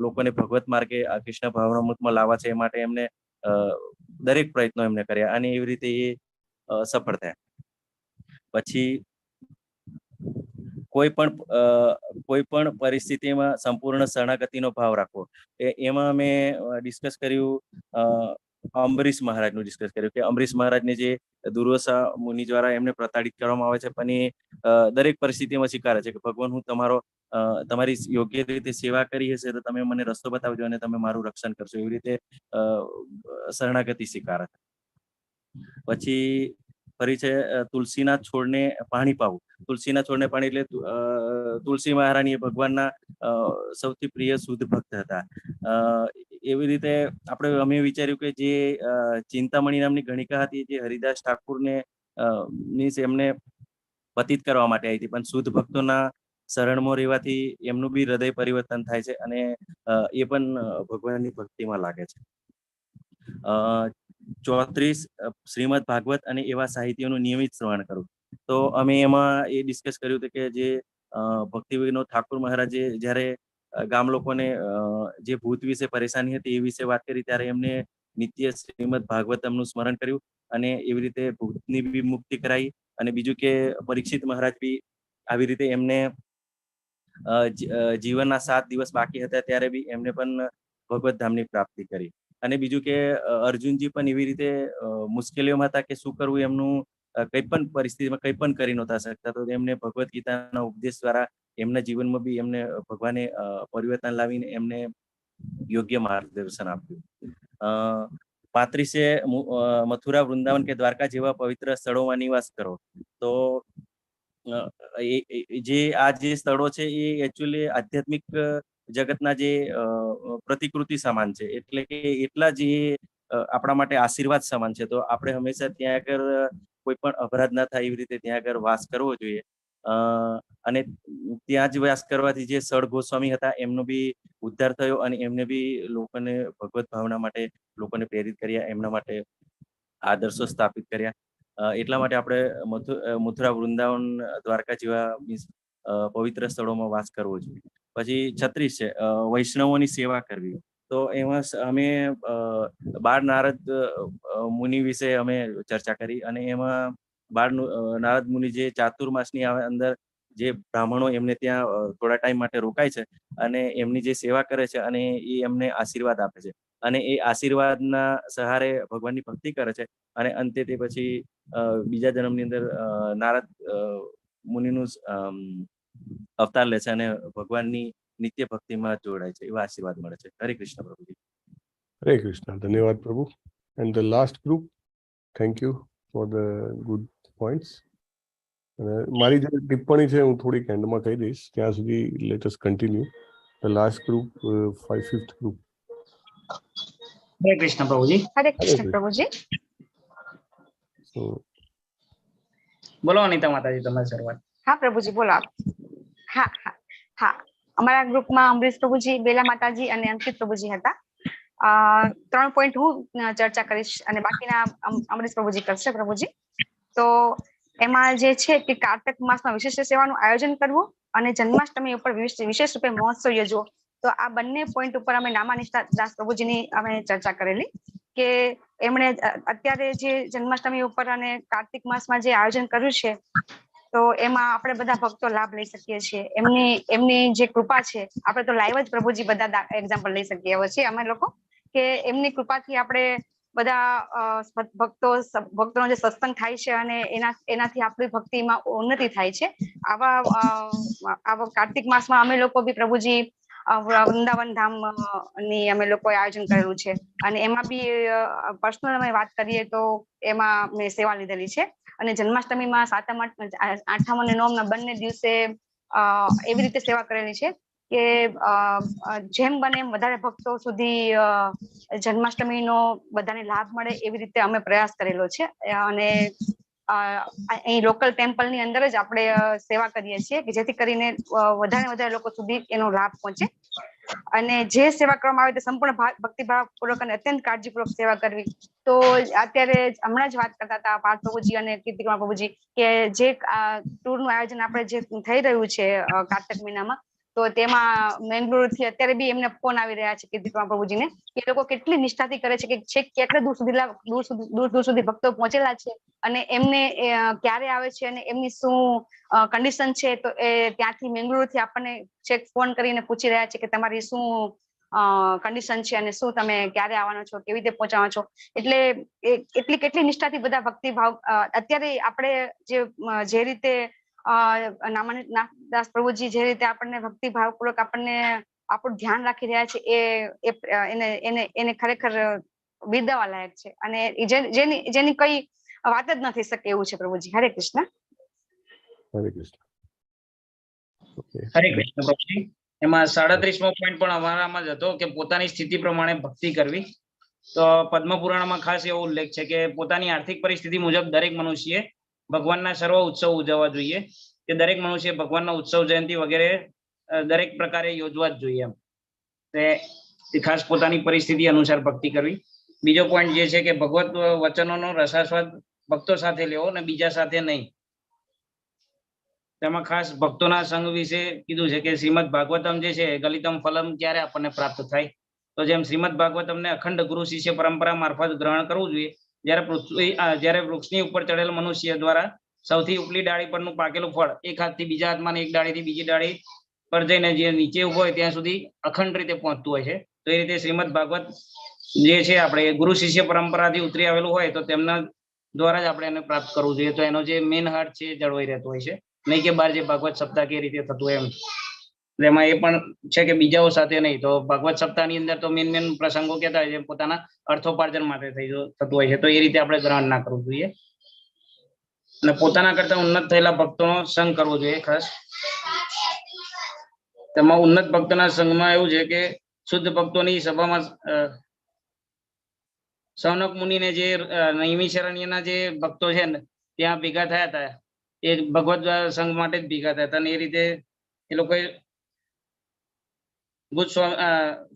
લોકોને ભગવત માર્ગે કૃષ્ણ ભાવનામૃતમાં લાવવા છે. એ માટે એમને દરેક પ્રયત્નો એમને કર્યા અને એવી રીતે એ સફળ થયા. પછી કોઈ પણ પરિસ્થિતિમાં સંપૂર્ણ શરણાગતિનો ભાવ રાખવો. એમાં મેં ડિસ્કસ કર્યું અમરીશ મહારાજનું ડિસ્કસ કર્યું કે અમરીશ મહારાજને જે દુર્વાસા મુનિ દ્વારા એમને પ્રતાડિત કરવામાં આવે છે, પણ એ દરેક પરિસ્થિતિમાં સ્વીકારે છે કે ભગવાન હું તમારી યોગ્ય રીતે સેવા કરી હશે તો તમે મને રસ્તો બતાવજો અને તમે મારું રક્ષણ કરશો. એવી રીતે શરણાગતિ સ્વીકારે. પછી ફરી છે તુલસીના છોડને પાણી પાવું. તુલસીના છોડને પાણી એટલે તુલસી મહારાણી ભગવાનના સૌથી પ્રિય શુદ્ધ ભક્ત હતા. એવી રીતે અમે વિચાર્યું કે જે ચિંતામણી નામની ગણિકા હતી, જે હરિદાસ ઠાકુરને મીન્સ એમને પતિત કરવા માટે આવી હતી, પણ શુદ્ધ ભક્તોના શરણમાં રહેવાથી એમનું બી હૃદય પરિવર્તન થાય છે અને એ પણ ભગવાનની ભક્તિમાં લાગે છે. 34 શ્રીમદ ભાગવત અને એવા સાહિત્યોનું નિયમિત શ્રવણ કરવું. તો અમે એમાં એ ડિસ્કસ કર્યું હતું કે જે ભક્તિ વિનોદ ઠાકુર મહારાજે જ્યારે ગામ લોકોને જે ભૂત વિશે પરેશાની હતી એ વિશે વાત કરી, ત્યારે એમને નિત્ય શ્રીમદ ભાગવતમનું સ્મરણ કર્યું અને એવી રીતે ભૂતની બી મુક્તિ કરાઈ. અને બીજું કે પરીક્ષિત મહારાજ બી આવી રીતે એમને જીવનના 7 દિવસ બાકી હતા ત્યારે બી એમને પણ ભગવત ધામની પ્રાપ્તિ કરી. અને બીજું કે અર્જુનજી પણ એવી રીતે મુશ્કેલીઓમાં હતા કે શું કરવું, એમનું કઈ પણ પરિસ્થિતિમાં કઈ પણ કરી નહોતા શકતા. તો એમને ભગવદ્ ગીતાના ઉપદેશ દ્વારા એમના જીવનમાં બી એમને ભગવાને પરિવર્તન લાવીને એમને યોગ્ય માર્ગદર્શન આપ્યું. 35 મથુરા, વૃંદાવન કે દ્વારકા જેવા પવિત્ર સ્થળોમાં નિવાસ કરો. તો જે આ જે સ્થળો છે એ એકચ્યુઅલી આધ્યાત્મિક જગતના જે પ્રતિકૃતિ સમાન છે, એટલે કે એટલા જ આપણા માટે આશીર્વાદ સમાન છે. તો આપણે હંમેશા ત્યાં આગળ કોઈ પણ અપરાધ ના થાય એવી રીતે ત્યાં આગળ વાસ કરવો જોઈએ. અને ત્યાં જ વાસ કરવાથી જે સળ ગોસ્વામી હતા એમનો બી ઉદ્ધાર થયો અને એમને બી લોકોને ભગવત ભાવના માટે લોકોને પ્રેરિત કર્યા, એમના માટે આદર્શો સ્થાપિત કર્યા. એટલા માટે આપણે મથુરા, વૃંદાવન, દ્વારકા જેવા પવિત્ર સ્થળોમાં વાસ કરવો જોઈએ. પછી 36 છે વૈષ્ણવોની સેવા કરવી. તો એમાં અમે બાળ નારદ મુનિ વિશે અમે ચર્ચા કરી અને એમાં બાળ નારદ મુનિ જે ચાતુર્માસની અંદર જે બ્રાહ્મણો એમને ત્યાં થોડા ટાઈમ માટે રોકાય છે અને એમની જે સેવા કરે છે અને એ એમને આશીર્વાદ આપે છે અને એ આશીર્વાદના સહારે ભગવાનની ભક્તિ કરે છે અને અંતે તે પછી બીજા જન્મની અંદર નારદ મુનિનું અવતાર લે છે અને ભગવાનની નિત્ય ભક્તિમાં જોડાય છે. એવા આશીર્વાદ મળે છે. હરે કૃષ્ણ પ્રભુજી. હરે કૃષ્ણ. ધન્યવાદ પ્રભુ. And the last group, thank you for the good points. અને મારી જે ટિપ્પણી છે હું થોડીક એન્ડમાં કહી દઈશ, ત્યાં સુધી let us continue. The last group, 5th group. હરે કૃષ્ણ પ્રભુજી. હરે કૃષ્ણ પ્રભુજી. બોલો અનિતા માતાજી, તમારી શરૂઆત. હા પ્રભુજી, બોલો આપ. હા હા હા, અમારા ગ્રુપમાં અમરીશ પ્રભુજી, બેલા માતાજી અને અંકિત પ્રભુજી હતા. 3 પોઈન્ટ હું ચર્ચા કરીશ અને બાકીના અમરીશ પ્રભુજી કરશે. પ્રભુજી, તો એમાં જે છે કે કાર્તક માસમાં વિશેષ સેવાનું આયોજન કરવું અને જન્માષ્ટમી ઉપર વિશેષ રૂપે મહોત્સવ યોજવો. તો આ બંને પોઈન્ટ ઉપર અમે નામાનિષ્ઠા દાસ પ્રભુજીની અમે ચર્ચા કરેલી કે એમણે અત્યારે જે જન્માષ્ટમી ઉપર અને કાર્તિક માસમાં જે આયોજન કર્યું છે, તો એમાં આપણે બધા ભક્તો લાભ લઈ શકીએ છીએ. એમની જે કૃપા છે, આપણે તો લાઈવ જ પ્રભુજી બધા એક્ઝામ્પલ લઈ શકીએ છીએ અમે લોકો, કે એમની કૃપાથી આપણે બધા ભક્તોનો જે સત્સંગ થાય છે અને એનાથી આપણી ભક્તિમાં ઉન્નતિ થાય છે. આવા કાર્તિક માસમાં અમે લોકો બી પ્રભુજી વૃંદાવન ધામ ની અમે લોકોએ આયોજન કરેલું છે અને એમાં બી પર્સનલ અમે વાત કરીએ તો એમાં મેં સેવા લીધેલી છે. અને જન્માષ્ટમીમાં 7મ, 8મ અને 9મના બંને દિવસે એવી રીતે સેવા કરેલી છે કે જેમ બને એમ વધારે ભક્તો સુધી જન્માષ્ટમીનો બધાને લાભ મળે એવી રીતે અમે પ્રયાસ કરેલો છે. અને અહીં લોકલ ટેમ્પલની અંદર જ આપણે સેવા કરીએ છીએ કે જેથી કરીને વધારે લોકો સુધી એનો લાભ પહોંચે. અને જે સેવા કરવામાં આવે તે સંપૂર્ણ ભક્તિભાવપૂર્વક અને અત્યંત કાળજીપૂર્વક સેવા કરવી. તો અત્યારે હમણાં જ વાત કરતા હતા પાર્થ પ્રભુજી અને કીર્તિકુમાર પ્રભુજી કે જે ટૂરનું આયોજન આપણે જે થઈ રહ્યું છે કાર્તક મહિનામાં, તો તેમાં મેંગલુરુથી અત્યારે બી એમને ફોન આવી રહ્યા છે કીર્તિકુમાર પ્રભુજીને કે એ લોકો કેટલી નિષ્ઠાથી કરે છે કે છેક કેટલા દૂર સુધી ભક્તો પહોંચેલા છે અને એમને ક્યારે આવે છે અને એમની શું કન્ડિશન છે. તો એ ત્યાંથી મેંગલુરુથી આપણને છેક ફોન કરીને પૂછી રહ્યા છે કે તમારી શું કન્ડિશન છે અને શું તમે ક્યારે આવવાનો છો, કેવી રીતે પહોંચવાનો છો. એટલે કેટલી નિષ્ઠાથી બધા ભક્તિભાવ અત્યારે આપણે જે રીતે નામાદાસ પ્રભુજી જે રીતે આપણને ભક્તિભાવપૂર્વક આપણને આપણું ધ્યાન રાખી રહ્યા છે એને ખરેખર બિરદાવવા લાયક છે અને જેની કઈ વાત જ નથી શકે એવું છે. પ્રભુજી, હરે કૃષ્ણ. હરે કૃષ્ણ. હરે કૃષ્ણ પ્રભુજી. એમાં 37મો પોઈન્ટ પણ અમારામાં જ હતો કે પોતાની સ્થિતિ પ્રમાણે ભક્તિ કરવી. તો પદ્મપુરાણમાં ખાસ એવો ઉલ્લેખ છે કે પોતાની આર્થિક પરિસ્થિતિ મુજબ દરેક મનુષ્ય ભગવાનના સર્વ ઉત્સવ ઉજવવા જોઈએ, કે દરેક મનુષ્ય ભગવાનના ઉત્સવ જયંતિ વગેરે દરેક પ્રકારે યોજવા જ જોઈએ. તે ખાસ પોતાની પરિસ્થિતિ અનુસાર ભક્તિ કરવી. બીજો પોઈન્ટ જે છે કે ભગવત વચનોનો રસાસ્વાદ ભક્તો સાથે લેવો અને બીજા સાથે નહીં. તેમાં ખાસ ભક્તોના સંઘ વિશે કીધું છે કે શ્રીમદ ભાગવતમ જે છે ગલિતમ ફલમ ક્યારે આપણને પ્રાપ્ત થાય, તો જેમ શ્રીમદ ભાગવતમને અખંડ ગુરુ શિષ્ય પરંપરા મારફત ગ્રહણ કરવું જોઈએ. જ્યારે વૃક્ષની ઉપર ચડેલ મનુષ્ય દ્વારા સૌથી ઉપલી ડાળી પરનું પાકેલું ફળ એક હાથથી બીજા હાથમાં એક ડાળીથી બીજી ડાળી પર જઈને જે નીચે ઉભો હોય ત્યાં સુધી અખંડ રીતે પહોંચતું હોય છે. તો એ રીતે શ્રીમદ ભાગવત જે છે આપણે ગુરુ શિષ્ય પરંપરાથી ઉતરી આવેલું હોય તો તેમના દ્વારા જ આપણે એને પ્રાપ્ત કરવું જોઈએ. તો એનો જે મેઇન હાર્ટ છે એ જળવાઈ રહેતો હોય છે, નહીં કે બાર જે ભાગવત સપ્તાહ કે રીતે થતું હોય એમ. એમાં એ પણ છે કે બીજાઓ સાથે નહીં. તો ભાગવત સપ્તાહની અંદર તો મેન પ્રસંગો કહેતા હોય છે પોતાના અર્થોપાર્જન માટે થતું હોય છે. તો એ રીતે આપણે ગ્રહણ ના કરવું જોઈએ અને પોતાના કરતા ઉન્નત થયેલા ભક્તોનો સંગ કરવો જોઈએ. ખાસ તેમાં ઉન્નત ભક્તોના સંઘમાં એવું છે કે શુદ્ધ ભક્તોની સભામાં સૌનક મુનિને જે નૈમિષારણ્યના જે ભક્તો છે ને ત્યાં ભેગા થયા હતા, એ ભગવત સંઘ માટે જ ભેગા થયા હતા. અને એ રીતે એ લોકોએ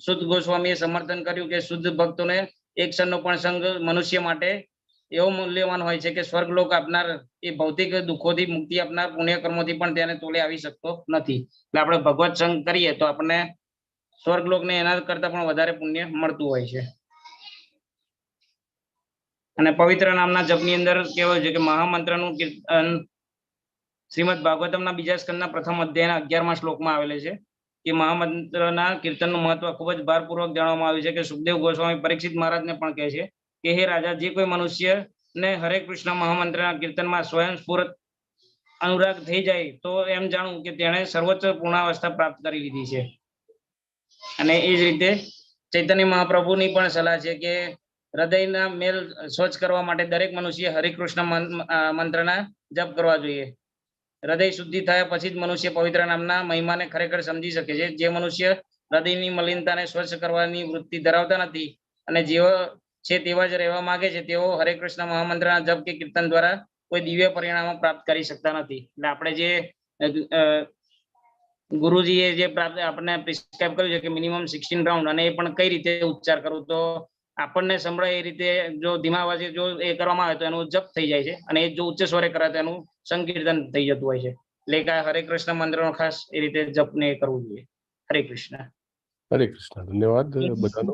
શુદ્ધ ગોસ્વામીએ સમર્થન કર્યું કે શુદ્ધ ભક્તોને એક ક્ષણનો પણ સંગ મનુષ્ય માટે એવો મૂલ્યવાન હોય છે કે સ્વર્ગલોક આપનાર એ ભૌતિક દુઃખોથી મુક્તિ આપનાર પુણ્યકર્મોથી પણ તેને તોલે આવી શકતો નથી. એટલે આપણે ભગવત સંગ કરીએ તો આપણને સ્વર્ગલોકને એના કરતા પણ વધારે પુણ્ય મળતું હોય છે. અને પવિત્ર નામના જપની અંદર કહેવાય છે કે મહામંત્રનું કીર્તન શ્રીમદ ભાગવતમના બીજા સ્કંદના પ્રથમ અધ્યાયના 11મા શ્લોકમાં આવેલે છે કે મહામંત્રના કીર્તનનું મહત્વ ખૂબ જ ભારપૂર્વક જાણવામાં આવ્યું છે. કે સુખદેવ ગોસ્વામી પરીક્ષિત મહારાજને પણ કહે છે કે હે રાજા, જે કોઈ મનુષ્યને હરે કૃષ્ણ મહામંત્રના કીર્તનમાં સ્વયં સ્ફૂર્ત અનુરાગ થઈ જાય તો એમ જાણવું કે તેણે સર્વોચ્ચ પૂર્ણાવસ્થા પ્રાપ્ત કરી લીધી છે. અને એ જ રીતે ચૈતન્ય મહાપ્રભુની પણ સલાહ છે કે હૃદયના મેલ સ્વચ્છ કરવા માટે દરેક મનુષ્ય હરિકૃષ્ણ મંત્રના જપ કરવા જોઈએ. હૃદય શુદ્ધિ થયા પછી જ મનુષ્ય પવિત્ર નામના મહિમાને ખરેખર સમજી શકે છે. જે મનુષ્ય હૃદયની મલિનતાને સ્વચ્છ કરવાની વૃત્તિ ધરાવતા નથી અને જેવા છે તેવા જ રહેવા માંગે છે, તેઓ હરે કૃષ્ણ મહામંત્રના જપ કે કીર્તન દ્વારા કોઈ દિવ્ય પરિણામો પ્રાપ્ત કરી શકતા નથી. એટલે આપણે જે ગુરુજીએ જે આપણને પ્રિસ્ક્રાઇબ કર્યું છે કે મિનિમમ 16 રાઉન્ડ, અને એ પણ કઈ રીતે ઉચ્ચાર કરવું, તો આપણને સંભળાય એ રીતે જો ધીમા અવાજે જો એ કરવામાં આવે તો એનું જપ થઈ જાય છે, અને એ જો ઉચ્ચ સ્વરે કરે તો એનું સંકીર્તન થઈ જતું હોય છે. એટલે કે હરે કૃષ્ણ મંત્રનો ખાસ એ રીતે જપને કરવું જોઈએ. હરે કૃષ્ણ. હરે કૃષ્ણ. ધન્યવાદ બધાનો.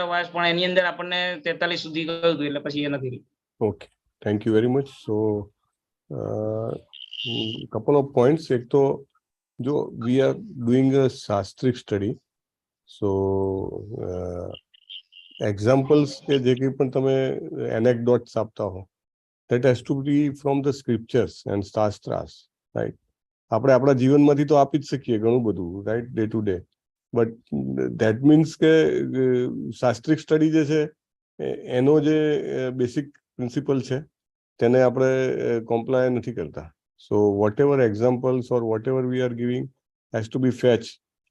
અવાજ પણ એની અંદર આપણને 43 સુધી ગયું હતું, એટલે પછી એ નથી. Okay, thank you very much. So couple of points. એક તો જો વી આર ડુઈંગ અ શાસ્ત્રિક સ્ટડી, સો એક્ઝામ્પલ્સ કે જે કંઈ પણ તમે એનેક્ડોટ્સ આપતા હો, that has to be from the scriptures and shastras, right? આપણે આપણા જીવનમાંથી તો આપી જ શકીએ ઘણું બધું, right, day to day, but that means કે શાસ્ત્રિક સ્ટડી જે છે એનો જે બેસિક પ્રિન્સિપલ છે તેને આપણે કોમ્પ્લાય નથી કરતા. So whatever examples or whatever we are giving has to be fetch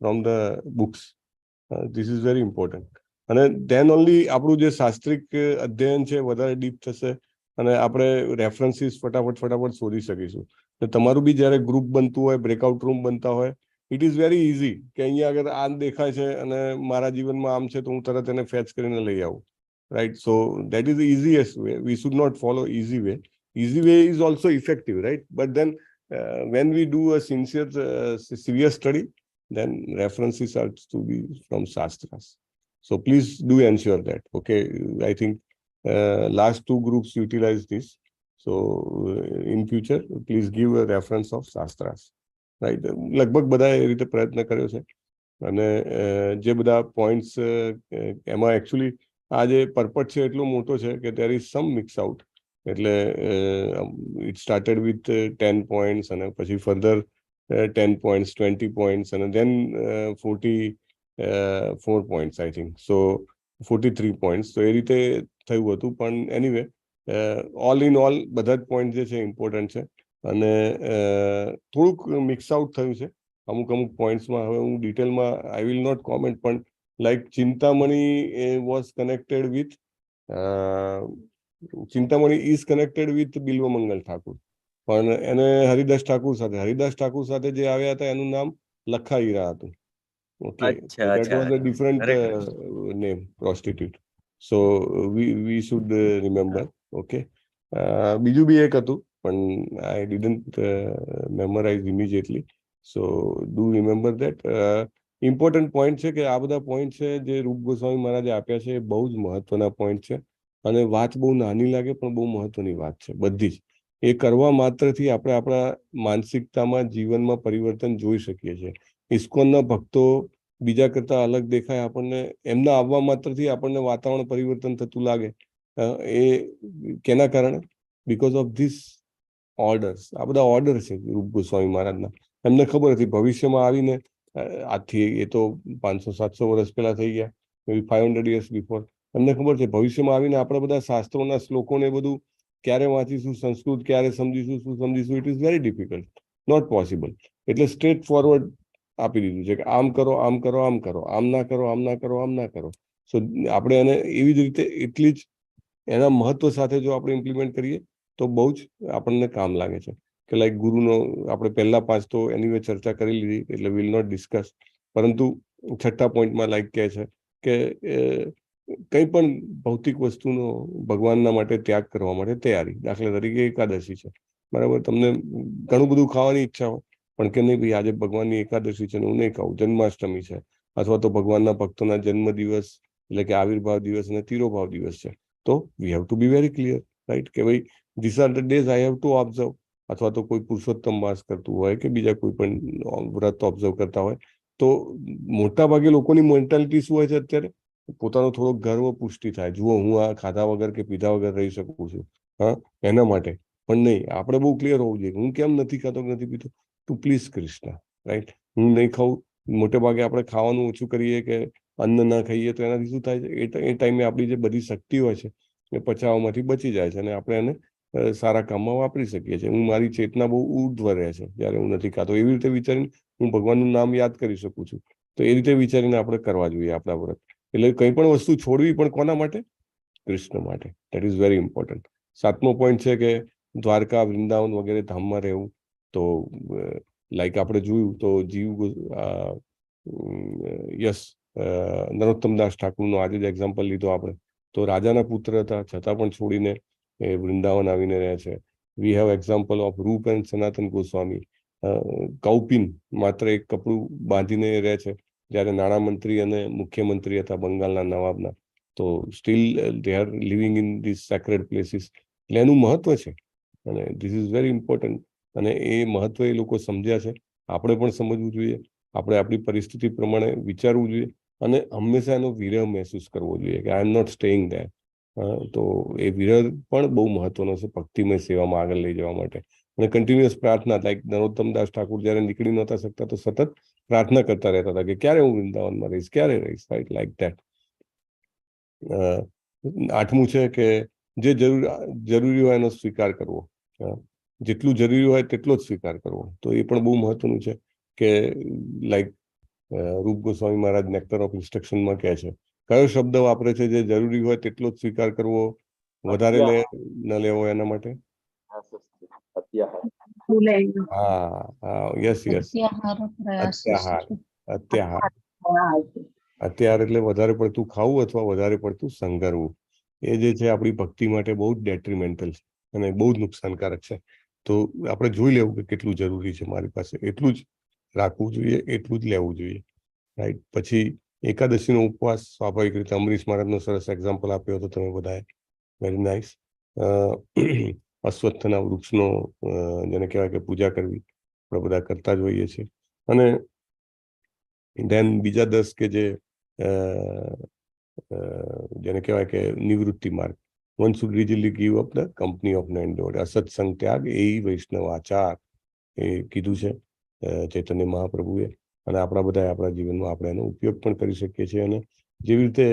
from the books. This is very important. અને ધેન ઓનલી આપણું જે શાસ્ત્રિક અધ્યયન છે વધારે ડીપ થશે અને આપણે રેફરન્સીસ ફટાફટ શોધી શકીશું. તો તમારું બી જ્યારે ગ્રુપ બનતું હોય, બ્રેકઆઉટ રૂમ બનતા હોય, ઇટ ઇઝ વેરી ઇઝી કે અહીંયા આગળ આ દેખાય છે અને મારા જીવનમાં આમ છે તો હું તરત એને ફેચ કરીને લઈ આવું, right? So that is the easiest way. We should not follow easy way. Easy way is also effective, right? But then when we do a serious study, then references are to be from shastras. So please do ensure that. Okay, I think last two groups utilize this. So in future, please give a reference of shastras, right? લગભગ બધા એ રીતે પ્રયત્ન કર્યો છે અને જે બધા points એમાં એકચ્યુઅલી આ જે પર્પટ છે એટલો મોટો છે કે there is some mix out. એટલે it started with 10 points અને પછી further 10 points, 20 points and then 44 points, I think. So 43 points. So એ રીતે થયું હતું. પણ anyway, all in all બધા જ પોઈન્ટ જે છે ઇમ્પોર્ટન્ટ છે અને થોડુંક મિક્સ આઉટ થયું છે, અમુક પોઈન્ટ્સમાં હવે હું ડિટેલમાં આઈ વિલ નોટ કોમેન્ટ, પણ like Chintamani was connected with Chintamani is connected with Bilvamangal Thakur, પણ એને હરિદાસ ઠાકુર સાથે જે આવ્યા હતા એનું નામ લખાઈરા હતું. Okay, that was a different name, prostitute. So we should remember. Okay, બીજું બી એક હતું, પણ I didn't memorize immediately. So do remember that. Important point છે કે આ બધા પોઈન્ટ છે જે રૂપ ગોસ્વામી મહારાજે આપ્યા છે, એ બહુ જ મહત્વના પોઈન્ટ છે. અને વાત બહુ નાની લાગે પણ બહુ મહત્વની વાત છે બધી જ. એ કરવા માત્રથી આપણે આપણા માનસિકતામાં, જીવનમાં પરિવર્તન જોઈ શકીએ છીએ. ઇસ્કોનના ભક્તો બીજા કરતા અલગ દેખાય આપણને, એમના આવવા માત્રથી આપણને વાતાવરણ પરિવર્તન થતું લાગે. એ કેના કારણે? Because of this orders. આ બધા ઓર્ડર છે રૂપ ગોસ્વામી મહારાજના. એમને ખબર હતી ભવિષ્યમાં આવીને, આજથી એ તો 500-700 વર્ષ પહેલા થઈ ગયા, 500 years before. એમને ખબર છે ભવિષ્યમાં આવીને આપણે બધા શાસ્ત્રોના શ્લોકોને બધું ક્યારે વાંચીશું, સંસ્કૃત ક્યારે સમજીશું, શું સમજીશું, it is very difficult, not possible. એટલે સ્ટ્રેટ ફોરવર્ડ આપી દીધું છે કે આમ કરો, આમ કરો, આમ કરો, આમ ના કરો, આમ ના કરો, આમ ના કરો. સો આપણે એને એવી જ રીતે એટલી જ એના મહત્વ સાથે જો આપણે ઇમ્પ્લિમેન્ટ કરીએ તો બહુ જ આપણને કામ લાગે છે. કે લાઈક ગુરુનો આપણે પહેલા 5 તો એની ચર્ચા કરી લીધી, એટલે વિલ નોટ ડિસ્કસ. પરંતુ 6થા પોઈન્ટમાં લાઈક કહે છે કે કંઈ પણ ભૌતિક વસ્તુનો ભગવાનના માટે ત્યાગ કરવા માટે તૈયારી. દાખલા તરીકે એકાદશી છે, બરાબર, તમને ઘણું બધું ખાવાની ઈચ્છા હોય, પણ કે નહીં ભાઈ આજે ભગવાનની એકાદશી છે ને હું નહીં ખાઉં, જન્માષ્ટમી છે, અથવા તો ભગવાનના ભક્તોના જન્મ દિવસ એટલે કે આવિર્ભાવ દિવસ અને તિરોભાવ દિવસ છે, તો we have to be very clear, right, કે ભાઈ this are the days I have to observe. અથવા તો કોઈ પુરુષોત્તમ માસ કરતું હોય કે બીજા કોઈ પણ વ્રત ઓબ્ઝર્વ કરતા હોય, તો મોટા ભાગે લોકોની મેન્ટાલિટી શું હોય છે અત્યારે? પોતાનો થોડો ગર્વ પુષ્ટિ થાય, જુઓ હું આ ખાધા વગર કે પીધા વગર રહી શકું છું, હા, એના માટે. પણ નહીં, આપણે બહુ ક્લિયર હોવું જોઈએ. હું કેમ નથી ખાતો, નથી પીતો? Two please Krishna, right. હું નહીં ખાઉં, મોટે ભાગે આપણે ખાવાનું ઓછું કરીએ કે અન્ન ના ખાઈએ તો એનાથી શું થાય છે? એ ટાઈમે આપણી જે બધી શક્તિ હોય છે એ પચાવવામાંથી બચી જાય છે અને આપણે એને સારા કામમાં વાપરી શકીએ છીએ. હું મારી ચેતના બહુ ઉર્ધ્વ રહે છે જ્યારે હું નથી ખાતો. એવી રીતે વિચારીને હું ભગવાનનું નામ યાદ કરી શકું છું. તો એ રીતે વિચારીને આપણે કરવા જોઈએ આપણા વ્રત. એટલે કંઈ પણ વસ્તુ છોડવી, પણ કોના માટે? કૃષ્ણ માટે. That is very important. 7મો પોઈન્ટ છે કે દ્વારકા, વૃંદાવન વગેરે ધામમાં રહેવું. તો લાઈક આપણે જોયું તો નરોત્તમદાસ ઠાકુરનો આજે જ એક્ઝામ્પલ લીધો આપણે. તો રાજાના પુત્ર હતા છતાં પણ છોડીને એ વૃંદાવન આવીને રહે છે. વી હેવ એક્ઝામ્પલ ઓફ રૂપ એન્ડ સનાતન ગોસ્વામી. કૌપિન માત્ર એક કપડું બાંધીને રહે છે, જ્યારે નાણામંત્રી અને મુખ્યમંત્રી હતા બંગાળના નવાબના. તો steel they are living in this sacred places. એટલે એનું મહત્વ છે અને ધીસ ઇઝ વેરી ઇમ્પોર્ટન્ટ. અને એ મહત્વ એ લોકો સમજ્યા છે. આપણે પણ સમજવું જોઈએ. આપણે આપણી પરિસ્થિતિ પ્રમાણે વિચારવું જોઈએ અને હંમેશા એનો વિરહ મહેસૂસ કરવો જોઈએ કે આઈ એમ નોટ સ્ટેઇંગ ધેર. તો એ વિરહ પણ બહુ મહત્વનો છે ભક્તિમય સેવામાં આગળ લઈ જવા માટે. અને કન્ટિન્યુઅસ પ્રાર્થના, લાઈક નરોત્તમદાસ ઠાકુર જ્યારે નીકળી નહોતા શકતા તો સતત પ્રાર્થના કરતા રહેતા હતા કે ક્યારે હું વૃંદાવનમાં રહીશ, ક્યારે રહીશ, રાઈટ, લાઈક ધેટ. 8મું છે કે જે જરૂરી હોય એનો સ્વીકાર કરવો. જેટલું જરૂરી હોય તેટલો જ સ્વીકાર કરવો. તો એ પણ બહુ મહત્વનું છે કે લાઈક રૂપ ગોસ્વામી મહારાજ નેક્ટર ઓફ ઇન્સ્ટ્રક્શનમાં કહે છે, કયો શબ્દ વાપરે છે? જે જરૂરી હોય તેટલો જ સ્વીકાર કરવો, વધારે ન લેવો એના માટે. યસ યસ, અત્યાર એટલે વધારે પડતું ખાવું અથવા વધારે પડતું સંઘરવું. એ જે છે આપણી ભક્તિ માટે બહુ જ ડેટ્રીમેન્ટલ છે અને બહુ જ નુકસાનકારક છે. તો આપણે જોઈ લેવું કે કેટલું જરૂરી છે મારી પાસે, એટલું જ રાખવું જોઈએ, એટલું જ લેવું જોઈએ, રાઈટ. પછી એકાદશીનો ઉપવાસ, સ્વાભાવિક રીતે અમરીશ મહારાજનો સરસ એક્ઝામ્પલ આપ્યો હતો તમે બધાએ, વેરી નાઇસ. અશ્વત્થના વૃક્ષનો જેને કહેવાય કે પૂજા કરવી, આપણે બધા કરતા જ હોઈએ છીએ. અને ધેન બીજા 10 કે જે જેને કહેવાય કે નિવૃત્તિ માર્ગ. One should rigidly give up the company of nondevotees. અસત્સંગ ત્યાગ એ વૈષ્ણવ આચાર, એ કીધું છે ચૈતન્ય મહાપ્રભુએ. અને આપણા બધા આપણા જીવનમાં આપણે એનો ઉપયોગ પણ કરી શકીએ છીએ. અને જેવી રીતે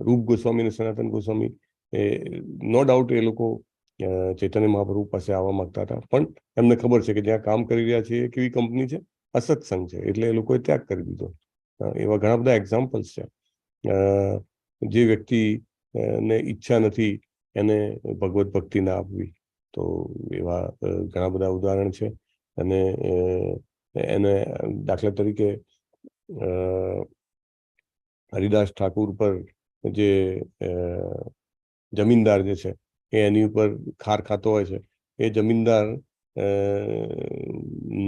રૂપ ગોસ્વામી અને સનાતન ગોસ્વામી, નો ડાઉટ એ લોકો ચૈતન્ય મહાપ્રભુ પાસે આવવા માંગતા હતા, પણ એમને ખબર છે કે જ્યાં કામ કરી રહ્યા છે એ કેવી કંપની છે, અસત્સંગ છે, એટલે એ લોકોએ ત્યાગ કરી દીધો. એવા ઘણા બધા એક્ઝામ્પલ્સ છે. જે વ્યક્તિ ને ઈચ્છા નથી એને ભગવત ભક્તિ ના આપવી, તો એવા ઘણા બધા ઉદાહરણ છે. અને એને દાખલા તરીકે હરિદાસ ઠાકુર પર જે જમીનદાર જે છે એ એની ઉપર ખાર ખાતો હોય છે, એ જમીનદાર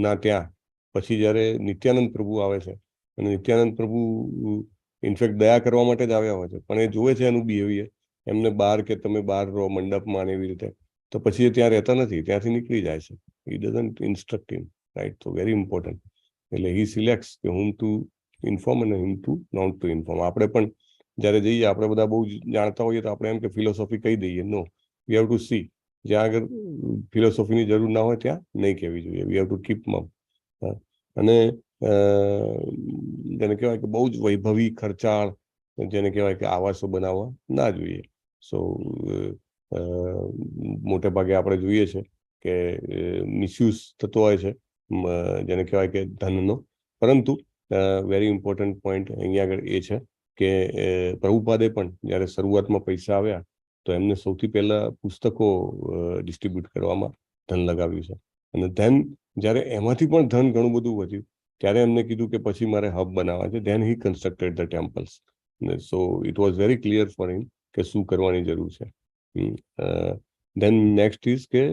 ના ત્યાં પછી જ્યારે નિત્યાનંદ પ્રભુ આવે છે, અને નિત્યાનંદ પ્રભુ ઇનફેક્ટ દયા કરવા માટે જ આવ્યા હોય છે, પણ એ જોવે છે એનું બિહેવિયર, એમને બહાર કે તમે બહાર રહો મંડપમાં એવી રીતે, તો પછી એ ત્યાં રહેતા નથી, ત્યાંથી નીકળી જાય છે. He doesn't instruct him, right? So very important. એટલે he selects કે whom to inform અને whom to not to inform. આપણે પણ જ્યારે જઈએ, આપણે બધા બહુ જાણતા હોઈએ તો આપણે એમ કે ફિલોસોફી કહી દઈએ. નો, વી હેવ ટુ સી. જ્યાં આગળ ફિલોસોફીની જરૂર ના હોય ત્યાં નહીં કહેવી જોઈએ. વી હેવ ટુ કીપ મમ. અને જેને કહેવાય કે બહુ જ વૈભવી ખર્ચાળ, જેને કહેવાય કે આવાસો બનાવવા ના જોઈએ. સો મોટે ભાગે આપણે જોઈએ છે કે મિસયુઝ થતો હોય છે જેને કહેવાય કે ધનનો. પરંતુ વેરી ઇમ્પોર્ટન્ટ પોઈન્ટ અહીંયા આગળ એ છે કે પ્રભુપાદે પણ જ્યારે શરૂઆતમાં પૈસા આવ્યા તો એમને સૌથી પહેલા પુસ્તકો ડિસ્ટ્રીબ્યુટ કરવામાં ધન લગાવ્યું છે. અને ધન જ્યારે એમાંથી પણ ધન ઘણું બધું વધ્યું ત્યારે એમને કીધું કે પછી મારે હબ બનાવવા છે. Then he constructed the temples. So it was very clear for him કે શું કરવાની જરૂર છે. ધેન નેક્સ્ટ ઇઝ કે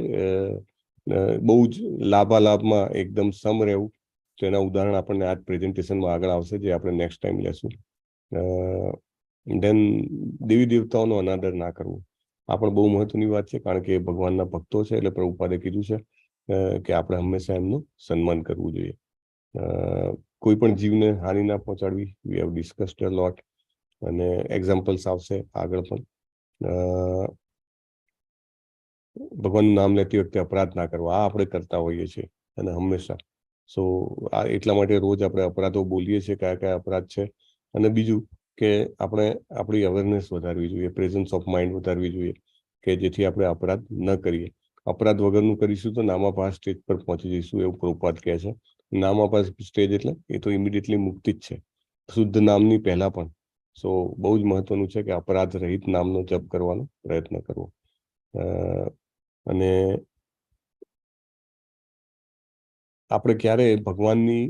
બહુ જ લાભાલાભમાં એકદમ સમ રહેવું. તો એના ઉદાહરણ આપણને આ પ્રેઝન્ટેશનમાં આગળ આવશે, જે આપણે નેક્સ્ટ ટાઈમ લેશું. ધેન દેવી દેવતાઓનો અનાદર ના કરવો, આ પણ બહુ મહત્વની વાત છે, કારણ કે ભગવાનના ભક્તો છે, એટલે પ્રભુપાદે કીધું છે કે આપણે હંમેશા એમનું સન્માન કરવું જોઈએ. કોઈ પણ જીવને હાનિ ના પહોંચાડવી. વી હેવ ડિસ્કસ્ડ અ લોટ, અને એક્ઝામ્પલ્સ આવશે આગળ પણ. ભગવાનનું નામ લેતી વખતે અપરાધ ના કરવા, આ આપણે કરતા હોઈએ છીએ અને હંમેશા. સો આ એટલા માટે રોજ આપણે અપરાધો બોલીએ છીએ, કયા કયા અપરાધ છે. અને બીજું કે આપણે આપણી અવેરનેસ વધારવી જોઈએ, પ્રેઝન્સ ઓફ માઇન્ડ વધારવી જોઈએ, કે જેથી આપણે અપરાધ ન કરીએ. અપરાધ વગરનું કરીશું તો નામાભાસ સ્ટેજ પર પહોંચી જઈશું, એવું પ્રભુપાદ કહે છે. નામાભાસ સ્ટેજ એટલે એ તો ઇમિડિયેટલી મુક્તિ જ છે, શુદ્ધ નામની પહેલા પણ. સો બહુ જ મહત્વનું છે કે અપરાધ રહિત નામનો જપ કરવાનો પ્રયત્ન કરવો. અને આપણે ક્યારે ભગવાનની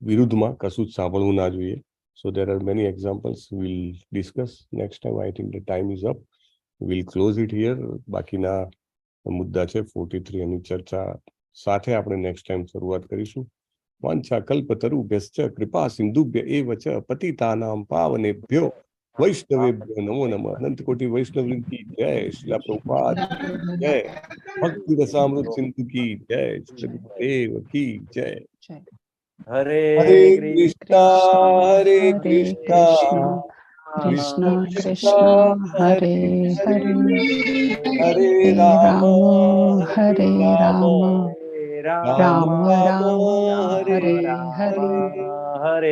વિરુદ્ધમાં કશું જ સાંભળવું ના જોઈએ. So there are many examples. Will discuss next time. I think the time is up. Will close it here. બાકીના મુદ્દા છે 43 એની ચર્ચા સાથે આપણે નેક્સ્ટ ટાઈમ શરૂઆત કરીશું. વાંછા કલ્પતરુભ્યશ્ચ કૃપા સિંધુભ્ય એવ ચ પતિતાનામ પાવનેભ્યો વૈષ્ણવેભ્યો નમો નમઃ. અનંત કોટી વૈષ્ણવ કી જય. શ્રીલા પ્રભુપાદ જય. ભક્તિ રસામૃત સિંધુ કી જય. શ્રી ગુરુદેવ કી જય. હરે હરે કૃષ્ણ હરે કૃષ્ણ કૃષ્ણ કૃષ્ણ કૃષ્ણ હરે હરે હરે હરે હરે રામ હરે હરે રામ રામ રામ રામ રામ હરે હરે હરે હરે હરે